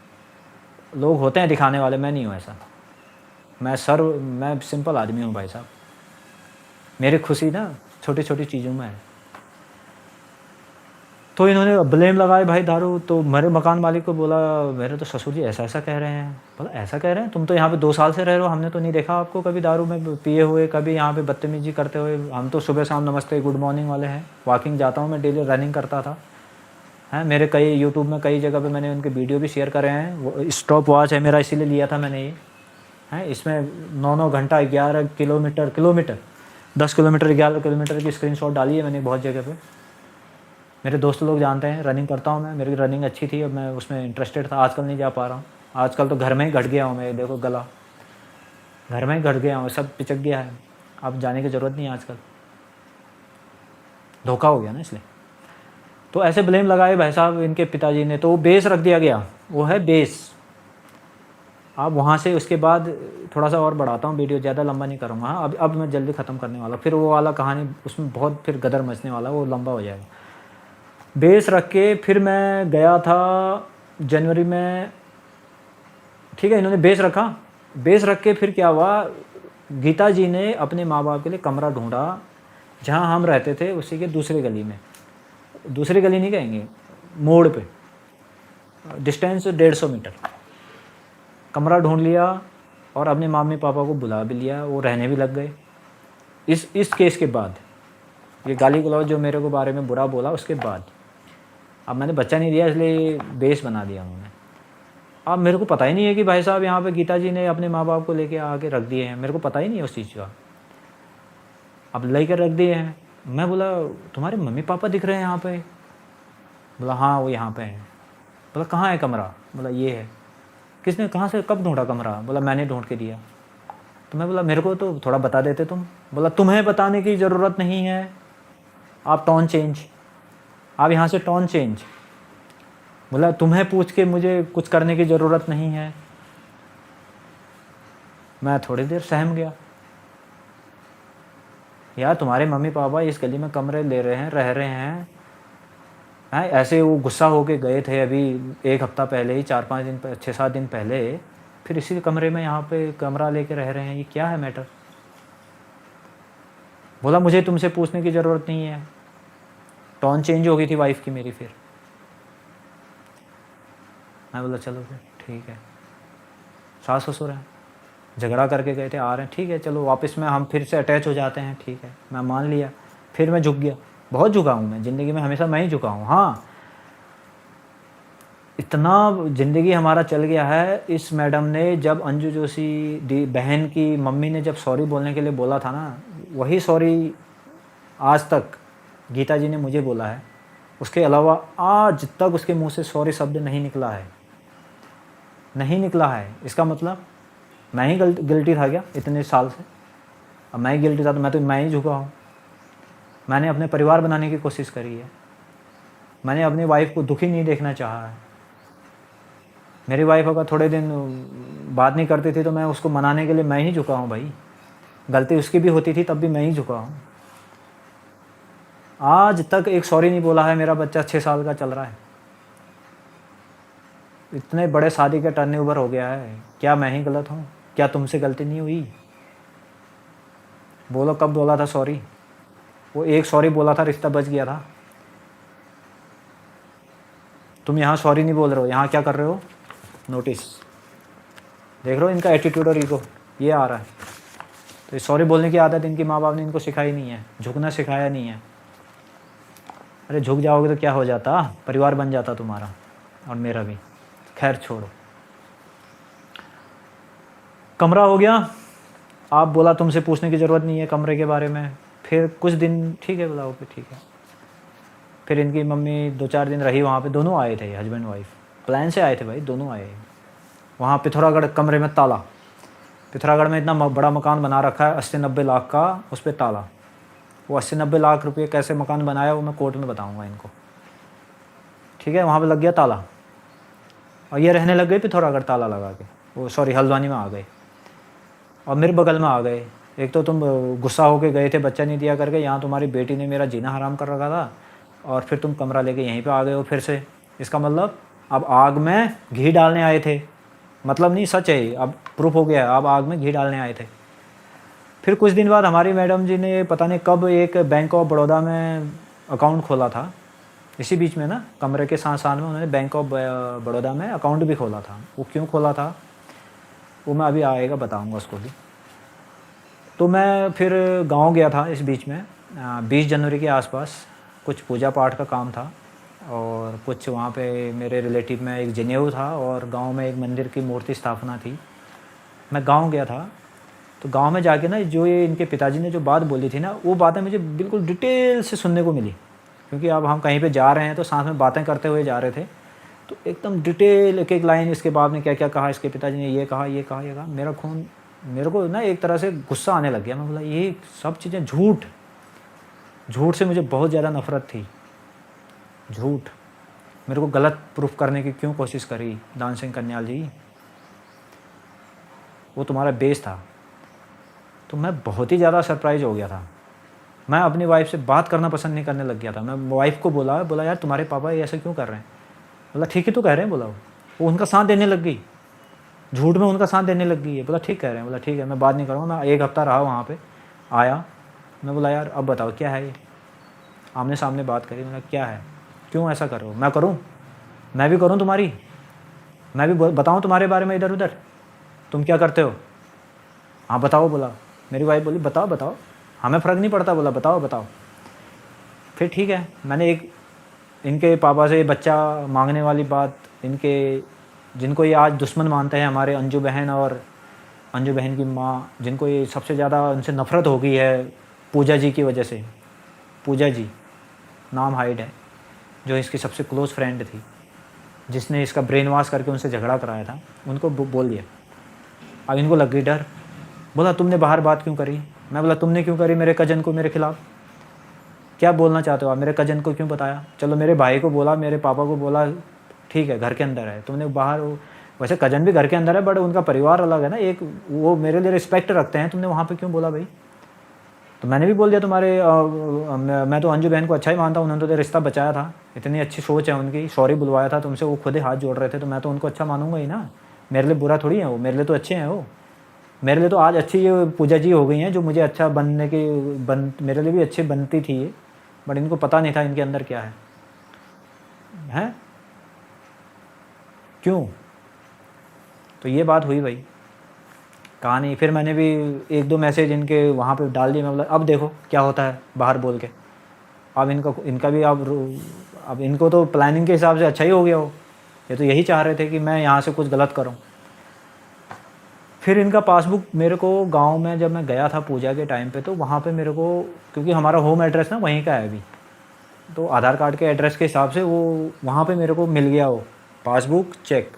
S1: लोग होते हैं दिखाने वाले, मैं नहीं हूँ ऐसा। मैं सिंपल आदमी हूँ भाई साहब। मेरी खुशी ना छोटी छोटी चीज़ों में है। तो इन्होंने ब्लेम लगाए भाई दारू। तो मेरे मकान मालिक को बोला, मेरे तो ससुर जी ऐसा ऐसा कह रहे हैं। बोला ऐसा कह रहे हैं, तुम तो यहाँ पे 2 साल से रह रहे हो, हमने तो नहीं देखा आपको कभी दारू में पिए हुए, कभी यहाँ पे बदतमीजी करते हुए। हम तो सुबह शाम नमस्ते गुड मॉर्निंग वाले हैं, वॉकिंग जाता हूँ मैं, डेली रनिंग करता था। हैं मेरे कई यूट्यूब में कई जगह पे मैंने उनके वीडियो भी शेयर करे हैं। वो स्टॉप वॉच है मेरा, इसीलिए लिया था मैंने ये। हैं इसमें 9-9 घंटा 11 किलोमीटर 10 किलोमीटर 11 किलोमीटर की स्क्रीनशॉट डाली है मैंने बहुत जगह पे। मेरे दोस्त लोग जानते हैं रनिंग करता हूँ मैं, मेरी रनिंग अच्छी थी, अब मैं उसमें इंटरेस्टेड था। आजकल नहीं जा पा रहा हूँ, आजकल तो घर में ही घट गया हूँ मैं। देखो गला घर में ही घट गया हूँ, सब पिचक गया है, अब जाने की ज़रूरत नहीं है आजकल, धोखा हो गया ना इसलिए। तो ऐसे ब्लेम लगाए भाई साहब इनके पिताजी ने, तो वो बेस रख दिया गया, वो है बेस। अब वहाँ से उसके बाद थोड़ा सा और बढ़ाता हूँ वीडियो, ज़्यादा लंबा नहीं करूँगा। हाँ अब मैं जल्दी ख़त्म करने वाला, फिर वो वाला कहानी उसमें बहुत फिर गदर मचने वाला, वो लंबा हो जाएगा। बेस रख के फिर मैं गया था जनवरी में, ठीक है। इन्होंने बेस रखा, बेस रख के फिर क्या हुआ, गीता जी ने अपने माँ बाप के लिए कमरा ढूंढा जहाँ हम रहते थे, उसी के दूसरी गली में, दूसरी गली नहीं कहेंगे, मोड़ पे, डिस्टेंस 150 मीटर। कमरा ढूंढ लिया और अपने मम्मी पापा को बुला भी लिया, वो रहने भी लग गए। इस केस के बाद, ये गाली गलौज जो मेरे को बारे में बुरा बोला उसके बाद, अब मैंने बच्चा नहीं दिया इसलिए बेस बना दिया उन्होंने। अब मेरे को पता ही नहीं है कि भाई साहब यहाँ पे गीता जी ने अपने माँ बाप को लेके आके रख दिए हैं, मेरे को पता ही नहीं है उस चीज़ का। अब लेकर रख दिए हैं। मैं बोला तुम्हारे मम्मी पापा दिख रहे हैं यहाँ पे? बोला हाँ वो यहाँ पे हैं। बोला कहाँ है कमरा? बोला ये है। किसने, कहाँ से, कब ढूंढा कमरा? बोला मैंने ढूंढ के दिया। तो मैं बोला मेरे को तो थोड़ा बता देते तुम। बोला तुम्हें बताने की ज़रूरत नहीं है, आप टोन चेंज, आप यहाँ से टोन चेंज। बोला तुम्हें पूछ के मुझे कुछ करने की ज़रूरत नहीं है। मैं थोड़ी देर सहम गया, यार तुम्हारे मम्मी पापा इस गली में कमरे ले रहे हैं, रह रहे हैं, ऐसे वो गुस्सा होके गए थे अभी 1 हफ्ता पहले ही, 4-5 दिन 6-7 दिन पहले, फिर इसी कमरे में यहाँ पे कमरा लेके रह रहे हैं, ये क्या है मैटर? बोला मुझे तुमसे पूछने की ज़रूरत नहीं है। टोन चेंज हो गई थी वाइफ की मेरी। फिर मैं बोला चलो फिर ठीक है, सास ससुर हैं, झगड़ा करके गए थे, आ रहे हैं, ठीक है चलो वापस में हम फिर से अटैच हो जाते हैं, ठीक है मैं मान लिया। फिर मैं झुक गया, बहुत झुका हूँ मैं ज़िंदगी में, हमेशा मैं ही झुका हूँ। हाँ इतना ज़िंदगी हमारा चल गया है। इस मैडम ने जब अंजू जोशी दी बहन की मम्मी ने जब सॉरी बोलने के लिए बोला था ना, वही सॉरी आज तक गीता जी ने मुझे बोला है। उसके अलावा आज तक उसके मुंह से सॉरी शब्द नहीं निकला है, नहीं निकला है। इसका मतलब मैं ही गिल्टी था क्या इतने साल से? अब मैं ही गिल्टी था तो मैं ही झुका हूँ। मैंने अपने परिवार बनाने की कोशिश करी है। मैंने अपनी वाइफ को दुखी नहीं देखना चाहा है। मेरी वाइफ अगर थोड़े दिन बात नहीं करती थी तो मैं उसको मनाने के लिए मैं ही झुका हूँ भाई। गलती उसकी भी होती थी तब भी मैं ही झुका हूँ। आज तक एक सॉरी नहीं बोला है। मेरा बच्चा 6 साल का चल रहा है। इतने बड़े शादी का टर्न ओवर हो गया है। क्या मैं ही गलत हूँ? क्या तुमसे गलती नहीं हुई? बोलो कब बोला था सॉरी? वो एक सॉरी बोला था, रिश्ता बच गया था। तुम यहाँ सॉरी नहीं बोल रहे हो, यहाँ क्या कर रहे हो? नोटिस देख रहे हो इनका एटीट्यूड और ईगो, ये आ रहा है। तो सॉरी बोलने की आदत इनकी माँ बाप ने इनको सिखाई नहीं है, झुकना सिखाया नहीं है। अरे झुक जाओगे तो क्या हो जाता, परिवार बन जाता तुम्हारा और मेरा भी। खैर छोड़ो। कमरा हो गया। आप बोला तुमसे पूछने की ज़रूरत नहीं है कमरे के बारे में। फिर कुछ दिन ठीक है, बोला ओके ठीक है। फिर इनकी मम्मी 2-4 दिन रही वहाँ पे। दोनों आए थे, हस्बैंड वाइफ प्लान से आए थे भाई, दोनों आए। वहाँ पिथौरागढ़ कमरे में ताला। पिथौरागढ़ में इतना बड़ा मकान बना रखा है 80-90 लाख का, उस पर ताला। वो 80-90 लाख रुपये कैसे मकान बनाया वो मैं कोर्ट में बताऊँगा इनको, ठीक है। वहाँ पर लग गया ताला और ये रहने लग गए पिथौरागढ़ ताला लगा के। वो सॉरी हल्द्वानी में आ गए और मेरे बगल में आ गए। एक तो तुम गुस्सा होके गए थे बच्चा नहीं दिया करके, यहाँ तुम्हारी बेटी ने मेरा जीना हराम कर रखा था और फिर तुम कमरा लेके यहीं पे आ गए हो फिर से। इसका मतलब अब आग में घी डालने आए थे। मतलब नहीं, सच है, अब प्रूफ हो गया, अब आग में घी डालने आए थे। फिर कुछ दिन बाद हमारी मैडम जी ने पता नहीं कब एक बैंक ऑफ बड़ौदा में अकाउंट खोला था। इसी बीच में ना कमरे के साथ साथ में उन्होंने बैंक ऑफ बड़ौदा में अकाउंट भी खोला था। वो क्यों खोला था वो मैं अभी आएगा बताऊँगा उसको भी। तो मैं फिर गांव गया था इस बीच में 20 जनवरी के आसपास। कुछ पूजा पाठ का काम था और कुछ वहाँ पे मेरे रिलेटिव में एक जनेऊ था और गांव में एक मंदिर की मूर्ति स्थापना थी। मैं गांव गया था तो गांव में जाके ना जो ये इनके पिताजी ने जो बात बोली थी ना, वो बातें मुझे बिल्कुल डिटेल से सुनने को मिली। क्योंकि अब हम कहीं पे जा रहे हैं तो साथ में बातें करते हुए जा रहे थे, तो एकदम डिटेल एक एक लाइन इसके बाप ने क्या क्या कहा, इसके पिताजी ने ये कहा ये कहा ये कहा। मेरा खून, मेरे को ना एक तरह से गुस्सा आने लग गया। मैं बोला ये सब चीज़ें झूठ, झूठ से मुझे बहुत ज़्यादा नफ़रत थी। झूठ मेरे को गलत प्रूफ करने की क्यों कोशिश करी दान सिंह कन्याल जी? वो तुम्हारा बेस था। तो मैं बहुत ही ज़्यादा सरप्राइज हो गया था। मैं अपनी वाइफ से बात करना पसंद नहीं करने लग गया था। मैं वाइफ को बोला यार तुम्हारे पापा ये ऐसा क्यों कर रहे हैं? बोला ठीक है तो कह रहे हैं। बोला वो उनका साथ देने लग गई, झूठ में उनका साथ देने लग गई है। बोला ठीक कह रहे हैं। बोला ठीक है मैं बात नहीं करूँगा। मैं 1 हफ्ता रहा वहाँ पे, आया, मैं बोला यार अब बताओ क्या है ये? आमने सामने बात करी। मैंने क्या है, क्यों ऐसा कर रहे हो? मैं करूँ, मैं भी करूँ तुम्हारी, मैं भी बताऊँ तुम्हारे बारे में इधर उधर, तुम क्या करते हो? हाँ बताओ। बोला, मेरी वाइफ बोली बताओ बताओ, हमें फ़र्क नहीं पड़ता। बोला बताओ बताओ। फिर ठीक है, मैंने एक इनके पापा से बच्चा मांगने वाली बात, इनके जिनको ये आज दुश्मन मानते हैं, हमारे अंजू बहन और अंजू बहन की माँ, जिनको ये सबसे ज़्यादा उनसे नफ़रत हो गई है पूजा जी की वजह से। पूजा जी नाम हाइड है, जो इसकी सबसे क्लोज़ फ्रेंड थी, जिसने इसका ब्रेन वॉश करके उनसे झगड़ा कराया था, उनको बोल दिया। अब इनको लग गई डर। बोला तुमने बाहर बात क्यों करी? मैं बोला तुमने क्यों करी मेरे कज़न को मेरे खिलाफ़? क्या बोलना चाहते हो आप? मेरे कज़न को क्यों बताया? चलो मेरे भाई को बोला, मेरे पापा को बोला, ठीक है घर के अंदर है। तुमने बाहर, वैसे कज़न भी घर के अंदर है बट उनका परिवार अलग है ना, एक वो मेरे लिए रिस्पेक्ट रखते हैं, तुमने वहाँ पे क्यों बोला भाई? तो मैंने भी बोल दिया तुम्हारे मैं तो अंजू बहन को अच्छा ही मानता हूँ, उन्होंने तो रिश्ता बचाया था, इतनी अच्छी सोच है उनकी, सॉरी बुलवाया था तुमसे, वो खुद ही हाथ जोड़ रहे थे, तो मैं तो उनको अच्छा मानूंगा ही ना। मेरे लिए बुरा थोड़ी है वो, मेरे लिए तो अच्छे हैं वो। मेरे लिए तो आज अच्छी ये पूजा जी हो गई हैं जो मुझे अच्छा बनने की मेरे लिए भी अच्छी बनती थी ये, बट इनको पता नहीं था इनके अंदर क्या है। हैं क्यों? तो ये बात हुई भाई, कहानी। फिर मैंने भी 1-2 मैसेज इनके वहाँ पे डाल दिए। मैं बोला अब देखो क्या होता है बाहर बोल के। अब इनका भी अब इनको तो प्लानिंग के हिसाब से अच्छा ही हो गया हो। ये तो यही चाह रहे थे कि मैं यहाँ से कुछ गलत करूँ। फिर इनका पासबुक मेरे को गांव में जब मैं गया था पूजा के टाइम पे, तो वहाँ पे मेरे को, क्योंकि हमारा होम एड्रेस ना वहीं का है अभी, तो आधार कार्ड के एड्रेस के हिसाब से वो वहाँ पे मेरे को मिल गया वो पासबुक चेक।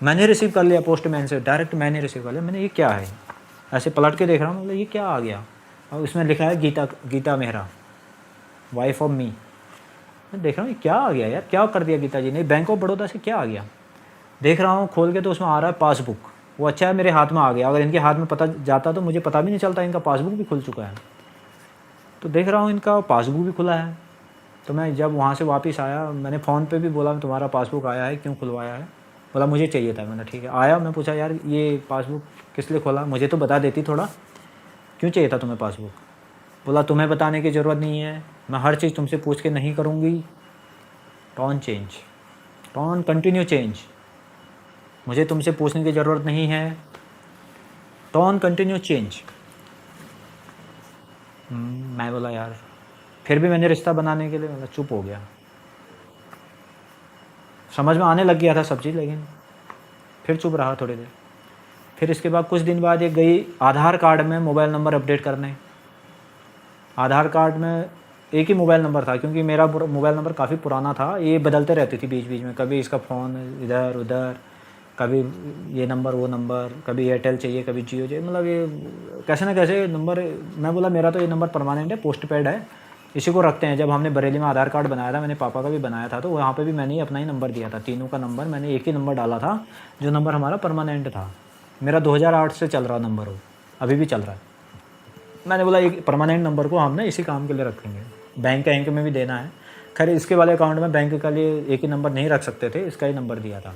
S1: मैंने रिसीव कर लिया पोस्टमैन से, डायरेक्ट मैंने रिसीव कर लिया। मैंने ये क्या है, ऐसे पलट के देख रहा हूँ, मतलब ये क्या आ गया, और उसमें लिखा है Geeta Mehra, wife of me. मैं देख रहा हूँ ये क्या आ गया यार, क्या कर दिया गीता जी ने, बैंक ऑफ बड़ौदा से क्या आ गया। देख रहा हूँ खोल के तो उसमें आ रहा है पासबुक। वो अच्छा है मेरे हाथ में आ गया, अगर इनके हाथ में पता जाता तो मुझे पता भी नहीं चलता इनका पासबुक भी खुल चुका है। तो देख रहा हूँ इनका पासबुक भी खुला है। तो मैं जब वहाँ से वापस आया, मैंने फ़ोन पे भी बोला तुम्हारा पासबुक आया है, क्यों खुलवाया है। बोला मुझे चाहिए था। मैंने ठीक है। आया, मैं पूछा यार ये पासबुक किस लिए खोला, मुझे तो बता देती थोड़ा, क्यों चाहिए था तुम्हें पासबुक। बोला तुम्हें बताने की ज़रूरत नहीं है, मैं हर चीज़ तुमसे पूछ के नहीं करूँगी। Tone change, tone continue change, मुझे तुमसे पूछने की ज़रूरत नहीं है, टोन कंटिन्यू चेंज। मैं बोला यार, फिर भी मैंने रिश्ता बनाने के लिए मतलब चुप हो गया। समझ में आने लग गया था सब चीज़, लेकिन फिर चुप रहा थोड़ी देर। फिर इसके बाद कुछ दिन बाद ये गई आधार कार्ड में मोबाइल नंबर अपडेट करने। आधार कार्ड में एक ही मोबाइल नंबर था, क्योंकि मेरा मोबाइल नंबर काफ़ी पुराना था, ये बदलते रहती थी बीच बीच में, कभी इसका फ़ोन इधर उधर, कभी ये नंबर वो नंबर, कभी एयरटेल चाहिए कभी जियो चाहिए, मतलब ये कैसे ना कैसे नंबर। मैं बोला मेरा तो ये नंबर परमानेंट है, पोस्ट पेड है, इसी को रखते हैं। जब हमने बरेली में आधार कार्ड बनाया था, मैंने पापा का भी बनाया था, तो वहाँ पे भी मैंने ही अपना ही नंबर दिया था, तीनों का नंबर मैंने एक ही नंबर डाला था, जो नंबर हमारा परमानेंट था। मेरा 2008 से चल रहा नंबर, हो अभी भी चल रहा है। मैंने बोला एक परमानेंट नंबर को हम ना इसी काम के लिए रखेंगे, बैंक में भी देना है। खैर इसके वाले अकाउंट में बैंक के लिए एक ही नंबर नहीं रख सकते थे, इसका ही नंबर दिया था,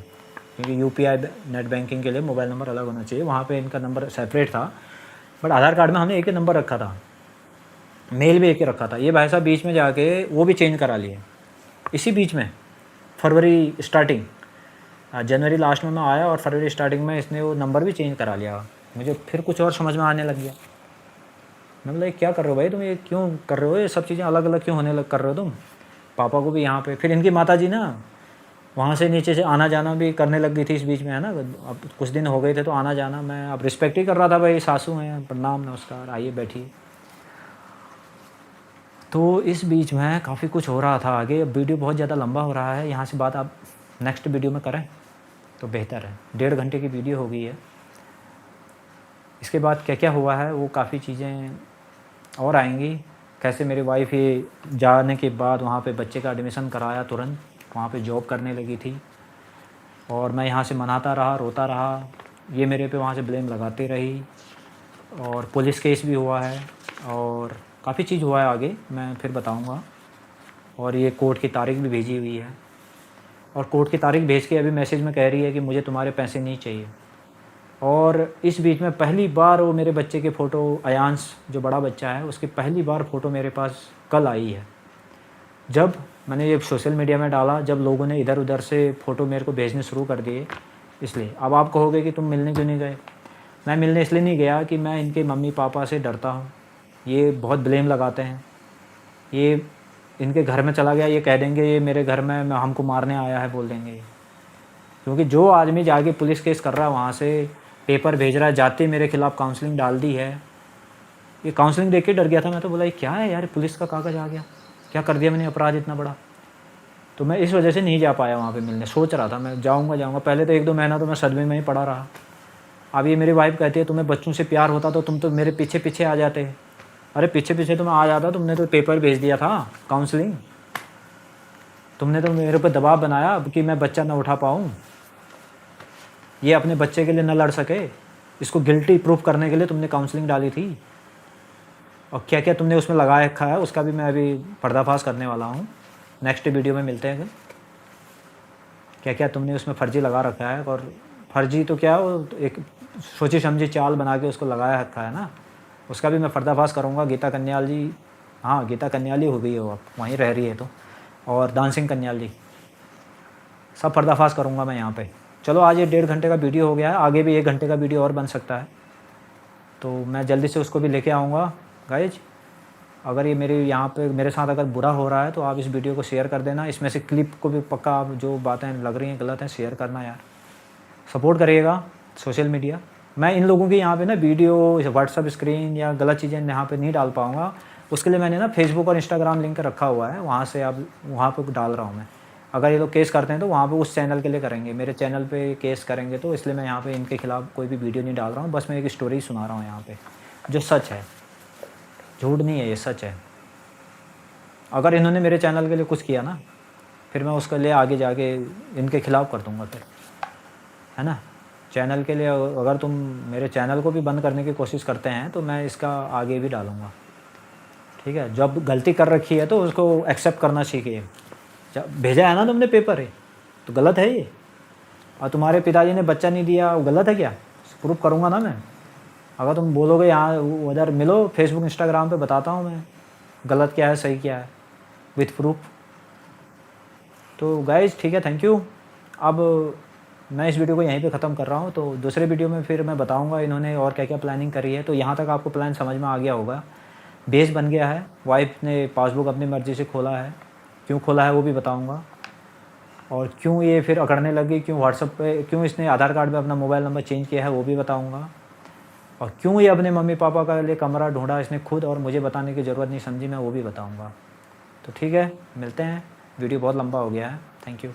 S1: क्योंकि यूपीआई नेट बैंकिंग के लिए मोबाइल नंबर अलग होना चाहिए, वहाँ पे इनका नंबर सेपरेट था। बट आधार कार्ड में हमने एक ही नंबर रखा था, मेल भी एक ही रखा था। ये भाई साहब बीच में जाके वो भी चेंज करा लिए, इसी बीच में फरवरी स्टार्टिंग, जनवरी लास्ट में मैं आया और फरवरी स्टार्टिंग में इसने वो नंबर भी चेंज करा लिया। मुझे फिर कुछ और समझ में आने लग गया। मैं बोला क्या कर रहे हो भाई तुम, ये क्यों कर रहे हो, ये सब चीज़ें अलग अलग क्यों होने लग कर रहे हो तुम। पापा को भी यहाँ पे, फिर इनकी माता जी ना वहाँ से नीचे से आना जाना भी करने लग गई थी इस बीच में, है ना। अब कुछ दिन हो गए थे तो आना जाना, मैं अब रिस्पेक्ट ही कर रहा था, भाई सासू हैं, प्रणाम नमस्कार आइए बैठिए। तो इस बीच में काफ़ी कुछ हो रहा था आगे। अब वीडियो बहुत ज़्यादा लंबा हो रहा है, यहाँ से बात आप नेक्स्ट वीडियो में करें तो बेहतर है। 1.5 घंटे की वीडियो हो गई है। इसके बाद क्या क्या हुआ है वो काफ़ी चीज़ें और आएंगी। कैसे मेरी वाइफ ये जाने के बाद वहाँ पे बच्चे का एडमिशन कराया, तुरंत वहाँ पे जॉब करने लगी थी, और मैं यहाँ से मनाता रहा, रोता रहा, ये मेरे पे वहाँ से ब्लेम लगाती रही, और पुलिस केस भी हुआ है, और काफ़ी चीज़ हुआ है आगे मैं फिर बताऊँगा। और ये कोर्ट की तारीख भी भेजी हुई है, और कोर्ट की तारीख भेज के अभी मैसेज में कह रही है कि मुझे तुम्हारे पैसे नहीं चाहिए। और इस बीच में पहली बार वो मेरे बच्चे के फ़ोटो, अयांश जो बड़ा बच्चा है उसकी पहली बार फ़ोटो मेरे पास कल आई है, जब मैंने ये सोशल मीडिया में डाला, जब लोगों ने इधर उधर से फ़ोटो मेरे को भेजने शुरू कर दिए। इसलिए अब आप कहोगे कि तुम मिलने क्यों नहीं गए। मैं मिलने इसलिए नहीं गया कि मैं इनके मम्मी पापा से डरता हूँ, ये बहुत ब्लेम लगाते हैं। ये इनके घर में चला गया, ये कह देंगे ये मेरे घर में हमको मारने आया है, बोल देंगे। क्योंकि जो आदमी जाके पुलिस केस कर रहा है, वहाँ से पेपर भेज रहा है, जाते मेरे खिलाफ़ काउंसलिंग डाल दी है। ये काउंसलिंग देख के डर गया था मैं, तो बोला ये क्या है यार, पुलिस का कागज़ आ गया, क्या कर दिया मैंने अपराध इतना बड़ा। तो मैं इस वजह से नहीं जा पाया वहाँ पे मिलने। सोच रहा था मैं जाऊँगा, पहले तो 1-2 महीना तो मैं सदमे में ही पड़ा रहा। अब ये मेरी वाइफ कहती है तुम्हें बच्चों से प्यार होता तो तुम तो मेरे पीछे पीछे आ जाते। अरे पीछे पीछे तो मैं आ जाता, तुमने तो पेपर भेज दिया था काउंसलिंग, तुमने तो मेरे पर दबाव बनाया कि मैं बच्चा ना उठा पाऊँ, ये अपने बच्चे के लिए न लड़ सके, इसको गिल्टी प्रूफ करने के लिए तुमने काउंसलिंग डाली थी। और क्या क्या तुमने उसमें लगा रखा है उसका भी मैं अभी पर्दाफाश करने वाला हूँ। नेक्स्ट वीडियो में मिलते हैं। क्या क्या तुमने उसमें फर्जी लगा रखा है, और फर्जी तो क्या, वो एक सोची समझी चाल बना के उसको लगाया रखा है ना, उसका भी मैं पर्दाफाश करूँगा। गीता कन्याल जी, हाँ गीता कन्याल ही हो गई हो, अब वहीं रह रही है तो, और दानसिंह कन्याल जी, सब पर्दाफाश करूँगा मैं यहाँ पे। चलो आज ये 1.5 घंटे का वीडियो हो गया है, आगे भी 1 घंटे का वीडियो और बन सकता है, तो मैं जल्दी से उसको भी लेके आऊँगा गाइज। अगर ये मेरे यहाँ पे मेरे साथ अगर बुरा हो रहा है तो आप इस वीडियो को शेयर कर देना। इसमें से क्लिप को भी पक्का आप जो बातें लग रही हैं गलत हैं शेयर करना यार, सपोर्ट करिएगा सोशल मीडिया। मैं इन लोगों के यहाँ पे ना वीडियो व्हाट्सअप स्क्रीन या गलत चीज़ें यहाँ पे नहीं डाल पाऊँगा, उसके लिए मैंने ना फेसबुक और इंस्टाग्राम लिंक रखा हुआ है, वहाँ से अब वहाँ पे डाल रहा हूँ मैं। अगर ये लोग केस करते हैं तो वहाँ पे उस चैनल के लिए करेंगे, मेरे चैनल पे केस करेंगे, तो इसलिए मैं यहाँ पे इनके खिलाफ़ कोई भी वीडियो नहीं डाल रहा हूँ। बस मैं एक स्टोरी सुना रहा हूँ यहाँ पे जो सच है, झूठ नहीं है, ये सच है। अगर इन्होंने मेरे चैनल के लिए कुछ किया ना, फिर मैं उसके लिए आगे जाके इनके खिलाफ़ कर दूँगा फिर, है ना। चैनल के लिए अगर तुम मेरे चैनल को भी बंद करने की कोशिश करते हैं तो मैं इसका आगे भी डालूँगा, ठीक है। जब गलती कर रखी है तो उसको एक्सेप्ट करना सीखिए। जब भेजा है ना तुमने पेपर है तो गलत है ये, और तुम्हारे पिताजी ने बच्चा नहीं दिया वो गलत है क्या, प्रूफ करूँगा ना मैं। अगर तुम बोलोगे यहाँ उधर मिलो फेसबुक इंस्टाग्राम पे बताता हूँ मैं गलत क्या है सही क्या है विथ प्रूफ। तो गाइज़ ठीक है, थैंक यू। अब मैं इस वीडियो को यहीं पे ख़त्म कर रहा हूँ, तो दूसरे वीडियो में फिर मैं बताऊँगा इन्होंने और क्या क्या प्लानिंग करी है। तो यहाँ तक आपको प्लान समझ में आ गया होगा, बेस बन गया है, वाइफ ने पासबुक अपनी मर्ज़ी से खोला है, क्यों खोला है वो भी बताऊँगा, और क्यों ये फिर अकड़ने लगी, क्यों व्हाट्सअप पे, क्यों इसने आधार कार्ड पे अपना मोबाइल नंबर चेंज किया है वो भी बताऊँगा, और क्यों ये अपने मम्मी पापा का लिए कमरा ढूंढा इसने खुद और मुझे बताने की ज़रूरत नहीं समझी, मैं वो भी बताऊँगा। तो ठीक है, मिलते हैं, वीडियो बहुत लंबा हो गया है, थैंक यू।